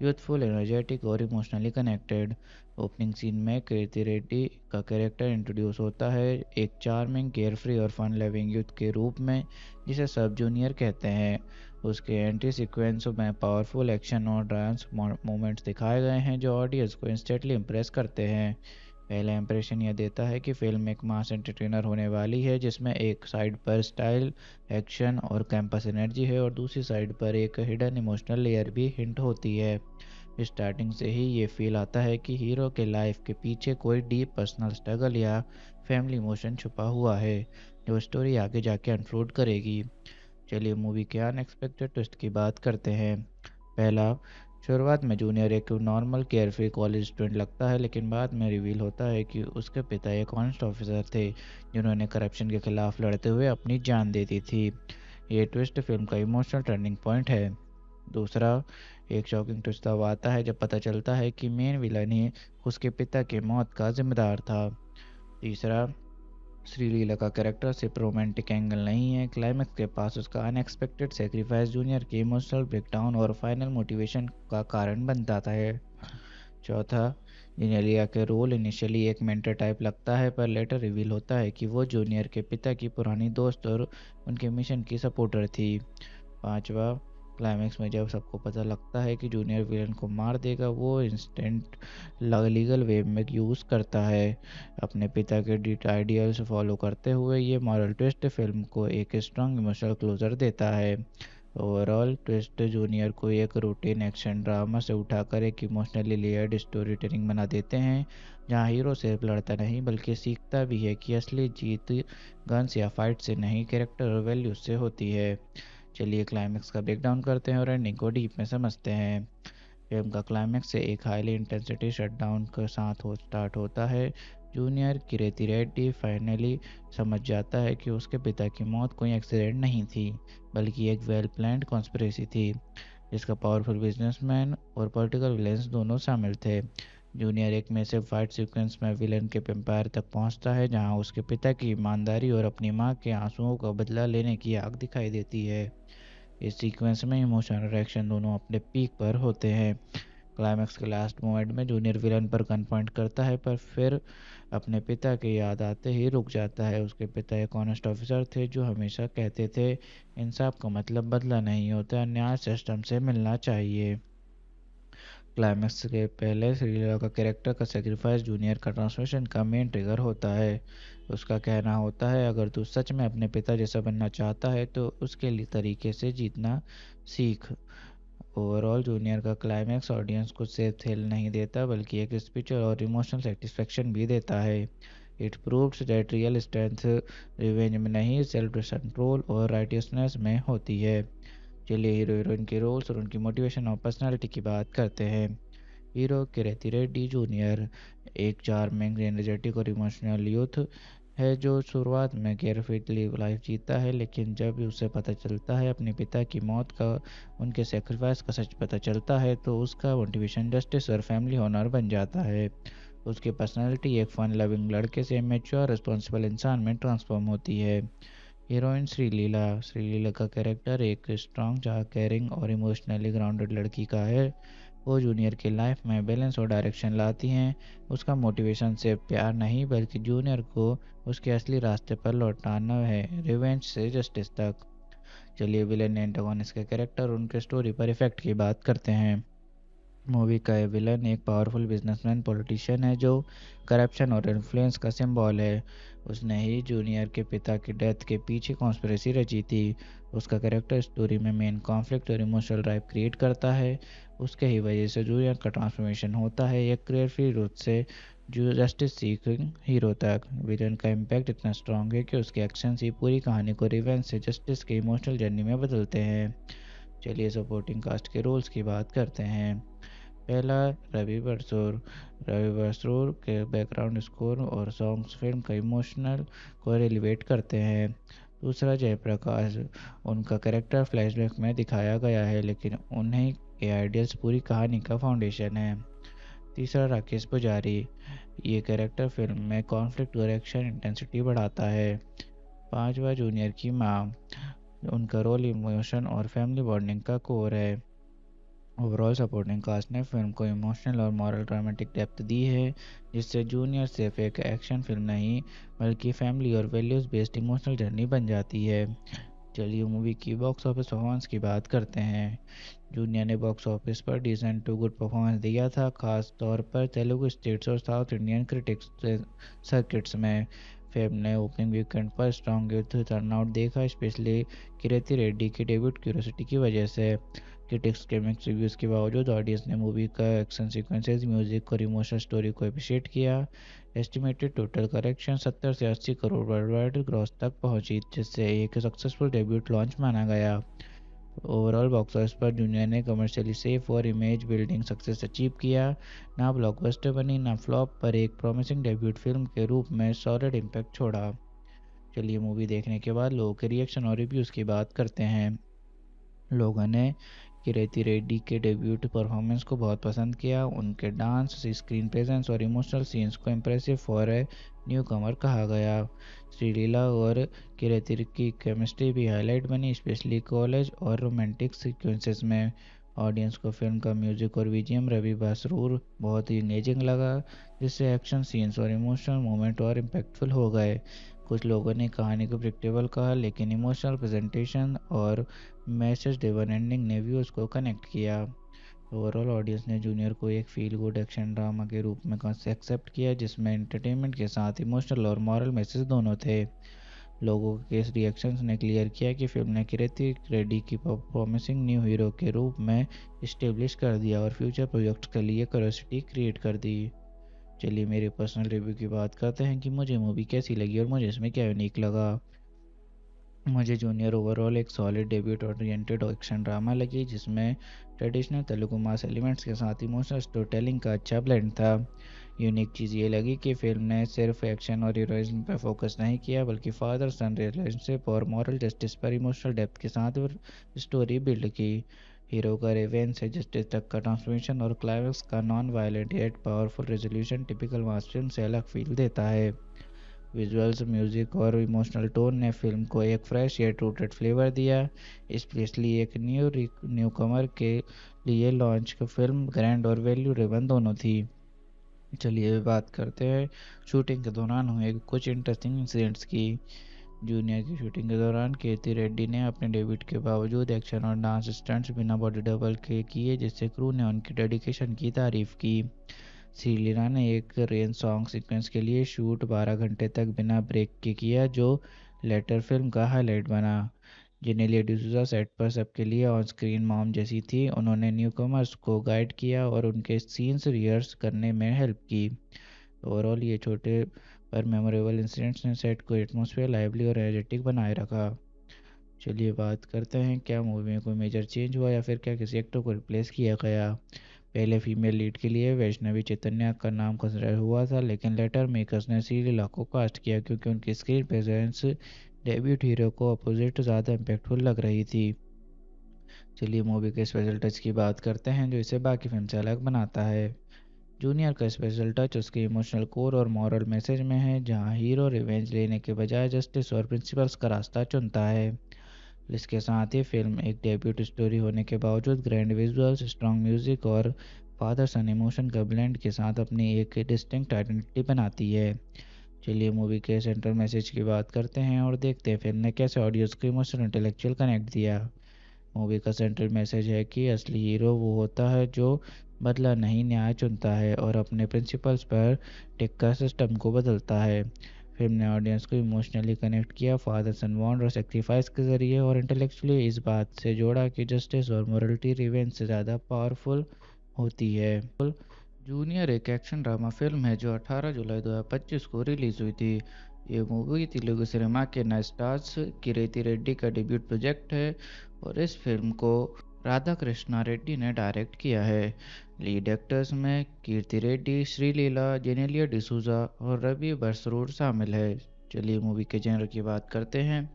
यूथफुल, एनर्जेटिक और इमोशनली कनेक्टेड। ओपनिंग सीन में कीर्ति रेड्डी का कैरेक्टर इंट्रोड्यूस होता है, एक चार्मिंग, केयरफ्री और फन लविंग यूथ के रूप में, जिसे सब जूनियर कहते हैं। उसके एंट्री सीक्वेंस में पावरफुल एक्शन और डांस मोमेंट्स दिखाए गए हैं जो ऑडियंस को इंस्टेंटली इम्प्रेस करते हैं। पहला इंप्रेशन यह देता है कि फिल्म एक मास एंटरटेनर होने वाली है, जिसमें एक साइड पर स्टाइल, एक्शन और कैंपस एनर्जी है और दूसरी साइड पर एक हिडन इमोशनल लेयर भी हिंट होती है। स्टार्टिंग से ही ये फील आता है कि हीरो के लाइफ के पीछे कोई डीप पर्सनल स्ट्रगल या फैमिली इमोशन छुपा हुआ है, जो स्टोरी आगे जाके अनफोल्ड करेगी। चलिए मूवी के अनएक्सपेक्टेड ट्विस्ट की बात करते हैं। पहला, शुरुआत में जूनियर एक नॉर्मल केयरफ्री कॉलेज स्टूडेंट लगता है, लेकिन बाद में रिवील होता है कि उसके पिता एक ऑनेस्ट ऑफिसर थे जिन्होंने करप्शन के खिलाफ लड़ते हुए अपनी जान दे दी थी। ये ट्विस्ट फिल्म का इमोशनल टर्निंग पॉइंट है। दूसरा, एक शॉकिंग ट्विस्ट तब आता है जब पता चलता है कि मेन विलन ही उसके पिता की मौत का जिम्मेदार था। तीसरा, श्रीलीला का कैरेक्टर सिर्फ रोमांटिक एंगल नहीं है, क्लाइमैक्स के पास उसका अनएक्सपेक्टेड सेक्रीफाइस जूनियर के इमोशनल ब्रेकडाउन और फाइनल मोटिवेशन का कारण बन जाता है। चौथा, जेनेलिया के रोल इनिशियली एक मेंटर टाइप लगता है, पर लेटर रिवील होता है कि वो जूनियर के पिता की पुरानी दोस्त और उनके मिशन की सपोर्टर थी। पांचवा, क्लाइमैक्स में जब सबको पता लगता है कि जूनियर विलन को मार देगा, वो इंस्टेंट लीगल वे में यूज़ करता है। अपने पिता के डिट आइडियल्स फॉलो करते हुए ये मॉरल ट्विस्ट फिल्म को एक स्ट्रॉन्ग इमोशनल क्लोजर देता है। ओवरऑल ट्विस्ट जूनियर को एक रूटीन एक्शन ड्रामा से उठाकर एक इमोशनली लेयर्ड स्टोरी टेलिंग बना देते हैं, जहां हीरो सिर्फ लड़ता नहीं बल्कि सीखता भी है कि असली जीत गन्स या फाइट से नहीं, कैरेक्टर और वैल्यूज से होती है। चलिए क्लाइमैक्स का ब्रेकडाउन करते हैं और एंडिंग को डीप में समझते हैं। फिल्म का क्लाइमैक्स से एक हाईली इंटेंसिटी शटडाउन के साथ स्टार्ट होता है। जूनियर किरेती रेड्डी फाइनली समझ जाता है कि उसके पिता की मौत कोई एक्सीडेंट नहीं थी, बल्कि एक वेल प्लान्ड कॉन्स्पिरेसी थी जिसका पावरफुल बिजनेसमैन और पॉलिटिकल विलेंस दोनों शामिल थे। जूनियर एक में से फाइट सीक्वेंस में विलन के एम्पायर तक पहुंचता है, जहां उसके पिता की ईमानदारी और अपनी मां के आंसुओं का बदला लेने की आग दिखाई देती है। इस सीक्वेंस में इमोशन और एक्शन दोनों अपने पीक पर होते हैं। क्लाइमैक्स के लास्ट मोमेंट में जूनियर विलन पर गन पॉइंट करता है, पर फिर अपने पिता की याद आते ही रुक जाता है। उसके पिता एक ऑनेस्ट ऑफिसर थे जो हमेशा कहते थे, इंसाफ का मतलब बदला नहीं होता, न्याय सिस्टम से मिलना चाहिए। क्लाइमैक्स के पहले श्रीलीला का कैरेक्टर का सेक्रीफाइस जूनियर का ट्रांसफॉर्मेशन का मेन ट्रिगर होता है। उसका कहना होता है, अगर तू सच में अपने पिता जैसा बनना चाहता है तो उसके लिए तरीके से जीतना सीख। ओवरऑल जूनियर का क्लाइमैक्स ऑडियंस को सिर्फ थ्रिल नहीं देता बल्कि एक स्पिरिचुअल और इमोशनल सेटिस्फेक्शन भी देता है। It proves that real strength revenge में नहीं, सेल्फ कंट्रोल और राइटियसनेस में होती है। चलिए हीरो हीरोइन के रोल्स और उनकी मोटिवेशन और पर्सनालिटी की बात करते हैं। हीरो किरेती रेड्डी जूनियर एक चार्मिंग, एनर्जेटिक और इमोशनल यूथ है जो शुरुआत में केयरफुली लाइफ जीता है, लेकिन जब उसे पता चलता है अपने पिता की मौत का, उनके सेक्रीफाइस का सच पता चलता है, तो उसका मोटिवेशन जस्टिस और फैमिली ऑनर बन जाता है। उसकी पर्सनालिटी एक फन लविंग लड़के से मैच्योर रिस्पॉन्सिबल इंसान में ट्रांसफॉर्म होती है। हीरोइन श्रीलीला श्रीलीला का कैरेक्टर एक स्ट्रॉन्ग, केयरिंग और इमोशनली ग्राउंडेड लड़की का है। वो जूनियर की लाइफ में बैलेंस और डायरेक्शन लाती हैं। उसका मोटिवेशन सिर्फ प्यार नहीं बल्कि जूनियर को उसके असली रास्ते पर लौटाना है, रिवेंज से जस्टिस तक। चलिए विलेन एंटागोनिस्ट के कैरेक्टर और उनके स्टोरी पर इफेक्ट की बात करते हैं। मूवी का ये विलन एक पावरफुल बिजनेसमैन पॉलिटिशियन है जो करप्शन और इन्फ्लुएंस का सिंबल है। उसने ही जूनियर के पिता की डेथ के पीछे कॉन्स्पिरेसी रची थी। उसका कैरेक्टर स्टोरी में मेन कॉन्फ्लिक्ट और इमोशनल ड्राइव क्रिएट करता है। उसके ही वजह से जूनियर का ट्रांसफॉर्मेशन होता है, एक क्लियर फ्री रूट से जो जस्टिस सीकिंग हीरो तक। विलन का इम्पैक्ट इतना स्ट्रांग है कि उसके एक्शन ही पूरी कहानी को रिवेंज से जस्टिस के इमोशनल जर्नी में बदलते हैं। चलिए सपोर्टिंग कास्ट के रोल्स की बात करते हैं। पहला, रवि बरसूर के बैकग्राउंड स्कोर और सॉन्ग्स फिल्म का इमोशनल को एलिवेट करते हैं। दूसरा, जयप्रकाश, उनका कैरेक्टर फ्लैशबैक में दिखाया गया है, लेकिन उन्हें के आइडियल्स पूरी कहानी का फाउंडेशन है। तीसरा, राकेश पुजारी, ये कैरेक्टर फिल्म में कॉन्फ्लिक्ट और एक्शन इंटेंसिटी बढ़ाता है। पांचवा, जूनियर की माँ, उनका रोल इमोशन और फैमिली बॉन्डिंग का कोर है। ओवरऑल सपोर्टिंग कास्ट ने फिल्म को इमोशनल और मॉरल ड्रामेटिक डेप्थ दी है, जिससे जूनियर सिर्फ एक एक्शन फिल्म नहीं बल्कि फैमिली और वैल्यूज बेस्ड इमोशनल जर्नी बन जाती है। चलिए मूवी की बॉक्स ऑफिस परफॉर्मेंस की बात करते हैं। जूनियर ने बॉक्स ऑफिस पर डिसेंट टू गुड परफॉर्मेंस दिया था, खास तौर पर तेलुगु स्टेट्स और साउथ इंडियन क्रिटिक्स सर्किट्स में। फिल्म ने ओपनिंग वीकेंड पर स्ट्रॉन्ग यूथ टर्नआउट देखा, स्पेशली किरेती रेड्डी की डेब्यूट क्यूरियोसिटी की वजह से। क्रिटिक्स के मिक्स रिव्यूज़ के बावजूद ऑडियंस ने मूवी का एक्शन सीक्वेंसेस, म्यूजिक और इमोशनल स्टोरी को अप्रिशिएट किया। एस्टिमेटेड टोटल कलेक्शन 70 से 80 करोड़ वर्ल्ड वाइड ग्रॉस तक पहुंची, जिससे एक सक्सेसफुल डेब्यूट लॉन्च माना गया। ओवरऑल बॉक्स ऑफिस पर जूनियर ने कमर्शियली सेफ और इमेज बिल्डिंग सक्सेस अचीव किया। ना ब्लॉकबस्टर बनी ना फ्लॉप, पर एक प्रॉमिसिंग डेब्यूट फिल्म के रूप में सॉलिड इम्पैक्ट छोड़ा। चलिए मूवी देखने के बाद लोगों के रिएक्शन और रिव्यूज़ की बात करते हैं। लोगों ने कीर्ति रेड्डी के डेब्यूट परफॉर्मेंस को बहुत पसंद किया। उनके डांस, स्क्रीन प्रेजेंस और इमोशनल सीन्स को इम्प्रेसिव फॉर ए न्यू कमर कहा गया। श्रीलीला और कीर्ति की केमिस्ट्री भी हाईलाइट बनी, स्पेशली कॉलेज और रोमांटिक सीक्वेंसेस में। ऑडियंस को फिल्म का म्यूजिक और बीजीएम रवि बसरूर बहुत ही इंगेजिंग लगा, जिससे एक्शन सीन्स और इमोशनल मोमेंट और इम्पैक्टफुल हो गए। कुछ लोगों ने कहानी को प्रिडिक्टेबल कहा, लेकिन इमोशनल प्रेजेंटेशन और मैसेज ड्रिवन एंडिंग ने व्यूअर्स को कनेक्ट किया। ओवरऑल ऑडियंस ने जूनियर को एक फील गुड एक्शन ड्रामा के रूप में एक्सेप्ट किया, जिसमें एंटरटेनमेंट के साथ इमोशनल और मॉरल मैसेज दोनों थे। लोगों के इस रिएक्शंस ने क्लियर किया कि फिल्म ने कीर्ति रेड्डी की प्रॉमिसिंग न्यू हीरो के रूप में इस्टेब्लिश कर दिया और फ्यूचर प्रोजेक्ट्स के लिए क्यूरियोसिटी क्रिएट कर दी। चलिए मेरे पर्सनल रिव्यू की बात करते हैं कि मुझे मूवी कैसी लगी और मुझे इसमें क्या यूनिक लगा। मुझे जूनियर ओवरऑल एक solid debut oriented action drama लगी, जिसमें ट्रेडिशनल तेलुगु मास एलिमेंट्स के साथ इमोशनल स्टोरी टेलिंग का अच्छा ब्लेंड था। यूनिक चीज़ ये लगी कि फिल्म ने सिर्फ एक्शन और हीरोइज्म पर फोकस नहीं किया, बल्कि फादर सन रिलेशनशिप और मॉरल जस्टिस पर इमोशनल डेप्थ के साथ स्टोरी बिल्ड की। हीरो का रेवेंस से जस्टिस तक का ट्रांसफॉर्मेशन और क्लाइमैक्स का non violent yet powerful resolution typical मास फिल्म से अलग फील देता है। विजुअल्स, म्यूजिक और इमोशनल टोन ने फिल्म को एक फ्रेश येट रूटेड फ्लेवर दिया, स्पेशली एक न्यू कमर के लिए लॉन्च की फिल्म ग्रैंड और वैल्यू ड्रिवन दोनों थी। चलिए बात करते हैं शूटिंग के दौरान हुए कुछ इंटरेस्टिंग इंसिडेंट्स की। जूनियर की शूटिंग के दौरान कीर्ति रेड्डी ने अपने डेब्यूट के बावजूद एक्शन और डांस स्टंट्स बिना बॉडी डबल के किए, जिससे क्रू ने उनकी डेडिकेशन की तारीफ की। श्रीलीला ने एक रेन सॉन्ग सीक्वेंस के लिए शूट 12 घंटे तक बिना ब्रेक के किया, जो लेटर फिल्म का हाईलाइट बना। जेनेलिया डिसूजा सेट पर सबके लिए ऑन स्क्रीन मॉम जैसी थी। उन्होंने न्यूकमर्स को गाइड किया और उनके सीन्स रिहर्स करने में हेल्प की। ओवरऑल ये छोटे पर मेमोरेबल इंसिडेंट्स ने सेट को एटमॉस्फेयर लाइवली और एनर्जेटिक बनाए रखा। चलिए बात करते हैं क्या मूवी में कोई मेजर चेंज हुआ या फिर क्या किसी एक्टर को रिप्लेस किया गया। पहले फीमेल लीड के लिए वैष्णवी चैतन्या का नाम कंसिडर हुआ था, लेकिन लेटर मेकर्स ने श्रीलीला को कास्ट किया क्योंकि उनकी स्क्रीन प्रेजेंस डेब्यूट हीरो को अपोजिट ज़्यादा इम्पैक्टफुल लग रही थी। चलिए मूवी के स्पेशल टच की बात करते हैं जो इसे बाकी फिल्म से अलग बनाता है। जूनियर का स्पेशल टच उसके इमोशनल कोर और मॉरल मैसेज में है, जहां हीरो रिवेंज लेने के बजाय जस्टिस और प्रिंसिपल्स का रास्ता चुनता है। इसके साथ ही फिल्म एक डेब्यूट स्टोरी होने के बावजूद ग्रैंड विजुअल्स, स्ट्रॉन्ग म्यूजिक और फादर सन इमोशन का ब्लेंड के साथ अपनी एक डिस्टिंक्ट आइडेंटिटी बनाती है। चलिए मूवी के सेंट्रल मैसेज की बात करते हैं और देखते हैं फिल्म ने कैसे ऑडियंस को इमोशनल इंटेलेक्चुअल कनेक्ट दिया। मूवी का सेंट्रल मैसेज है कि असली हीरो वो होता है जो बदला नहीं न्याय चुनता है और अपने प्रिंसिपल्स पर टिककर सिस्टम को बदलता है। फिल्म ने ऑडियंस को इमोशनली कनेक्ट किया, फादर सन बॉन्ड और सेक्रीफाइस के जरिए, और इंटेलेक्चुअली इस बात से जोड़ा कि जस्टिस और मोरलिटी रिवेंज से ज़्यादा पावरफुल होती है। जूनियर एक एक्शन ड्रामा फिल्म है जो 18 जुलाई 2025 को रिलीज़ हुई थी। ये मूवी तेलुगु सिनेमा के नए स्टार्स कीर्ति रेड्डी का डेब्यूट प्रोजेक्ट है और इस फिल्म को राधा कृष्णा रेड्डी ने डायरेक्ट किया है। लीड एक्टर्स में कीर्ति रेड्डी, श्रीलीला, जेनेलिया डिसूजा और रवि बसरूर शामिल है। चलिए मूवी के जेनर की बात करते हैं।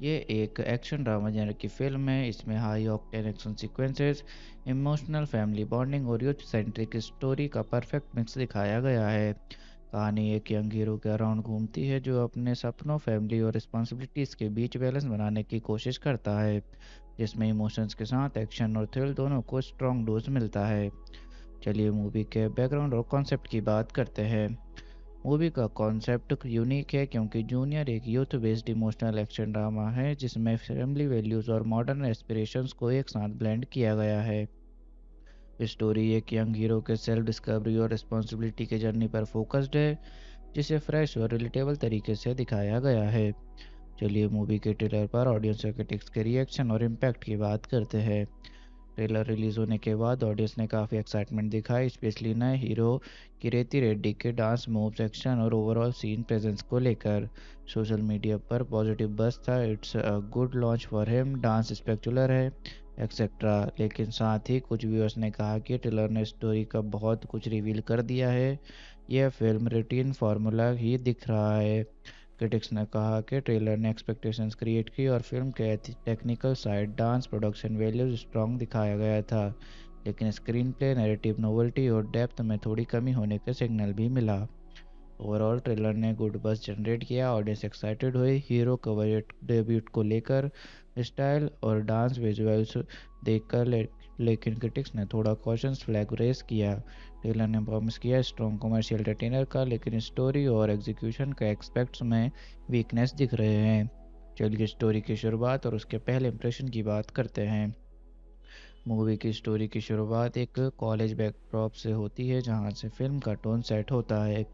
ये एक एक्शन ड्रामा जेनर की फिल्म है। इसमें high octane action sequences, emotional family bonding और यूथ सेंट्रिक स्टोरी का परफेक्ट मिक्स दिखाया गया है। कहानी एक यंग हीरो के अराउंड घूमती है जो अपने सपनों, फैमिली और रिस्पॉन्सिबिलिटीज़ के बीच बैलेंस बनाने की कोशिश करता है, जिसमें इमोशंस के साथ एक्शन और थ्रिल दोनों को स्ट्रॉन्ग डोज मिलता है। चलिए मूवी के बैकग्राउंड और कॉन्सेप्ट की बात करते हैं। मूवी का कॉन्सेप्ट यूनिक है क्योंकि जूनियर एक youth based emotional action drama है जिसमें फैमिली वैल्यूज़ और मॉडर्न एस्पिरेशंस को एक साथ ब्लेंड किया गया है। स्टोरी एक यंग हीरो के सेल्फ डिस्कवरी और रिस्पॉन्सिबिलिटी के जर्नी पर फोकस्ड है, जिसे फ्रेश और रिलेटेबल तरीके से दिखाया गया है। चलिए मूवी के ट्रेलर पर ऑडियंस और क्रिटिक्स के रिएक्शन और इम्पैक्ट की बात करते हैं। ट्रेलर रिलीज होने के बाद ऑडियंस ने काफ़ी एक्साइटमेंट दिखाई, स्पेशली नए हीरो कीर्ति रेड्डी के डांस मूव्स, एक्शन और ओवरऑल सीन प्रेजेंस को लेकर। सोशल मीडिया पर पॉजिटिव बज़ था। It's a good launch for him, dance spectacular है, एक्सेट्रा। लेकिन साथ ही कुछ व्यूअर्स ने कहा कि ट्रेलर ने स्टोरी का बहुत कुछ रिवील कर दिया है, यह फिल्म रूटीन फार्मूला ही दिख रहा है। क्रिटिक्स ने कहा कि ट्रेलर ने एक्सपेक्टेशंस क्रिएट की और फिल्म के technical side, dance, production values strong दिखाया गया था, लेकिन स्क्रीन प्ले, नैरेटिव नोवेल्टी और डेप्थ में थोड़ी कमी होने का सिग्नल भी मिला। ओवरऑल ट्रेलर ने गुड बज़ जनरेट किया, ऑडियंस एक्साइटेड हुई हीरो कवर डेब्यूट को लेकर, स्टाइल और डांस विजुअल्स देखकर, लेकिन क्रिटिक्स ने थोड़ा कॉशंस फ्लैग रेस किया। ट्रेलर ने प्रॉमिस किया स्ट्रॉन्ग कमर्शियल एंटरटेनर का, लेकिन स्टोरी और एग्जीक्यूशन के एस्पेक्ट्स में वीकनेस दिख रहे हैं। चलिए स्टोरी की शुरुआत और उसके पहले इंप्रेशन की बात करते हैं। मूवी की स्टोरी की शुरुआत एक कॉलेज बैकड्रॉप से होती है, जहां से फिल्म का टोन सेट होता है,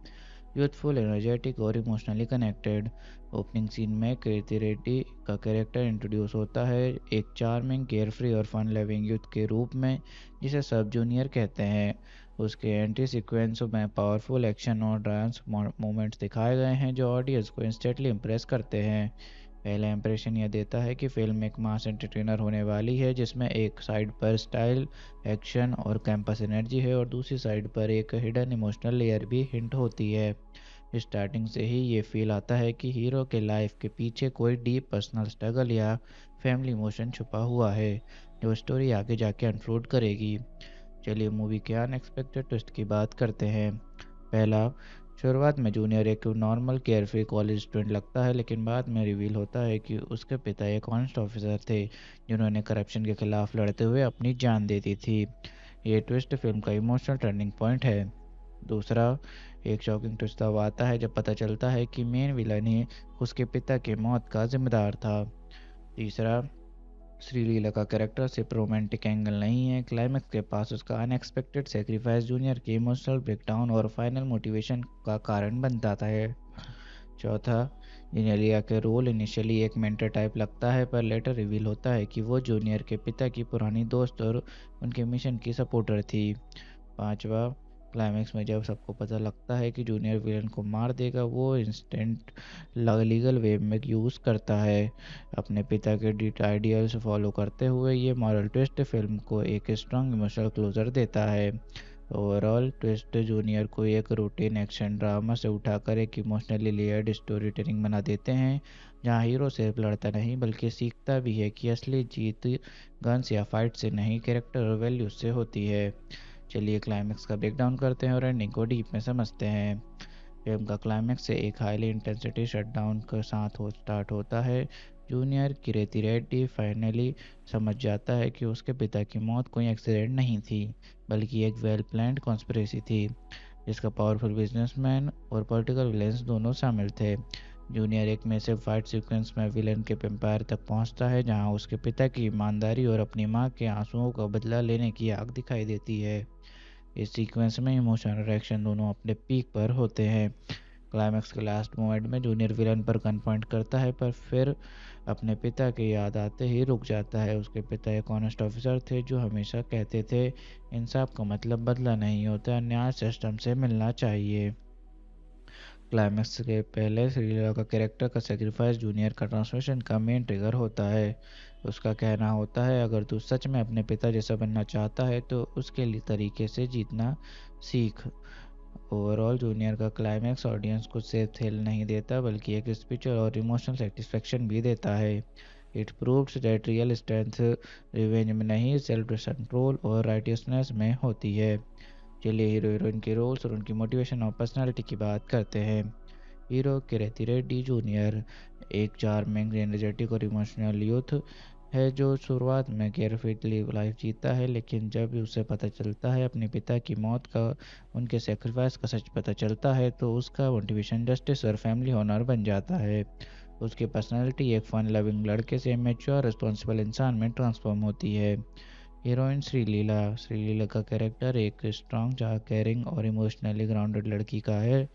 यूथफुल, एनर्जेटिक और इमोशनली कनेक्टेड। ओपनिंग सीन में कीर्ति रेड्डी का कैरेक्टर इंट्रोड्यूस होता है, एक चार्मिंग, केयरफ्री और फन लविंग यूथ के रूप में, जिसे सब जूनियर कहते हैं। उसके एंट्री सीक्वेंस में पावरफुल एक्शन और डांस मोमेंट्स दिखाए गए हैं, जो ऑडियंस को इंस्टेंटली इम्प्रेस करते हैं। पहला इंप्रेशन यह देता है कि फिल्म एक मास एंटरटेनर होने वाली है, जिसमें एक साइड पर स्टाइल, एक्शन और कैंपस एनर्जी है और दूसरी साइड पर एक हिडन इमोशनल लेयर भी हिंट होती है। स्टार्टिंग से ही ये फील आता है कि हीरो के लाइफ के पीछे कोई डीप पर्सनल स्ट्रगल या फैमिली इमोशन छुपा हुआ है, जो स्टोरी आगे जाके अनफोल्ड करेगी। चलिए मूवी के अनएक्सपेक्टेड ट्विस्ट की बात करते हैं। पहला, शुरुआत में जूनियर एक नॉर्मल केयरफ्री कॉलेज स्टूडेंट लगता है, लेकिन बाद में रिवील होता है कि उसके पिता एक ऑनेस्ट ऑफिसर थे, जिन्होंने करप्शन के खिलाफ लड़ते हुए अपनी जान दे दी थी। ये ट्विस्ट फिल्म का इमोशनल टर्निंग पॉइंट है। दूसरा, एक शॉकिंग ट्विस्ट तब आता है जब पता चलता है कि मेन विलन ही उसके पिता की मौत का जिम्मेदार था। तीसरा, श्रीलीला का कैरेक्टर सिर्फ रोमांटिक एंगल नहीं है, क्लाइमैक्स के पास उसका अनएक्सपेक्टेड सेक्रीफाइस जूनियर के इमोशनल ब्रेकडाउन और फाइनल मोटिवेशन का कारण बन जाता है। चौथा, जेनेलिया के रोल इनिशियली एक मेंटर टाइप लगता है, पर लेटर रिवील होता है कि वो जूनियर के पिता की पुरानी दोस्त और उनके मिशन की सपोर्टर थी। पांचवा, क्लाइमैक्स में जब सबको पता लगता है कि जूनियर विलन को मार देगा, वो इंस्टेंट लीगल वे में यूज़ करता है, अपने पिता के डिट आइडियल्स फॉलो करते हुए। ये मॉरल ट्विस्ट फिल्म को एक स्ट्रांग इमोशनल क्लोजर देता है। ओवरऑल ट्विस्ट जूनियर को एक रूटीन एक्शन ड्रामा से उठाकर एक इमोशनली लेयर्ड स्टोरी टेलिंग बना देते हैं, जहां हीरो सिर्फ लड़ता नहीं बल्कि सीखता भी है कि असली जीत गन्स या फाइट से नहीं, कैरेक्टर और वैल्यूज से होती है। चलिए क्लाइमैक्स का ब्रेकडाउन करते हैं और एंडिंग को डीप में समझते हैं। फिल्म का क्लाइमैक्स से एक हाईली इंटेंसिटी शटडाउन के साथ स्टार्ट होता है। जूनियर कीर्ति रेड्डी फाइनली समझ जाता है कि उसके पिता की मौत कोई एक्सीडेंट नहीं थी, बल्कि एक वेल प्लान्ड कॉन्स्पिरेसी थी, जिसका पावरफुल बिजनेसमैन और पॉलिटिकल विलेंस दोनों शामिल थे। जूनियर एक मैसिव फाइट सीक्वेंस में विलेन के एम्पायर तक पहुंचता है, जहां उसके पिता की ईमानदारी और अपनी मां के आंसुओं का बदला लेने की आग दिखाई देती है। इस सीक्वेंस में इमोशनल रिएक्शन दोनों अपने पीक पर होते हैं। क्लाइमैक्स के लास्ट मोमेंट में जूनियर विलन पर गन पॉइंट करता है, पर फिर अपने पिता की याद आते ही रुक जाता है। उसके पिता एक ऑनेस्ट ऑफिसर थे, जो हमेशा कहते थे इंसाफ का मतलब बदला नहीं होता, न्याय सिस्टम से मिलना चाहिए। क्लाइमैक्स के पहले श्रीलीला का कैरेक्टर का सेक्रीफाइस जूनियर का ट्रांसफॉर्मेशन का मेन ट्रिगर होता है। उसका कहना होता है, अगर तू सच में अपने पिता जैसा बनना चाहता है तो उसके लिए तरीके से जीतना सीख। ओवरऑल जूनियर का क्लाइमैक्स ऑडियंस को सिर्फ थ्रिल नहीं देता, बल्कि एक स्पिरिचुअल और इमोशनल सेटिस्फेक्शन भी देता है। It proves that real strength revenge में नहीं, सेल्फ कंट्रोल और राइटियसनेस में होती है। चलिए हीरो हीरोइन के रोल्स और उनकी मोटिवेशन और पर्सनालिटी की बात करते हैं। हीरो कीर्ति रेड्डी जूनियर एक चार्मिंग, एनर्जेटिक और इमोशनल यूथ है, जो शुरुआत में केयरफुली लाइफ जीता है, लेकिन जब उसे पता चलता है अपने पिता की मौत का, उनके सेक्रीफाइस का सच पता चलता है, तो उसका मोटिवेशन जस्टिस और फैमिली ऑनर बन जाता है। उसकी पर्सनालिटी एक फन लविंग लड़के से मैच्योर रिस्पॉन्सिबल इंसान में ट्रांसफॉर्म होती है। हीरोइन श्रीलीला का कैरेक्टर एक स्ट्रॉन्ग, केयरिंग और इमोशनली ग्राउंडेड लड़की का है।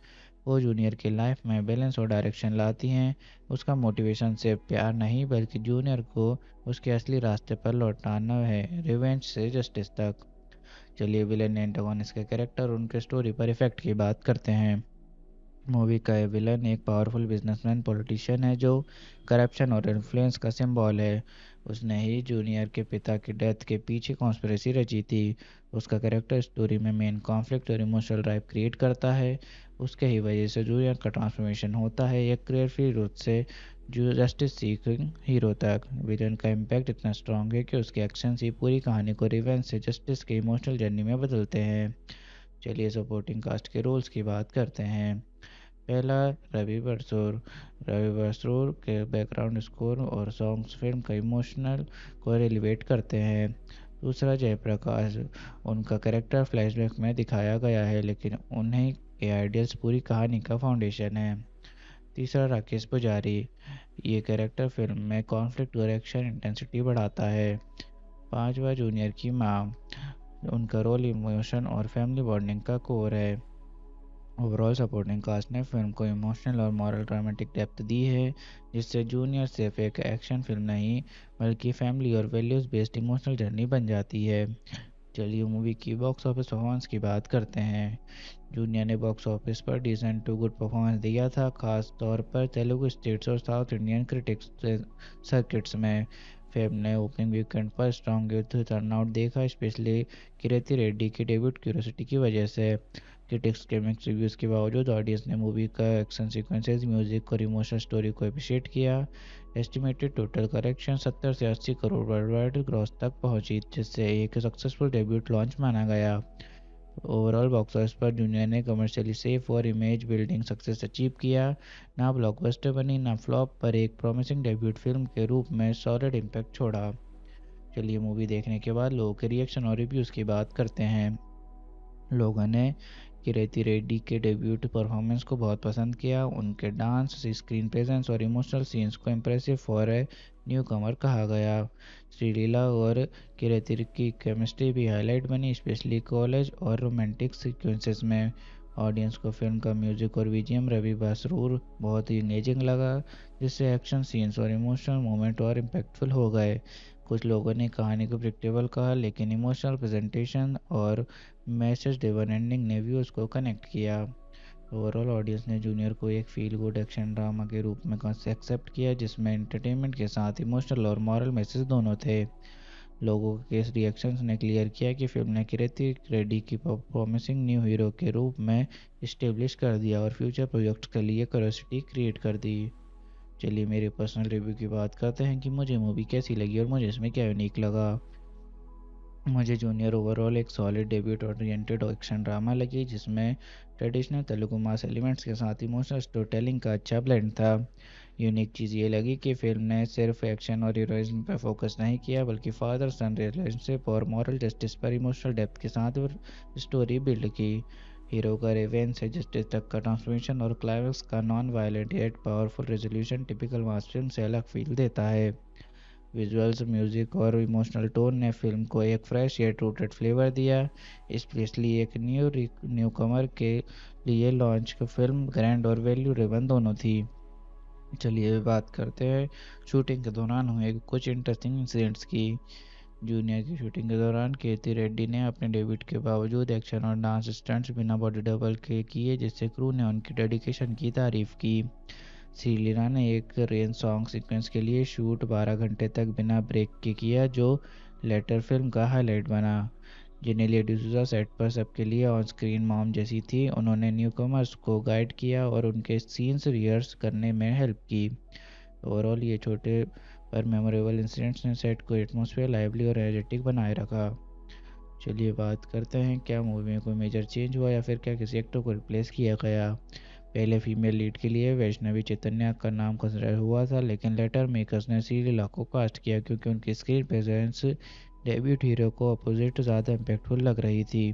वो जूनियर की लाइफ में बैलेंस और डायरेक्शन लाती हैं। उसका मोटिवेशन सिर्फ प्यार नहीं, बल्कि जूनियर को उसके असली रास्ते पर लौटाना है, रिवेंज से जस्टिस तक। चलिए विलेन एंटागोनिस्ट के कैरेक्टर और उनके स्टोरी पर इफेक्ट की बात करते हैं। मूवी का ये विलन एक पावरफुल बिजनेसमैन पॉलिटिशियन है जो करप्शन और इन्फ्लुएंस का सिंबल है। उसने ही जूनियर के पिता की डेथ के पीछे कॉन्स्पिरेसी रची थी। उसका कैरेक्टर स्टोरी में मेन कॉन्फ्लिक्ट और इमोशनल ड्राइव क्रिएट करता है। उसके ही वजह से जूनियर का ट्रांसफॉर्मेशन होता है एक क्लियर फ्री रूट से जो जस्टिस सीकिंग हीरो तक। विलन का इम्पैक्ट इतना स्ट्रांग है कि उसके एक्शन ही पूरी कहानी को रिवेंज से जस्टिस के इमोशनल जर्नी में बदलते हैं। चलिए सपोर्टिंग कास्ट के रोल्स की बात करते हैं। पहला, रवि बरसूर। रवि बरसूर के बैकग्राउंड स्कोर और सॉन्ग्स फिल्म का इमोशनल को एलिवेट करते हैं। दूसरा, जयप्रकाश। उनका कैरेक्टर फ्लैशबैक में दिखाया गया है लेकिन उन्हीं के आइडियल्स पूरी कहानी का फाउंडेशन है। तीसरा, राकेश पुजारी। ये कैरेक्टर फिल्म में कॉन्फ्लिक्ट और एक्शन इंटेंसिटी बढ़ाता है। पांचवा, जूनियर की माँ। उनका रोल इमोशन और फैमिली बॉन्डिंग का कोर है। ओवरऑल सपोर्टिंग कास्ट ने फिल्म को इमोशनल और मॉरल ड्रामेटिक डेप्थ दी है जिससे जूनियर सिर्फ एक एक्शन फिल्म नहीं बल्कि फैमिली और वैल्यूज़ बेस्ड इमोशनल जर्नी बन जाती है। चलिए मूवी की बॉक्स ऑफिस परफॉर्मेंस की बात करते हैं। जूनियर ने बॉक्स ऑफिस पर डिसेंट टू गुड परफॉर्मेंस दिया था, खास तौर पर तेलुगु स्टेट्स और साउथ इंडियन क्रिटिक्स सर्किट्स में। फिल्म ने ओपनिंग वीकेंड पर स्ट्रॉन्ग युद्ध टर्नआउट देखा, स्पेशली किरेती रेड्डी की डेब्यूट क्यूरियोसिटी की वजह से। क्रिटिक्स के मिक्स रिव्यूज़ के बावजूद ऑडियंस ने मूवी का एक्शन सीक्वेंसेस, म्यूजिक और इमोशनल स्टोरी को अप्रिशिएट किया। एस्टिमेटेड टोटल कलेक्शन 70 से 80 करोड़ वर्ल्ड वाइड ग्रॉस तक पहुंची, जिससे एक सक्सेसफुल डेब्यूट लॉन्च माना गया। ओवरऑल बॉक्स ऑफिस पर जूनियर ने कमर्शियली सेफ और इमेज बिल्डिंग सक्सेस अचीव किया। ना ब्लॉकबस्टर बनी ना फ्लॉप, पर एक प्रॉमिसिंग डेब्यूट फिल्म के रूप में सॉलिड इम्पैक्ट छोड़ा। चलिए मूवी देखने के बाद लोगों के रिएक्शन और रिव्यूज़ की बात करते हैं। लोगों ने किरेती रेड्डी के डेब्यूट परफॉर्मेंस को बहुत पसंद किया। उनके डांस, स्क्रीन प्रेजेंस और इमोशनल सीन्स को इम्प्रेसिव फॉर ए न्यू कमर कहा गया। श्रीलीला और किरेती की केमिस्ट्री भी हाईलाइट बनी, स्पेशली कॉलेज और रोमांटिक सीक्वेंसेस में। ऑडियंस को फिल्म का म्यूजिक और बीजीएम रवि बसरूर बहुत ही इंगेजिंग लगा, जिससे एक्शन सीन्स और इमोशनल मोमेंट और इम्पैक्टफुल हो गए। कुछ लोगों ने कहानी को प्रिडिक्टेबल कहा लेकिन इमोशनल प्रेजेंटेशन और मैसेज ड्रिवन एंडिंग ने व्यूअर्स को कनेक्ट किया। ओवरऑल ऑडियंस ने जूनियर को एक फील गुड एक्शन ड्रामा के रूप में एक्सेप्ट किया जिसमें एंटरटेनमेंट के साथ इमोशनल और मॉरल मैसेज दोनों थे। लोगों के रिएक्शंस ने क्लियर किया कि फिल्म ने किरेती रेड्डी की प्रॉमिसिंग न्यू हीरो के रूप में इस्टेब्लिश कर दिया और फ्यूचर प्रोजेक्ट्स के लिए क्यूरियोसिटी क्रिएट कर दी। चलिए मेरे पर्सनल रिव्यू की बात करते हैं कि मुझे मूवी कैसी लगी और मुझे इसमें क्या यूनिक लगा। मुझे जूनियर ओवरऑल एक solid debut oriented action drama लगी जिसमें ट्रेडिशनल तेलुगु मास एलिमेंट्स के साथ इमोशनल स्टोरी टेलिंग का अच्छा ब्लेंड था। यूनिक चीज़ ये लगी कि फिल्म ने सिर्फ एक्शन और हीरोइज्म पर फोकस नहीं किया बल्कि फादर सन रिलेशनशिप और मॉरल जस्टिस पर इमोशनल डेप्थ के साथ स्टोरी बिल्ड की। हीरो का रेवेंस से जस्टिस तक का ट्रांसफॉर्मेशन और क्लाइमैक्स का non violent yet powerful resolution typical मास फिल्म से अलग फील देता है। विजुअल्स, म्यूजिक और इमोशनल टोन ने फिल्म को एक फ्रेश येट रूटेड फ्लेवर दिया, स्पेशली एक न्यू कमर के लिए लॉन्च की फिल्म ग्रैंड और वैल्यू ड्रिवन दोनों थी। चलिए बात करते हैं शूटिंग के दौरान हुए कुछ इंटरेस्टिंग इंसिडेंट्स की। जूनियर की शूटिंग के दौरान कीर्ति रेड्डी ने अपने डेब्यूट के बावजूद एक्शन और डांस स्टंट्स बिना बॉडी डबल के किए, जिससे क्रू ने उनकी डेडिकेशन की तारीफ की। श्रीलीला ने एक रेन सॉन्ग सीक्वेंस के लिए शूट 12 घंटे तक बिना ब्रेक के किया जो लेटर फिल्म का हाईलाइट बना। जेनेलिया डिसूजा सेट पर सबके लिए ऑन स्क्रीन मॉम जैसी थी। उन्होंने न्यू कमर्स को गाइड किया और उनके सीन्स रिहर्स करने में हेल्प की। ओवरऑल ये छोटे पर मेमोरेबल इंसिडेंट्स ने सेट को एटमॉस्फेयर लाइवली और एनर्जेटिक बनाए रखा। चलिए बात करते हैं क्या मूवी में कोई मेजर चेंज हुआ या फिर क्या किसी एक्टर को रिप्लेस किया गया। पहले फीमेल लीड के लिए वैष्णवी चैतन्य का नाम कंसिडर हुआ था लेकिन लेटर मेकर्स ने श्रीलीला को कास्ट किया क्योंकि उनकी स्क्रीन प्रेजेंस डेब्यूट हीरो को अपोजिट ज़्यादा इम्पैक्टफुल लग रही थी।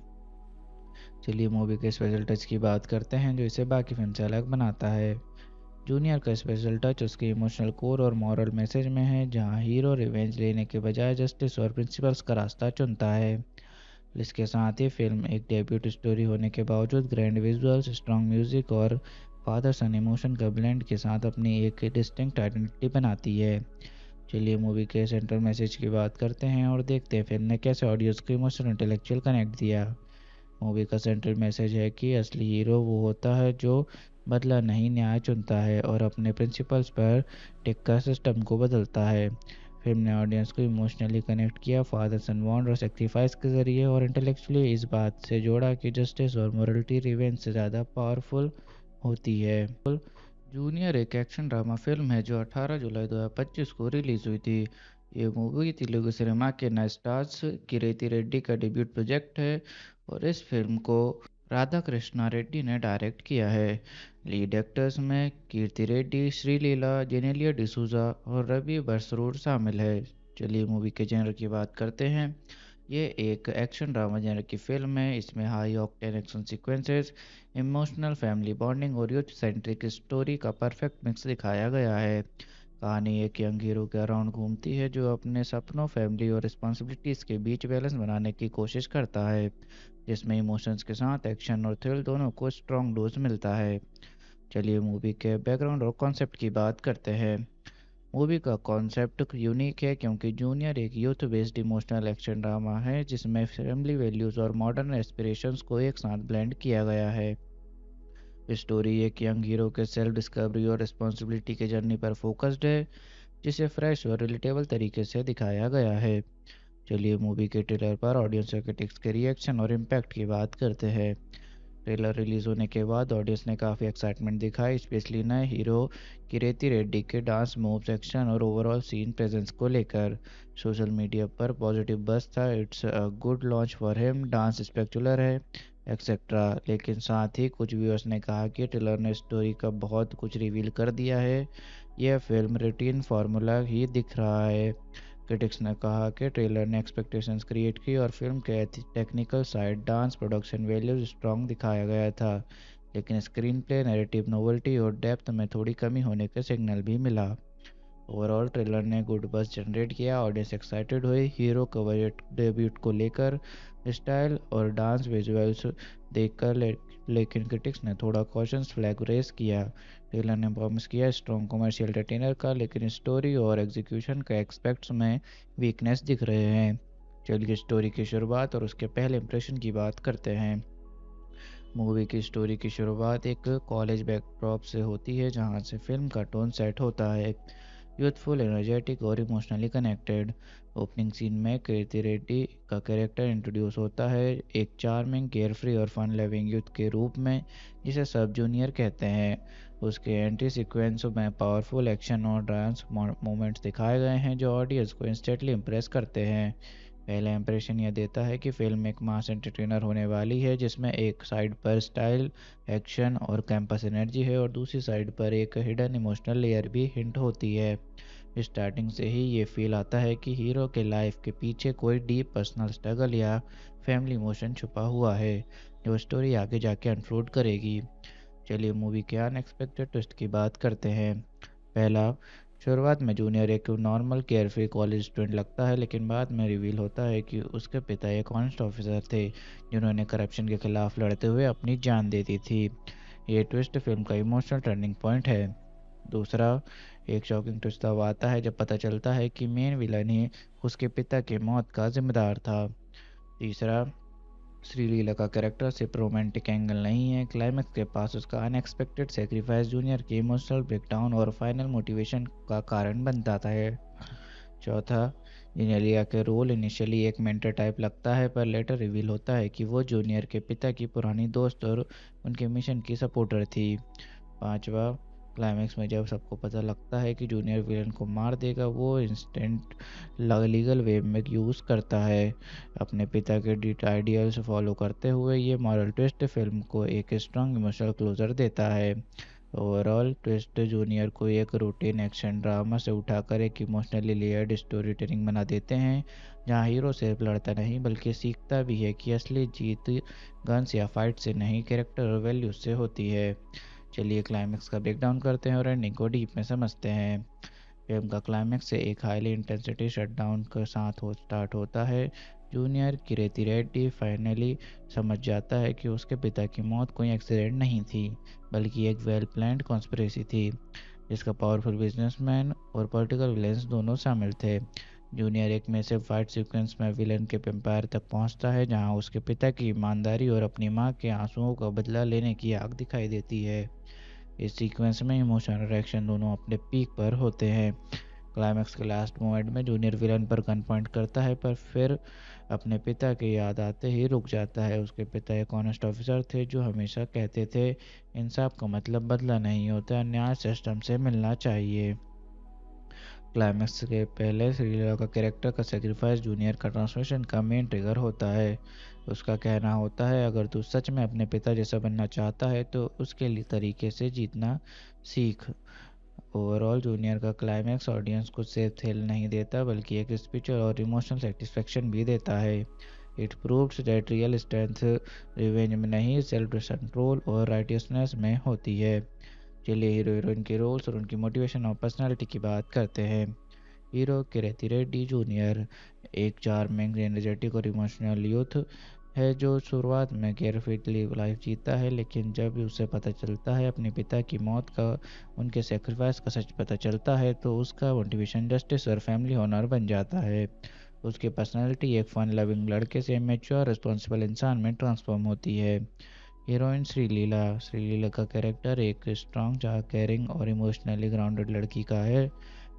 चलिए मूवी के स्पेशल टच की बात करते हैं जो इसे बाकी फिल्म से अलग बनाता है। जूनियर का स्पेशल टच उसके इमोशनल कोर और मॉरल मैसेज में है, जहां हीरो रिवेंज लेने के बजाय जस्टिस और प्रिंसिपल्स का रास्ता चुनता है। इसके साथ ही फिल्म एक डेब्यूट स्टोरी होने के बावजूद ग्रैंड विजुअल्स, स्ट्रॉन्ग म्यूजिक और फादर सन इमोशन का ब्लेंड के साथ अपनी एक डिस्टिंक्ट आइडेंटिटी बनाती है। चलिए मूवी के सेंट्रल मैसेज की बात करते हैं और देखते हैं फिल्म ने कैसे ऑडियंस को इमोशनल इंटेलेक्चुअल कनेक्ट दिया। मूवी का सेंट्रल मैसेज है कि असली हीरो वो होता है जो बदला नहीं न्याय चुनता है और अपने प्रिंसिपल्स पर टिककर सिस्टम को बदलता है। फिल्म ने ऑडियंस को इमोशनली कनेक्ट किया फादर सन बॉन्ड और सेक्रीफाइस के जरिए, और इंटेलेक्चुअली इस बात से जोड़ा कि जस्टिस और मोरलिटी रिवेंज से ज़्यादा पावरफुल होती है। जूनियर एक एक्शन ड्रामा फिल्म है जो 18 जुलाई 2025 को रिलीज हुई थी। ये मूवी तेलुगु सिनेमा के नए स्टार्स किरेती रेड्डी का डेब्यूट प्रोजेक्ट है, और इस फिल्म को राधा कृष्णा रेड्डी ने डायरेक्ट किया है। लीड एक्टर्स में कीर्ति रेड्डी, श्रीलीला, जेनेलिया डिसूजा और रवि बसरूर शामिल है। चलिए मूवी के जेनर की बात करते हैं। ये एक एक्शन ड्रामा जेनर की फिल्म है। इसमें high octane action sequences, emotional family bonding और यूथ सेंट्रिक स्टोरी का परफेक्ट मिक्स दिखाया गया है। कहानी एक यंग हीरो के अराउंड घूमती है जो अपने सपनों, फैमिली और रिस्पॉन्सिबिलिटीज़ के बीच बैलेंस बनाने की कोशिश करता है, जिसमें इमोशंस के साथ एक्शन और थ्रिल दोनों को स्ट्रॉन्ग डोज मिलता है। चलिए मूवी के बैकग्राउंड और कॉन्सेप्ट की बात करते हैं। मूवी का कॉन्सेप्ट यूनिक है क्योंकि जूनियर एक youth based emotional action drama है जिसमें फैमिली वैल्यूज़ और मॉडर्न एस्पिरेशंस को एक साथ ब्लेंड किया गया है। स्टोरी एक यंग हीरो के सेल्फ डिस्कवरी और रिस्पॉन्सिबिलिटी के जर्नी पर फोकस्ड है, जिसे फ्रेश और रिलेटेबल तरीके से दिखाया गया है। चलिए मूवी के ट्रेलर पर ऑडियंस और क्रिटिक्स के रिएक्शन और इम्पैक्ट की बात करते हैं। ट्रेलर रिलीज होने के बाद ऑडियंस ने काफ़ी एक्साइटमेंट दिखाई, स्पेशली नए हीरो किरेती रेड्डी के डांस मूव्स, एक्शन और ओवरऑल सीन प्रेजेंस को लेकर। सोशल मीडिया पर पॉजिटिव बज़ था, it's a good launch for him, dance spectacular है, एक्सेट्रा। लेकिन साथ ही कुछ व्यूअर्स ने कहा कि ट्रेलर ने स्टोरी का बहुत कुछ रिवील कर दिया है, यह फिल्म रूटीन फार्मूला ही दिख रहा है। क्रिटिक्स ने कहा कि ट्रेलर ने एक्सपेक्टेशंस क्रिएट की और फिल्म के technical side, dance, production values strong दिखाया गया था, लेकिन स्क्रीन प्ले, नैरेटिव नोवेल्टी और डेप्थ में थोड़ी कमी होने के सिग्नल भी मिला। ओवरऑल ट्रेलर ने गुड बज़ जनरेट किया, ऑडियंस एक्साइटेड हुई हीरो कवर डेब्यूट को लेकर, स्टाइल और डांस विजुअल्स देखकर, लेकिन क्रिटिक्स ने थोड़ा कॉशंस फ्लैग रेस किया। ट्रेलर ने प्रॉमिस किया स्ट्रॉन्ग कमर्शियल एंटरटेनर का, लेकिन स्टोरी और एग्जीक्यूशन का एक्सपेक्ट्स में वीकनेस दिख रहे हैं। चलिए स्टोरी की शुरुआत और उसके पहले इंप्रेशन की बात करते हैं। मूवी की स्टोरी की शुरुआत एक कॉलेज बैकड्रॉप से होती है जहां से फिल्म का टोन सेट होता है, यूथफुल, एनर्जेटिक और इमोशनली कनेक्टेड। ओपनिंग सीन में कीर्ति रेड्डी का कैरेक्टर इंट्रोड्यूस होता है, एक चार्मिंग, केयरफ्री और फन लविंग यूथ के रूप में, जिसे सब जूनियर कहते हैं। उसके एंट्री सीक्वेंस में पावरफुल एक्शन और डांस मोमेंट्स दिखाए गए हैं जो ऑडियंस को इंस्टेंटली इम्प्रेस करते हैं। पहला इंप्रेशन यह देता है कि फिल्म एक मास एंटरटेनर होने वाली है, जिसमें एक साइड पर स्टाइल, एक्शन और कैंपस एनर्जी है और दूसरी साइड पर एक हिडन इमोशनल लेयर भी हिंट होती है। स्टार्टिंग से ही ये फील आता है कि हीरो के लाइफ के पीछे कोई डीप पर्सनल स्ट्रगल या फैमिली इमोशन छुपा हुआ है, जो स्टोरी आगे जाके अनफोल्ड करेगी। चलिए मूवी के अनएक्सपेक्टेड ट्विस्ट की बात करते हैं। पहला, शुरुआत में जूनियर एक नॉर्मल केयरफ्री कॉलेज स्टूडेंट लगता है, लेकिन बाद में रिवील होता है कि उसके पिता एक ऑनेस्ट ऑफिसर थे जिन्होंने करप्शन के खिलाफ लड़ते हुए अपनी जान दे दी थी। ये ट्विस्ट फिल्म का इमोशनल टर्निंग पॉइंट है। दूसरा, एक शॉकिंग ट्विस्ट तब आता है जब पता चलता है कि मेन विलन ही उसके पिता की मौत का जिम्मेदार था। तीसरा, श्रीलीला का कैरेक्टर सिर्फ रोमांटिक एंगल नहीं है, क्लाइमैक्स के पास उसका अनएक्सपेक्टेड सेक्रीफाइस जूनियर के इमोशनल ब्रेकडाउन और फाइनल मोटिवेशन का कारण बन जाता है। चौथा, जेनेलिया के रोल इनिशियली एक मेंटर टाइप लगता है, पर लेटर रिवील होता है कि वो जूनियर के पिता की पुरानी दोस्त और उनके मिशन की सपोर्टर थी। पांचवा, क्लाइमैक्स में जब सबको पता लगता है कि जूनियर विलन को मार देगा, वो इंस्टेंट लीगल वे में यूज़ करता है। अपने पिता के डिट आइडियल्स फॉलो करते हुए ये मॉरल ट्विस्ट फिल्म को एक स्ट्रॉन्ग इमोशनल क्लोजर देता है। ओवरऑल ट्विस्ट जूनियर को एक रूटीन एक्शन ड्रामा से उठाकर एक इमोशनली लेयर्ड स्टोरी टेलिंग बना देते हैं, जहां हीरो सिर्फ लड़ता नहीं बल्कि सीखता भी है कि असली जीत गन्स या फाइट से नहीं, कैरेक्टर और वैल्यूज से होती है। चलिए क्लाइमैक्स का ब्रेकडाउन करते हैं और एंडिंग को डीप में समझते हैं। फिल्म का क्लाइमैक्स से एक हाईली इंटेंसिटी शटडाउन के साथ स्टार्ट होता है। जूनियर किरेती रेड्डी फाइनली समझ जाता है कि उसके पिता की मौत कोई एक्सीडेंट नहीं थी, बल्कि एक वेल प्लान्ड कॉन्स्पिरेसी थी, जिसका पावरफुल बिजनेसमैन और पॉलिटिकल विलेंस दोनों शामिल थे। जूनियर एक मैसिव फाइट सीक्वेंस में विलन के एम्पायर तक पहुंचता है, जहां उसके पिता की ईमानदारी और अपनी मां के आंसुओं का बदला लेने की आग दिखाई देती है। इस सीक्वेंस में इमोशनल और एक्शन दोनों अपने पीक पर होते हैं। क्लाइमैक्स के लास्ट मोमेंट में जूनियर विलन पर गन पॉइंट करता है, पर फिर अपने पिता की याद आते ही रुक जाता है। उसके पिता एक ऑनेस्ट ऑफिसर थे जो हमेशा कहते थे इंसाफ का मतलब बदला नहीं होता, न्याय सिस्टम से मिलना चाहिए। क्लाइमैक्स के पहले श्रीलीला का कैरेक्टर का सेक्रीफाइस जूनियर का ट्रांसफॉर्मेशन का मेन ट्रिगर होता है। उसका कहना होता है अगर तू सच में अपने पिता जैसा बनना चाहता है तो उसके लिए तरीके से जीतना सीख। ओवरऑल जूनियर का क्लाइमैक्स ऑडियंस को सिर्फ थ्रिल नहीं देता बल्कि एक स्पिरिचुअल और इमोशनल सेटिस्फेक्शन भी देता है। It proves that real strength revenge में नहीं, सेल्फ कंट्रोल और राइटियसनेस में होती है। चलिए हीरो हीरोइन के रोल्स और उनकी मोटिवेशन और पर्सनालिटी की बात करते हैं। हीरो कीर्ति रेड्डी जूनियर एक चार्मिंग, एनर्जेटिक और इमोशनल यूथ है जो शुरुआत में केयरफ्री लाइफ जीता है, लेकिन जब उसे पता चलता है अपने पिता की मौत का, उनके सेक्रीफाइस का सच पता चलता है तो उसका मोटिवेशन जस्टिस और फैमिली ऑनर बन जाता है। उसकी पर्सनालिटी एक फन लविंग लड़के से मैच्योर रिस्पॉन्सिबल इंसान में ट्रांसफॉर्म होती है। हीरोइन श्रीलीला का कैरेक्टर एक स्ट्रॉन्ग, केयरिंग और इमोशनली ग्राउंडेड लड़की का है।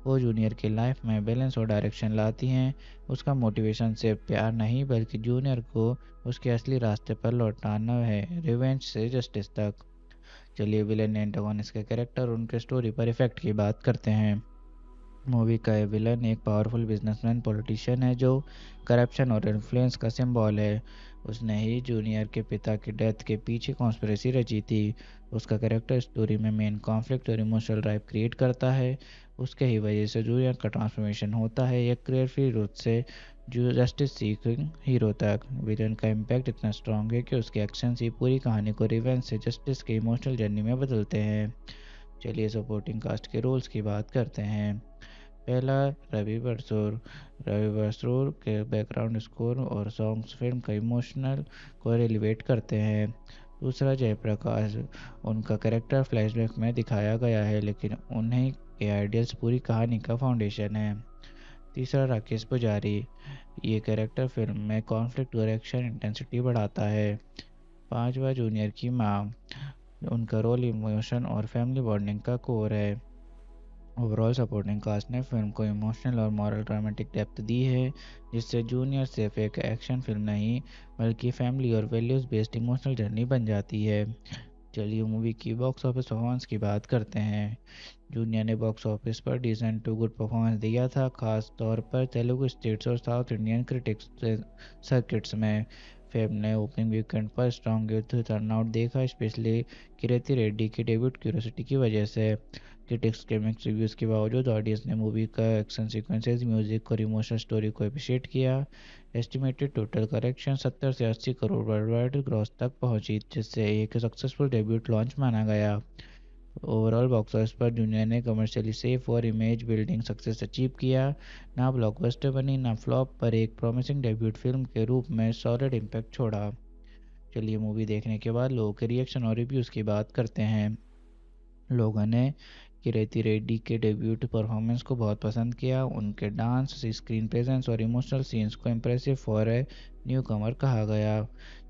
वो जूनियर की लाइफ में बैलेंस और डायरेक्शन लाती हैं। उसका मोटिवेशन सिर्फ प्यार नहीं बल्कि जूनियर को उसके असली रास्ते पर लौटाना है, रिवेंज से जस्टिस तक। चलिए विलेन एंटागोनिस्ट के कैरेक्टर और उनके स्टोरी पर इफेक्ट की बात करते हैं। मूवी का विलन एक पावरफुल बिजनेसमैन पॉलिटिशियन है जो करप्शन और इन्फ्लुएंस का सिंबल है। उसने ही जूनियर के पिता की डेथ के पीछे कॉन्स्पिरेसी रची थी। उसका कैरेक्टर स्टोरी में मेन कॉन्फ्लिक्ट और इमोशनल ड्राइव क्रिएट करता है। उसके ही वजह से जूनियर का ट्रांसफॉर्मेशन होता है, एक क्लियर रूट से जो जस्टिस सीकिंग हीरो तक। विलन का इम्पैक्ट इतना स्ट्रांग है कि उसके एक्शन ही पूरी कहानी को रिवेंज से जस्टिस के इमोशनल जर्नी में बदलते हैं। चलिए सपोर्टिंग कास्ट के रोल्स की बात करते हैं। पहला, रवि बसरूर के बैकग्राउंड स्कोर और सॉन्ग्स फिल्म का इमोशनल को एलिवेट करते हैं। दूसरा, जयप्रकाश, उनका कैरेक्टर फ्लैशबैक में दिखाया गया है लेकिन उन्हीं के आइडियल्स पूरी कहानी का फाउंडेशन है। तीसरा, राकेश पुजारी, ये कैरेक्टर फिल्म में कॉन्फ्लिक्ट और एक्शन इंटेंसिटी बढ़ाता है। पांचवा, जूनियर की माँ, उनका रोल इमोशन और फैमिली बॉन्डिंग का कोर है। ओवरऑल सपोर्टिंग कास्ट ने फिल्म को इमोशनल और मॉरल ड्रामेटिक डेप्थ दी है, जिससे जूनियर सिर्फ एक एक्शन फिल्म नहीं बल्कि फैमिली और वैल्यूज़ बेस्ड इमोशनल जर्नी बन जाती है। चलिए मूवी की बॉक्स ऑफिस परफॉर्मेंस की बात करते हैं। जूनियर ने बॉक्स ऑफिस पर डिसेंट टू गुड परफॉर्मेंस दिया था, खास तौर पर तेलुगु स्टेट्स और साउथ इंडियन क्रिटिक्स सर्किट्स में। फिल्म ने ओपनिंग वीकेंड पर स्ट्रॉन्ग यूथ टर्नआउट देखा, स्पेशली कीर्ति रेड्डी की डेब्यूट क्यूरियोसिटी की वजह से। क्रिटिक्स के मिक्स रिव्यूज़ के बावजूद ऑडियंस ने मूवी का एक्शन सीक्वेंसेस, म्यूजिक और इमोशनल स्टोरी को अप्रिशिएट किया। एस्टिमेटेड टोटल कलेक्शन 70 से 80 करोड़ वर्ल्ड वाइड ग्रॉस तक पहुंची, जिससे एक सक्सेसफुल डेब्यूट लॉन्च माना गया। ओवरऑल बॉक्स ऑफिस पर जूनियर ने कमर्शियली सेफ और इमेज बिल्डिंग सक्सेस अचीव किया। ना ब्लॉकबस्टर बनी ना फ्लॉप, पर एक प्रॉमिसिंग डेब्यूट फिल्म के रूप में सॉलिड इम्पैक्ट छोड़ा। चलिए मूवी देखने के बाद लोगों के रिएक्शन और रिव्यूज़ की बात करते हैं। लोगों ने कीर्ति रेड्डी के डेब्यूट परफॉर्मेंस को बहुत पसंद किया। उनके डांस, स्क्रीन प्रेजेंस और इमोशनल सीन्स को इम्प्रेसिव फॉर ए न्यू कमर कहा गया।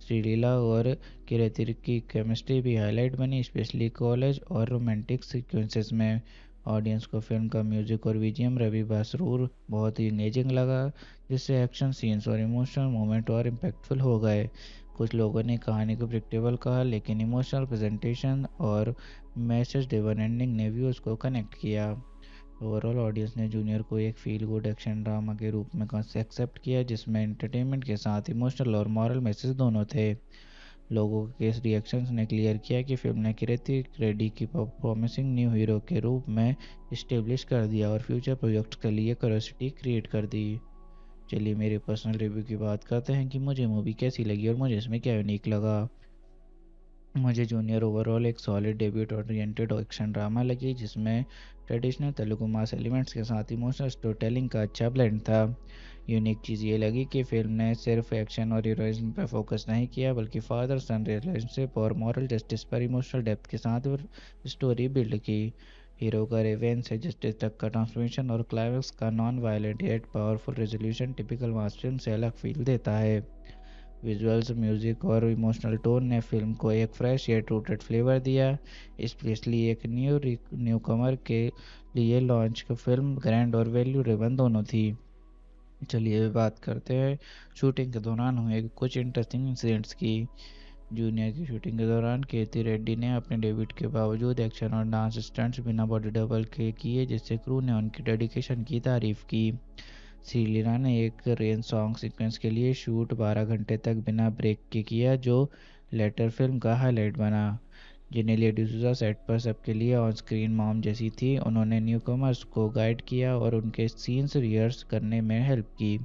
श्रीलीला और कीर्ति की केमिस्ट्री भी हाईलाइट बनी, स्पेशली कॉलेज और रोमांटिक सीक्वेंसेस में। ऑडियंस को फिल्म का म्यूजिक और बीजीएम रवि बसरूर बहुत ही इंगेजिंग लगा, जिससे एक्शन सीन्स और इमोशनल मोमेंट और इम्पैक्टफुल हो गए। कुछ लोगों ने कहानी को प्रिडिक्टेबल कहा, लेकिन इमोशनल प्रेजेंटेशन और मैसेज ड्रिवन एंडिंग ने व्यूअर्स को कनेक्ट किया। ओवरऑल ऑडियंस ने जूनियर को एक फील गुड एक्शन ड्रामा के रूप में एक्सेप्ट किया, जिसमें एंटरटेनमेंट के साथ इमोशनल और मॉरल मैसेज दोनों थे। लोगों के रिएक्शंस ने क्लियर किया कि फिल्म ने कीर्ति रेड्डी की प्रॉमिसिंग न्यू हीरो के रूप में इस्टेब्लिश कर दिया और फ्यूचर प्रोजेक्ट्स के लिए क्यूरियोसिटी क्रिएट कर दी। चलिए मेरे पर्सनल रिव्यू की बात करते हैं कि मुझे मूवी कैसी लगी और मुझे इसमें क्या यूनिक लगा। मुझे जूनियर ओवरऑल एक solid debut oriented action drama लगी, जिसमें ट्रेडिशनल तेलुगु मास एलिमेंट्स के साथ इमोशनल स्टोरी टेलिंग का अच्छा ब्लेंड था। यूनिक चीज़ ये लगी कि फिल्म ने सिर्फ एक्शन और हीरोइज्म पर फोकस नहीं किया बल्कि फादर सन रिलेशनशिप और मॉरल जस्टिस पर इमोशनल डेप्थ के साथ स्टोरी बिल्ड की। हीरो का रेवेंज से जस्टिस तक का ट्रांसफॉर्मेशन और क्लाइमैक्स का non violent yet powerful resolution typical मास फिल्म से अलग फील देता है। विजुअल्स, म्यूजिक और इमोशनल टोन ने फिल्म को एक फ्रेश येट रूटेड फ्लेवर दिया। स्पेशली एक न्यू कमर के लिए लॉन्च की फिल्म ग्रैंड और वैल्यू ड्रिवन दोनों थी। चलिए बात करते हैं शूटिंग के दौरान हुए कुछ इंटरेस्टिंग इंसिडेंट्स की। जूनियर की शूटिंग के दौरान कीर्ति रेड्डी ने अपने डेब्यूट के बावजूद एक्शन और डांस स्टंट्स बिना बॉडी डबल के किए, जिससे क्रू ने उनकी डेडिकेशन की तारीफ की। श्रीलीला ने एक रेन सॉन्ग सीक्वेंस के लिए शूट 12 घंटे तक बिना ब्रेक के किया, जो लेटर फिल्म का हाईलाइट बना। जेनेलिया डिसूजा सेट पर सबके लिए ऑन स्क्रीन मॉम जैसी थी। उन्होंने न्यूकमर्स को गाइड किया और उनके सीन्स रिहर्स करने में हेल्प की।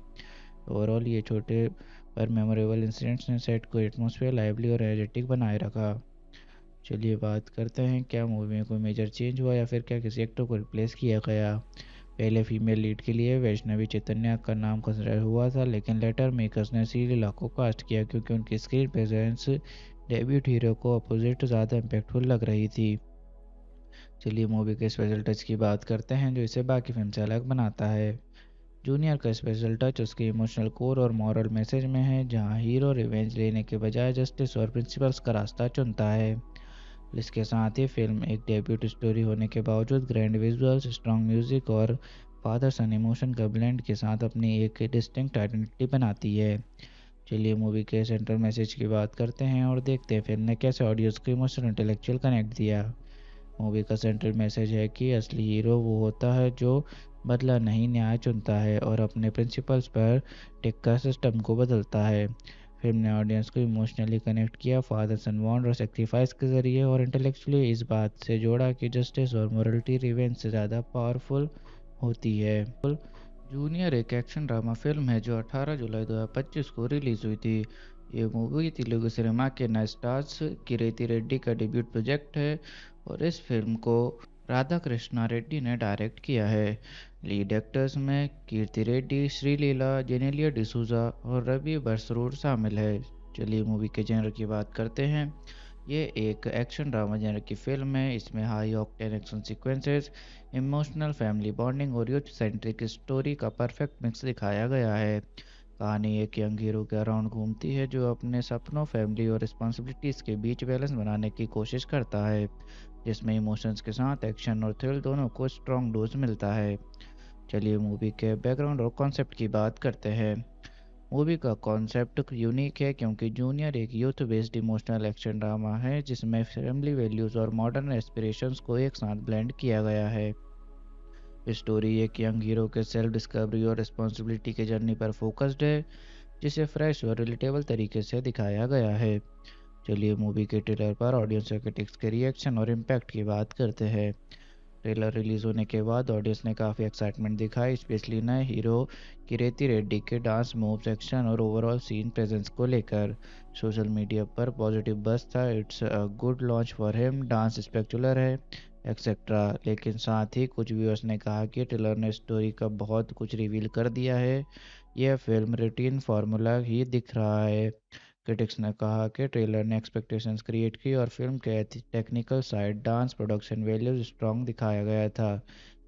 ओवरऑल ये छोटे पर मेमोरेबल इंसिडेंट्स ने सेट को एटमॉस्फेयर लाइवली और एनर्जेटिक बनाए रखा। चलिए बात करते हैं, क्या मूवी में कोई मेजर चेंज हुआ या फिर क्या किसी एक्टर को रिप्लेस किया गया। पहले फीमेल लीड के लिए वैष्णवी चैतन्या का नाम कंसिडर हुआ था, लेकिन लेटर मेकर्स ने श्रीलीला को कास्ट किया क्योंकि उनकी स्क्रीन प्रेजेंस डेब्यूट हीरो को अपोजिट ज़्यादा इम्पैक्टफुल लग रही थी। चलिए मूवी के स्पेशल टच की बात करते हैं जो इसे बाकी फिल्म से अलग बनाता है। जूनियर का स्पेशल टच उसके इमोशनल कोर और मॉरल मैसेज में है, जहां हीरो रिवेंज लेने के बजाय जस्टिस और प्रिंसिपल्स का रास्ता चुनता है। इसके साथ ही फिल्म एक डेब्यूट स्टोरी होने के बावजूद ग्रैंड विजुअल्स, स्ट्रॉन्ग म्यूजिक और फादर सन इमोशन का ब्लेंड के साथ अपनी एक डिस्टिंक्ट आइडेंटिटी बनाती है। चलिए मूवी के सेंट्रल मैसेज की बात करते हैं और देखते हैं फिल्म ने कैसे ऑडियंस को इमोशनल इंटेलेक्चुअल कनेक्ट दिया। मूवी का सेंट्रल मैसेज है कि असली हीरो वो होता है जो बदला नहीं न्याय चुनता है और अपने प्रिंसिपल्स पर टिककर सिस्टम को बदलता है। फिल्म ने ऑडियंस को इमोशनली कनेक्ट किया फादर सन बॉन्ड और सेक्रीफाइस के जरिए, और इंटेलेक्चुअली इस बात से जोड़ा कि जस्टिस और मोरलिटी रिवेंज से ज़्यादा पावरफुल होती है। जूनियर एक एक्शन ड्रामा फिल्म है जो 18 जुलाई 2025 को रिलीज़ हुई थी। ये मूवी तेलुगु सिनेमा के नए स्टार्स कीर्ति रेड्डी का डेब्यूट प्रोजेक्ट है और इस फिल्म को राधा कृष्णा रेड्डी ने डायरेक्ट किया है। लीड एक्टर्स में कीर्ति रेड्डी, श्रीलीला, जेनेलिया डिसूजा और रवि बसरूर शामिल है। चलिए मूवी के जेनर की बात करते हैं। ये एक एक्शन ड्रामा जेनर की फिल्म है। इसमें high octane action sequences, emotional family bonding और यूथ सेंट्रिक स्टोरी का परफेक्ट मिक्स दिखाया गया है। कहानी एक यंग हीरो के अराउंड घूमती है जो अपने सपनों, फैमिली और रिस्पॉन्सिबिलिटीज़ के बीच बैलेंस बनाने की कोशिश करता है, जिसमें इमोशंस के साथ एक्शन और थ्रिल दोनों को स्ट्रॉन्ग डोज मिलता है। चलिए मूवी के बैकग्राउंड और कॉन्सेप्ट की बात करते हैं। मूवी का कॉन्सेप्ट यूनिक है क्योंकि जूनियर एक youth based emotional action drama है जिसमें फैमिली वैल्यूज़ और मॉडर्न एस्पिरेशंस को एक साथ ब्लेंड किया गया है। स्टोरी एक यंग हीरो के सेल्फ डिस्कवरी और रिस्पॉन्सिबिलिटी के जर्नी पर फोकस्ड है, जिसे फ्रेश और रिलेटेबल तरीके से दिखाया गया है। चलिए मूवी के ट्रेलर पर ऑडियंस और क्रिटिक्स के रिएक्शन और इम्पैक्ट की बात करते हैं। ट्रेलर रिलीज होने के बाद ऑडियंस ने काफ़ी एक्साइटमेंट दिखाई, स्पेशली नए हीरो कीर्ति रेड्डी के डांस मूव्स, एक्शन और ओवरऑल सीन प्रेजेंस को लेकर। सोशल मीडिया पर पॉजिटिव बज़ था, it's a good launch for him, dance स्पेक्टुलर है, एक्सेट्रा। लेकिन साथ ही कुछ व्यूअर्स ने कहा कि ट्रेलर ने स्टोरी का बहुत कुछ रिवील कर दिया है, यह फिल्म रूटीन फार्मूला ही दिख रहा है। क्रिटिक्स ने कहा कि ट्रेलर ने एक्सपेक्टेशंस क्रिएट की और फिल्म के technical side, dance, production values strong दिखाया गया था,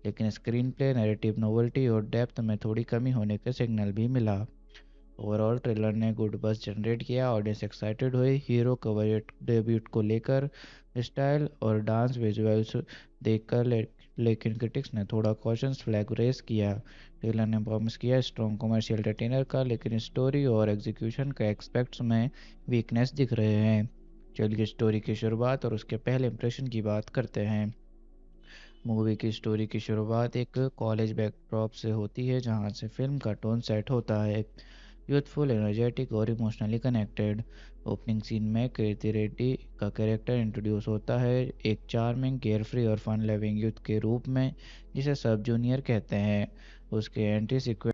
लेकिन स्क्रीन प्ले, नैरेटिव नोवेल्टी और डेप्थ में थोड़ी कमी होने के सिग्नल भी मिला। ओवरऑल ट्रेलर ने गुड बज़ जनरेट किया, ऑडियंस एक्साइटेड हुई हीरो कवर डेब्यूट को लेकर, स्टाइल और डांस विजुअल्स देखकर, लेकिन क्रिटिक्स ने थोड़ा कॉशंस फ्लैग रेस किया। ट्रेलर ने प्रॉमिस किया स्ट्रॉन्ग कमर्शियल एंटरटेनर का, लेकिन स्टोरी और एग्जीक्यूशन के एस्पेक्ट्स में वीकनेस दिख रहे हैं। चलिए स्टोरी की शुरुआत और उसके पहले इंप्रेशन की बात करते हैं। मूवी की स्टोरी की शुरुआत एक कॉलेज बैकड्रॉप से होती है जहां से फिल्म का टोन सेट होता है, यूथफुल, एनर्जेटिक और इमोशनली कनेक्टेड। ओपनिंग सीन में कीर्ति रेड्डी का कैरेक्टर इंट्रोड्यूस होता है, एक चार्मिंग, केयरफ्री और फन लविंग यूथ के रूप में, जिसे सब जूनियर कहते हैं। उसके एंट्री सीक्वेंस